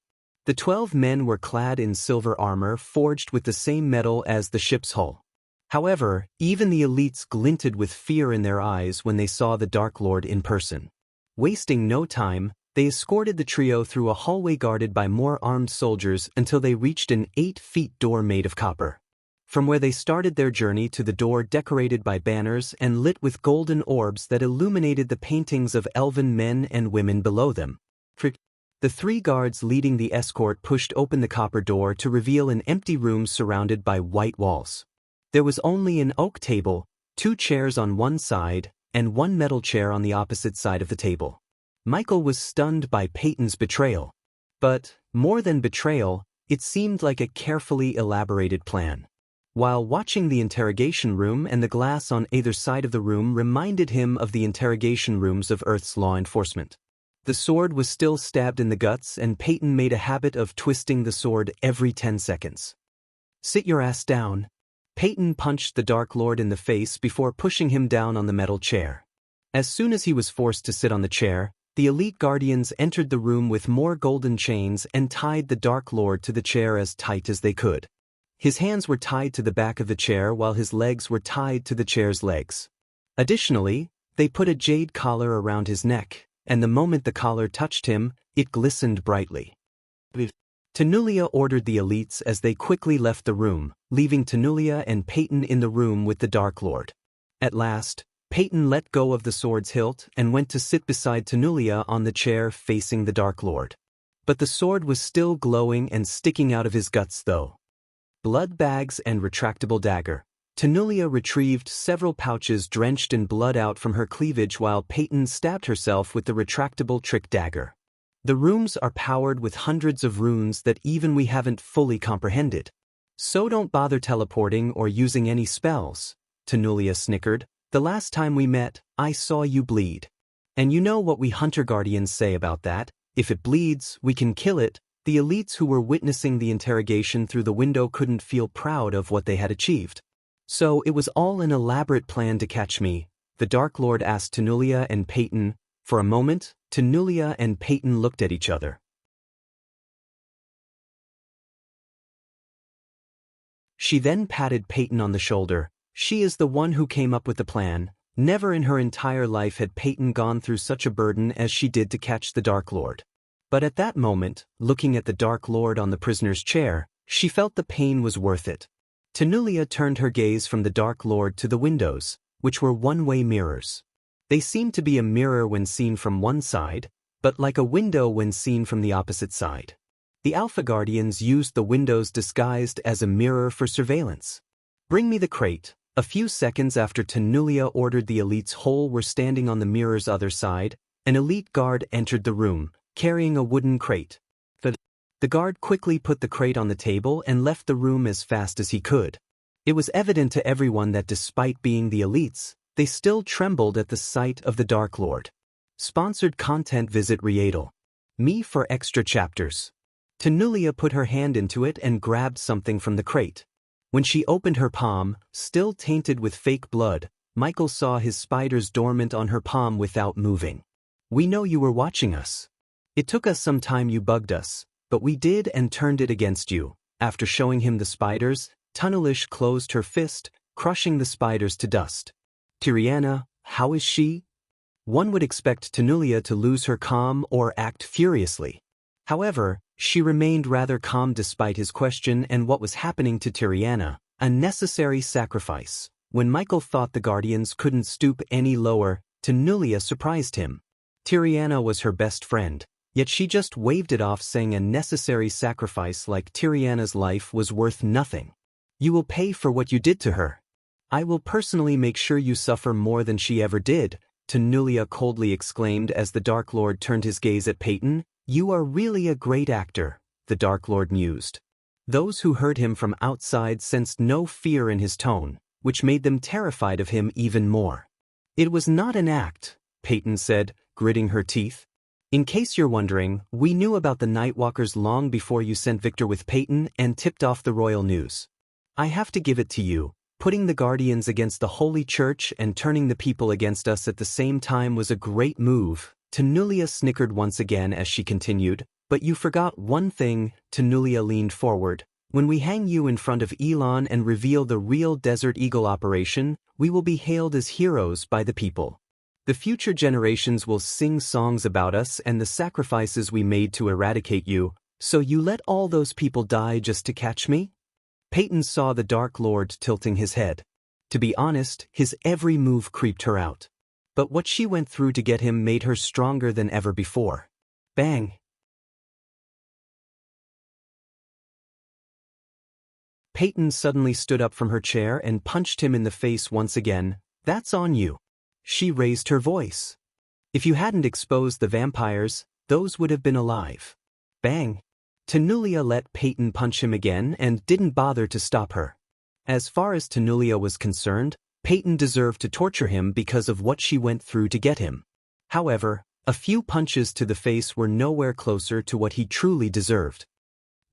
The 12 men were clad in silver armor forged with the same metal as the ship's hull. However, even the elites glinted with fear in their eyes when they saw the Dark Lord in person. Wasting no time, they escorted the trio through a hallway guarded by more armed soldiers until they reached an 8-foot door made of copper. From where they started their journey to the door decorated by banners and lit with golden orbs that illuminated the paintings of elven men and women below them. The 3 guards leading the escort pushed open the copper door to reveal an empty room surrounded by white walls. There was only an oak table, 2 chairs on one side, and 1 metal chair on the opposite side of the table. Michael was stunned by Peyton's betrayal. But, more than betrayal, it seemed like a carefully elaborated plan. While watching the interrogation room and the glass on either side of the room reminded him of the interrogation rooms of Earth's law enforcement. The sword was still stabbed in the guts and Peyton made a habit of twisting the sword every 10 seconds. "Sit your ass down." Peyton punched the Dark Lord in the face before pushing him down on the metal chair. As soon as he was forced to sit on the chair, the elite guardians entered the room with more golden chains and tied the Dark Lord to the chair as tight as they could. His hands were tied to the back of the chair while his legs were tied to the chair's legs. Additionally, they put a jade collar around his neck, and the moment the collar touched him, it glistened brightly. Tanulia ordered the elites as they quickly left the room, leaving Tanulia and Peyton in the room with the Dark Lord. At last, Peyton let go of the sword's hilt and went to sit beside Tanulia on the chair facing the Dark Lord. But the sword was still glowing and sticking out of his guts though. Blood bags and retractable dagger. Tanulia retrieved several pouches drenched in blood out from her cleavage while Peyton stabbed herself with the retractable trick dagger. The rooms are powered with hundreds of runes that even we haven't fully comprehended. So don't bother teleporting or using any spells, Tanulia snickered. The last time we met, I saw you bleed. And you know what we Hunter Guardians say about that, if it bleeds, we can kill it. The elites who were witnessing the interrogation through the window couldn't feel proud of what they had achieved. So it was all an elaborate plan to catch me, the Dark Lord asked Tanulia and Peyton. For a moment, Tanulia and Peyton looked at each other. She then patted Peyton on the shoulder. She is the one who came up with the plan. Never in her entire life had Peyton gone through such a burden as she did to catch the Dark Lord. But at that moment, looking at the Dark Lord on the prisoner's chair, she felt the pain was worth it. Tanulia turned her gaze from the Dark Lord to the windows, which were one-way mirrors. They seemed to be a mirror when seen from one side, but like a window when seen from the opposite side. The Alpha Guardians used the windows disguised as a mirror for surveillance. "Bring me the crate." A few seconds after Tanulia ordered the elites whole were standing on the mirror's other side, An elite guard entered the room, carrying a wooden crate. The guard quickly put the crate on the table and left the room as fast as he could. It was evident to everyone that despite being the elites, they still trembled at the sight of the Dark Lord. Sponsored content. Visit Riedel. Me for extra chapters. Tanulia put her hand into it and grabbed something from the crate. When she opened her palm, still tainted with fake blood, Michael saw his spiders dormant on her palm without moving. We know you were watching us. It took us some time. You bugged us, but we did and turned it against you. After showing him the spiders, Tunnelish closed her fist, crushing the spiders to dust. Tiriana, how is she? One would expect Tanulia to lose her calm or act furiously. However, she remained rather calm despite his question and what was happening to Tiriana, a necessary sacrifice. When Michael thought the Guardians couldn't stoop any lower, Tanulia surprised him. Tiriana was her best friend, yet she just waved it off, saying a necessary sacrifice like Tiriana's life was worth nothing. You will pay for what you did to her. I will personally make sure you suffer more than she ever did, Tanulia coldly exclaimed as the Dark Lord turned his gaze at Peyton. You are really a great actor, the Dark Lord mused. Those who heard him from outside sensed no fear in his tone, which made them terrified of him even more. It was not an act, Peyton said, gritting her teeth. In case you're wondering, we knew about the Nightwalkers long before you sent Victor with Peyton and tipped off the royal news. I have to give it to you, putting the Guardians against the Holy Church and turning the people against us at the same time was a great move. Tanulia snickered once again as she continued, but you forgot one thing. Tanulia leaned forward. When we hang you in front of Elon and reveal the real Desert Eagle operation, we will be hailed as heroes by the people. The future generations will sing songs about us and the sacrifices we made to eradicate you, so you let all those people die just to catch me? Peyton saw the Dark Lord tilting his head. To be honest, his every move creeped her out. But what she went through to get him made her stronger than ever before. Bang! Peyton suddenly stood up from her chair and punched him in the face once again. That's on you. She raised her voice. If you hadn't exposed the vampires, those would have been alive. Bang! Tanulia let Peyton punch him again and didn't bother to stop her. As far as Tanulia was concerned, Peyton deserved to torture him because of what she went through to get him. However, a few punches to the face were nowhere closer to what he truly deserved.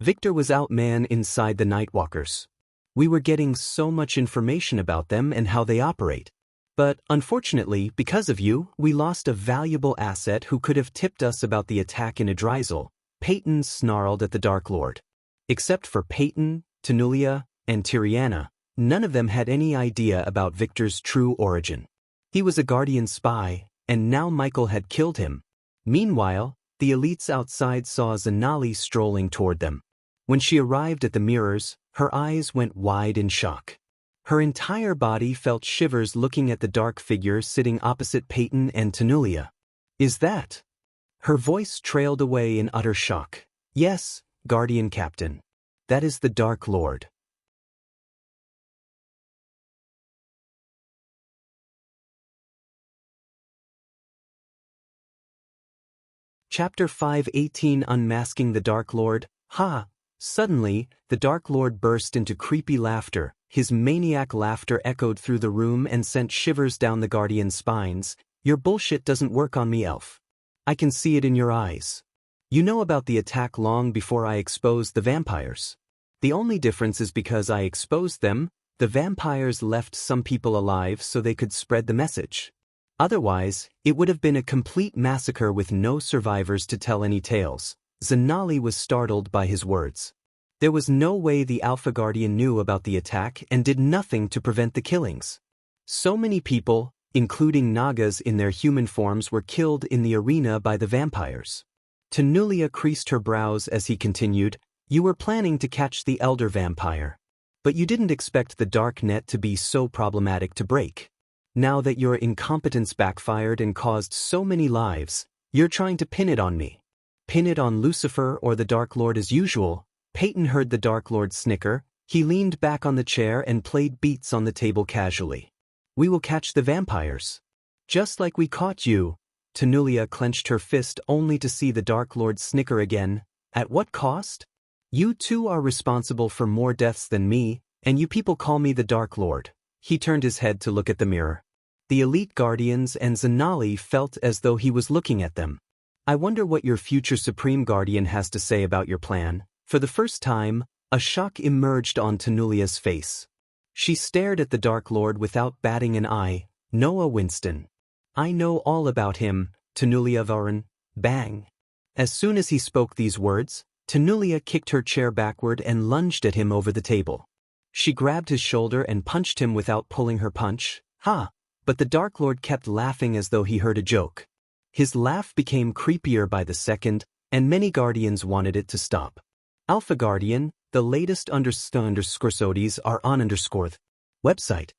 Victor was outman inside the Nightwalkers. We were getting so much information about them and how they operate. But, unfortunately, because of you, we lost a valuable asset who could have tipped us about the attack in Idrizel. Peyton snarled at the Dark Lord. Except for Peyton, Tanulia, and Tiriana, none of them had any idea about Victor's true origin. He was a Guardian spy, and now Michael had killed him. Meanwhile, the elites outside saw Zanali strolling toward them. When she arrived at the mirrors, her eyes went wide in shock. Her entire body felt shivers looking at the dark figure sitting opposite Peyton and Tanulia. Is that? Her voice trailed away in utter shock. Yes, Guardian Captain. That is the Dark Lord. Chapter 518 Unmasking the Dark Lord. Ha! Suddenly, the Dark Lord burst into creepy laughter. His maniac laughter echoed through the room and sent shivers down the Guardian's spines. Your bullshit doesn't work on me, elf. I can see it in your eyes. You know about the attack long before I exposed the vampires. The only difference is because I exposed them, the vampires left some people alive so they could spread the message. Otherwise, it would have been a complete massacre with no survivors to tell any tales. Zanali was startled by his words. There was no way the Alpha Guardian knew about the attack and did nothing to prevent the killings. So many people, including Nagas in their human forms, were killed in the arena by the vampires. Tanulia creased her brows as he continued, You were planning to catch the elder vampire. But you didn't expect the dark net to be so problematic to break. Now that your incompetence backfired and caused so many lives, you're trying to pin it on me. Pin it on Lucifer or the Dark Lord as usual. Peyton heard the Dark Lord snicker. He leaned back on the chair and played beats on the table casually. We will catch the vampires. Just like we caught you. Tenulia clenched her fist only to see the Dark Lord snicker again. At what cost? You two are responsible for more deaths than me, and you people call me the Dark Lord. He turned his head to look at the mirror. The elite guardians and Zanali felt as though he was looking at them. I wonder what your future Supreme Guardian has to say about your plan. For the first time, a shock emerged on Tenulia's face. She stared at the Dark Lord without batting an eye. Noah Winston. I know all about him, Tenulia Varan. Bang. As soon as he spoke these words, Tenulia kicked her chair backward and lunged at him over the table. She grabbed his shoulder and punched him without pulling her punch. Ha! But the Dark Lord kept laughing as though he heard a joke. His laugh became creepier by the second, and many guardians wanted it to stop. Alpha Guardian, the latest __sodies are on _ website.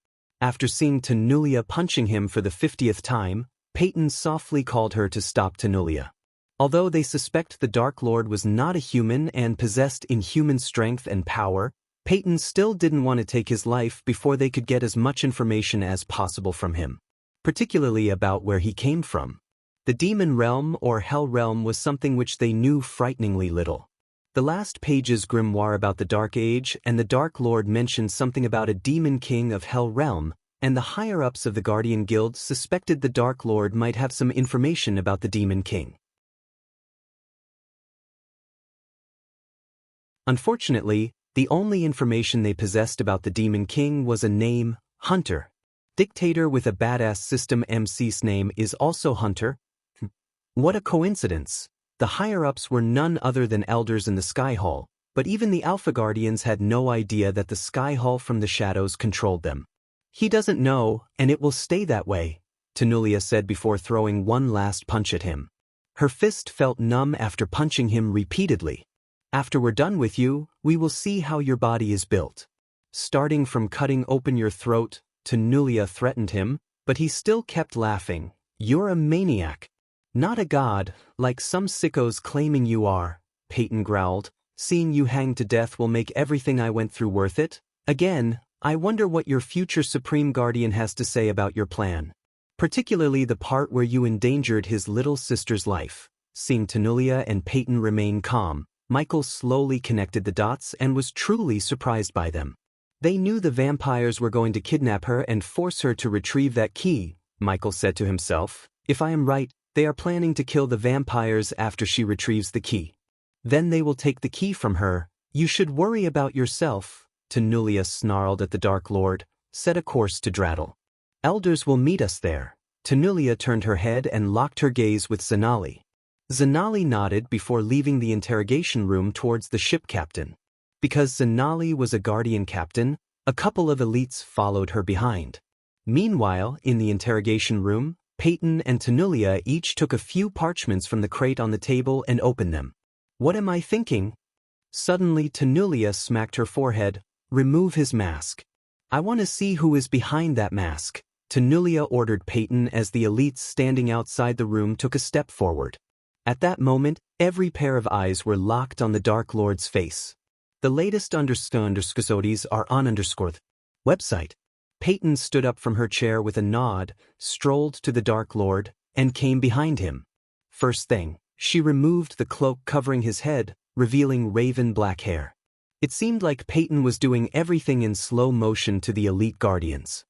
After seeing Tenulia punching him for the 50th time, Peyton softly called her to stop Tenulia. Although they suspect the Dark Lord was not a human and possessed inhuman strength and power, Peyton still didn't want to take his life before they could get as much information as possible from him, particularly about where he came from. The demon realm or hell realm was something which they knew frighteningly little. The last page's grimoire about the Dark Age and the Dark Lord mentioned something about a demon king of Hell Realm, and the higher-ups of the Guardian Guild suspected the Dark Lord might have some information about the demon king. Unfortunately, the only information they possessed about the demon king was a name, Hunter. Dictator with a badass system MC's name is also Hunter. What a coincidence. The higher-ups were none other than elders in the Sky Hall, but even the Alpha Guardians had no idea that the Sky Hall from the shadows controlled them. He doesn't know, and it will stay that way, Tenulia said before throwing one last punch at him. Her fist felt numb after punching him repeatedly. After we're done with you, we will see how your body is built. Starting from cutting open your throat, Tenulia threatened him, but he still kept laughing. You're a maniac. Not a god, like some sickos claiming you are, Peyton growled. Seeing you hang to death will make everything I went through worth it. Again, I wonder what your future Supreme Guardian has to say about your plan. Particularly the part where you endangered his little sister's life. Seeing Tenulia and Peyton remain calm, Michael slowly connected the dots and was truly surprised by them. They knew the vampires were going to kidnap her and force her to retrieve that key, Michael said to himself. If I am right, they are planning to kill the vampires after she retrieves the key. Then they will take the key from her. You should worry about yourself, Tenulia snarled at the Dark Lord. Set a course to Draddle. Elders will meet us there. Tenulia turned her head and locked her gaze with Zanali. Zanali nodded before leaving the interrogation room towards the ship captain. Because Zanali was a guardian captain, a couple of elites followed her behind. Meanwhile, in the interrogation room, Peyton and Tenulia each took a few parchments from the crate on the table and opened them. What am I thinking? Suddenly Tenulia smacked her forehead. Remove his mask. I want to see who is behind that mask, Tenulia ordered Peyton as the elites standing outside the room took a step forward. At that moment, every pair of eyes were locked on the Dark Lord's face. The latest __sodies are on _ website. Peyton stood up from her chair with a nod, strolled to the Dark Lord, and came behind him. First thing, she removed the cloak covering his head, revealing raven black hair. It seemed like Peyton was doing everything in slow motion to the elite guardians.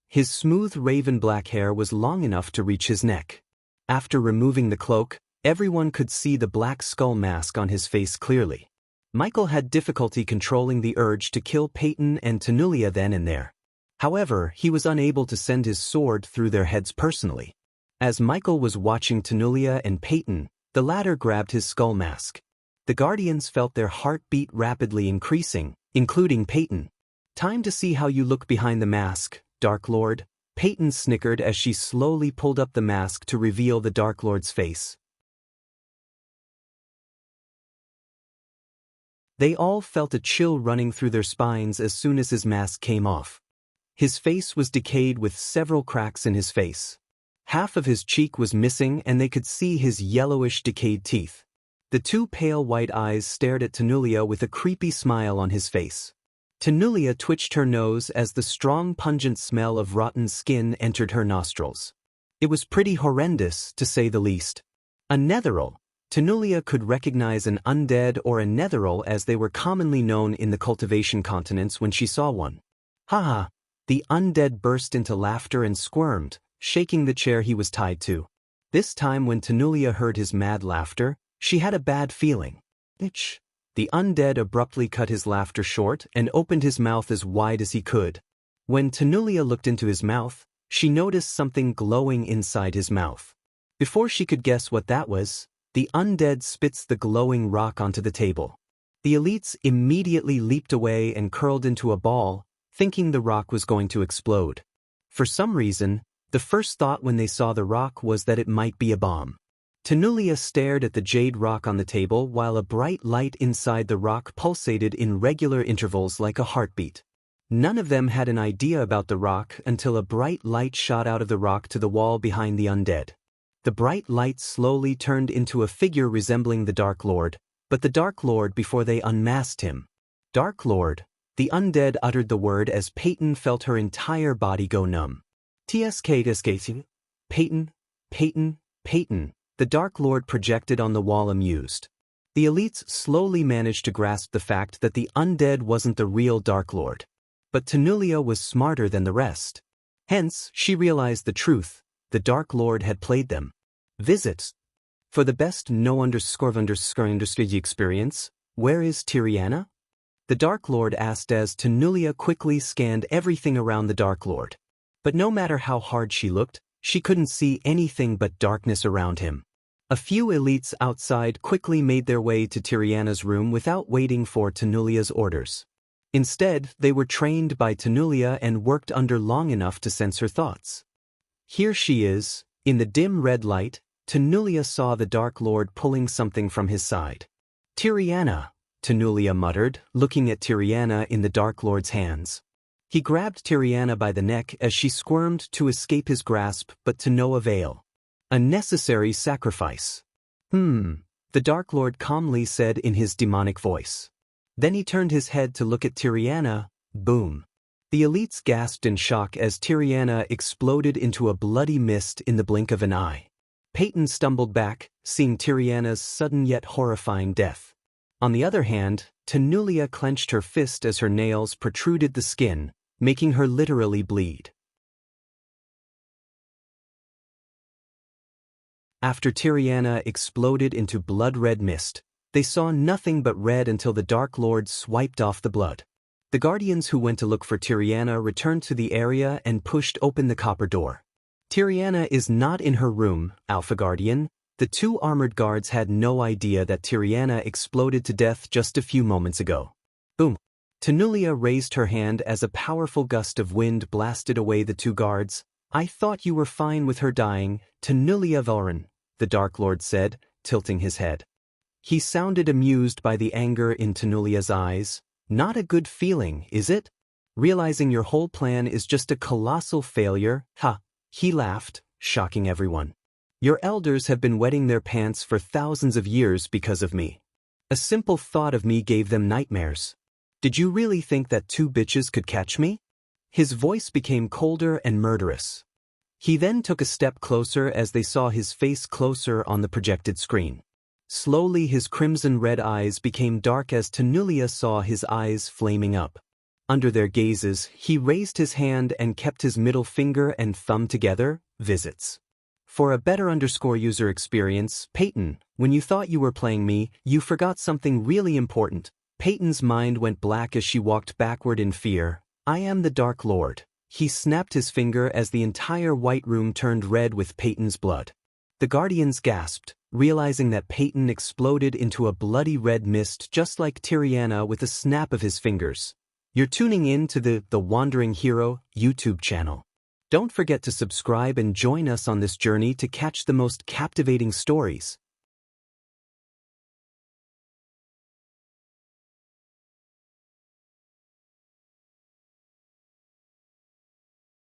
His smooth raven black hair was long enough to reach his neck. After removing the cloak, everyone could see the black skull mask on his face clearly. Michael had difficulty controlling the urge to kill Peyton and Tenulia then and there. However, he was unable to send his sword through their heads personally. As Michael was watching Tenulia and Peyton, the latter grabbed his skull mask. The guardians felt their heartbeat rapidly increasing, including Peyton. Time to see how you look behind the mask, Dark Lord. Peyton snickered as she slowly pulled up the mask to reveal the Dark Lord's face. They all felt a chill running through their spines as soon as his mask came off. His face was decayed with several cracks in his face. Half of his cheek was missing and they could see his yellowish decayed teeth. The two pale white eyes stared at Tenulia with a creepy smile on his face. Tenulia twitched her nose as the strong pungent smell of rotten skin entered her nostrils. It was pretty horrendous, to say the least. A netheril. Tenulia could recognize an undead or a netheril as they were commonly known in the cultivation continents when she saw one. Haha, the undead burst into laughter and squirmed, shaking the chair he was tied to. This time when Tenulia heard his mad laughter, she had a bad feeling. Itch. The undead abruptly cut his laughter short and opened his mouth as wide as he could. When Tenulia looked into his mouth, she noticed something glowing inside his mouth. Before she could guess what that was, the undead spits the glowing rock onto the table. The elites immediately leaped away and curled into a ball, thinking the rock was going to explode. For some reason, the first thought when they saw the rock was that it might be a bomb. Tenulia stared at the jade rock on the table while a bright light inside the rock pulsated in regular intervals like a heartbeat. None of them had an idea about the rock until a bright light shot out of the rock to the wall behind the undead. The bright light slowly turned into a figure resembling the Dark Lord, but the Dark Lord before they unmasked him. Dark Lord, the undead uttered the word as Peyton felt her entire body go numb. TSK, Peyton, Peyton, Peyton. The Dark Lord projected on the wall amused. The elites slowly managed to grasp the fact that the undead wasn't the real Dark Lord. But Tenulia was smarter than the rest. Hence, she realized the truth, the Dark Lord had played them. Visits. For the best no___ experience, where is Tiriana? The Dark Lord asked as Tenulia quickly scanned everything around the Dark Lord. But no matter how hard she looked, she couldn't see anything but darkness around him. A few elites outside quickly made their way to Tiriana's room without waiting for Tenulia's orders. Instead, they were trained by Tenulia and worked under long enough to sense her thoughts. Here she is. In the dim red light, Tenulia saw the Dark Lord pulling something from his side. Tiriana, Tenulia muttered, looking at Tiriana in the Dark Lord's hands. He grabbed Tiriana by the neck as she squirmed to escape his grasp, but to no avail. A necessary sacrifice. The Dark Lord calmly said in his demonic voice. Then he turned his head to look at Tiriana. Boom. The elites gasped in shock as Tiriana exploded into a bloody mist in the blink of an eye. Peyton stumbled back, seeing Tiriana's sudden yet horrifying death. On the other hand, Tenulia clenched her fist as her nails protruded the skin, making her literally bleed. After Tiriana exploded into blood-red mist, they saw nothing but red until the Dark Lord swiped off the blood. The guardians who went to look for Tiriana returned to the area and pushed open the copper door. Tiriana is not in her room, Alpha Guardian. The two armored guards had no idea that Tiriana exploded to death just a few moments ago. Boom. Tenulia raised her hand as a powerful gust of wind blasted away the two guards. I thought you were fine with her dying, Tenulia Valrin, the Dark Lord said, tilting his head. He sounded amused by the anger in Tenulia's eyes. Not a good feeling, is it? Realizing your whole plan is just a colossal failure? Ha! He laughed, shocking everyone. Your elders have been wetting their pants for thousands of years because of me. A simple thought of me gave them nightmares. Did you really think that two bitches could catch me? His voice became colder and murderous. He then took a step closer as they saw his face closer on the projected screen. Slowly his crimson-red eyes became dark as Tenulia saw his eyes flaming up. Under their gazes, he raised his hand and kept his middle finger and thumb together. Visits. For a better user experience, Peyton, when you thought you were playing me, you forgot something really important. Peyton's mind went black as she walked backward in fear. I am the Dark Lord. He snapped his finger as the entire white room turned red with Peyton's blood. The guardians gasped, realizing that Peyton exploded into a bloody red mist just like Tiriana with a snap of his fingers. You're tuning in to the Wandering Hero YouTube channel. Don't forget to subscribe and join us on this journey to catch the most captivating stories.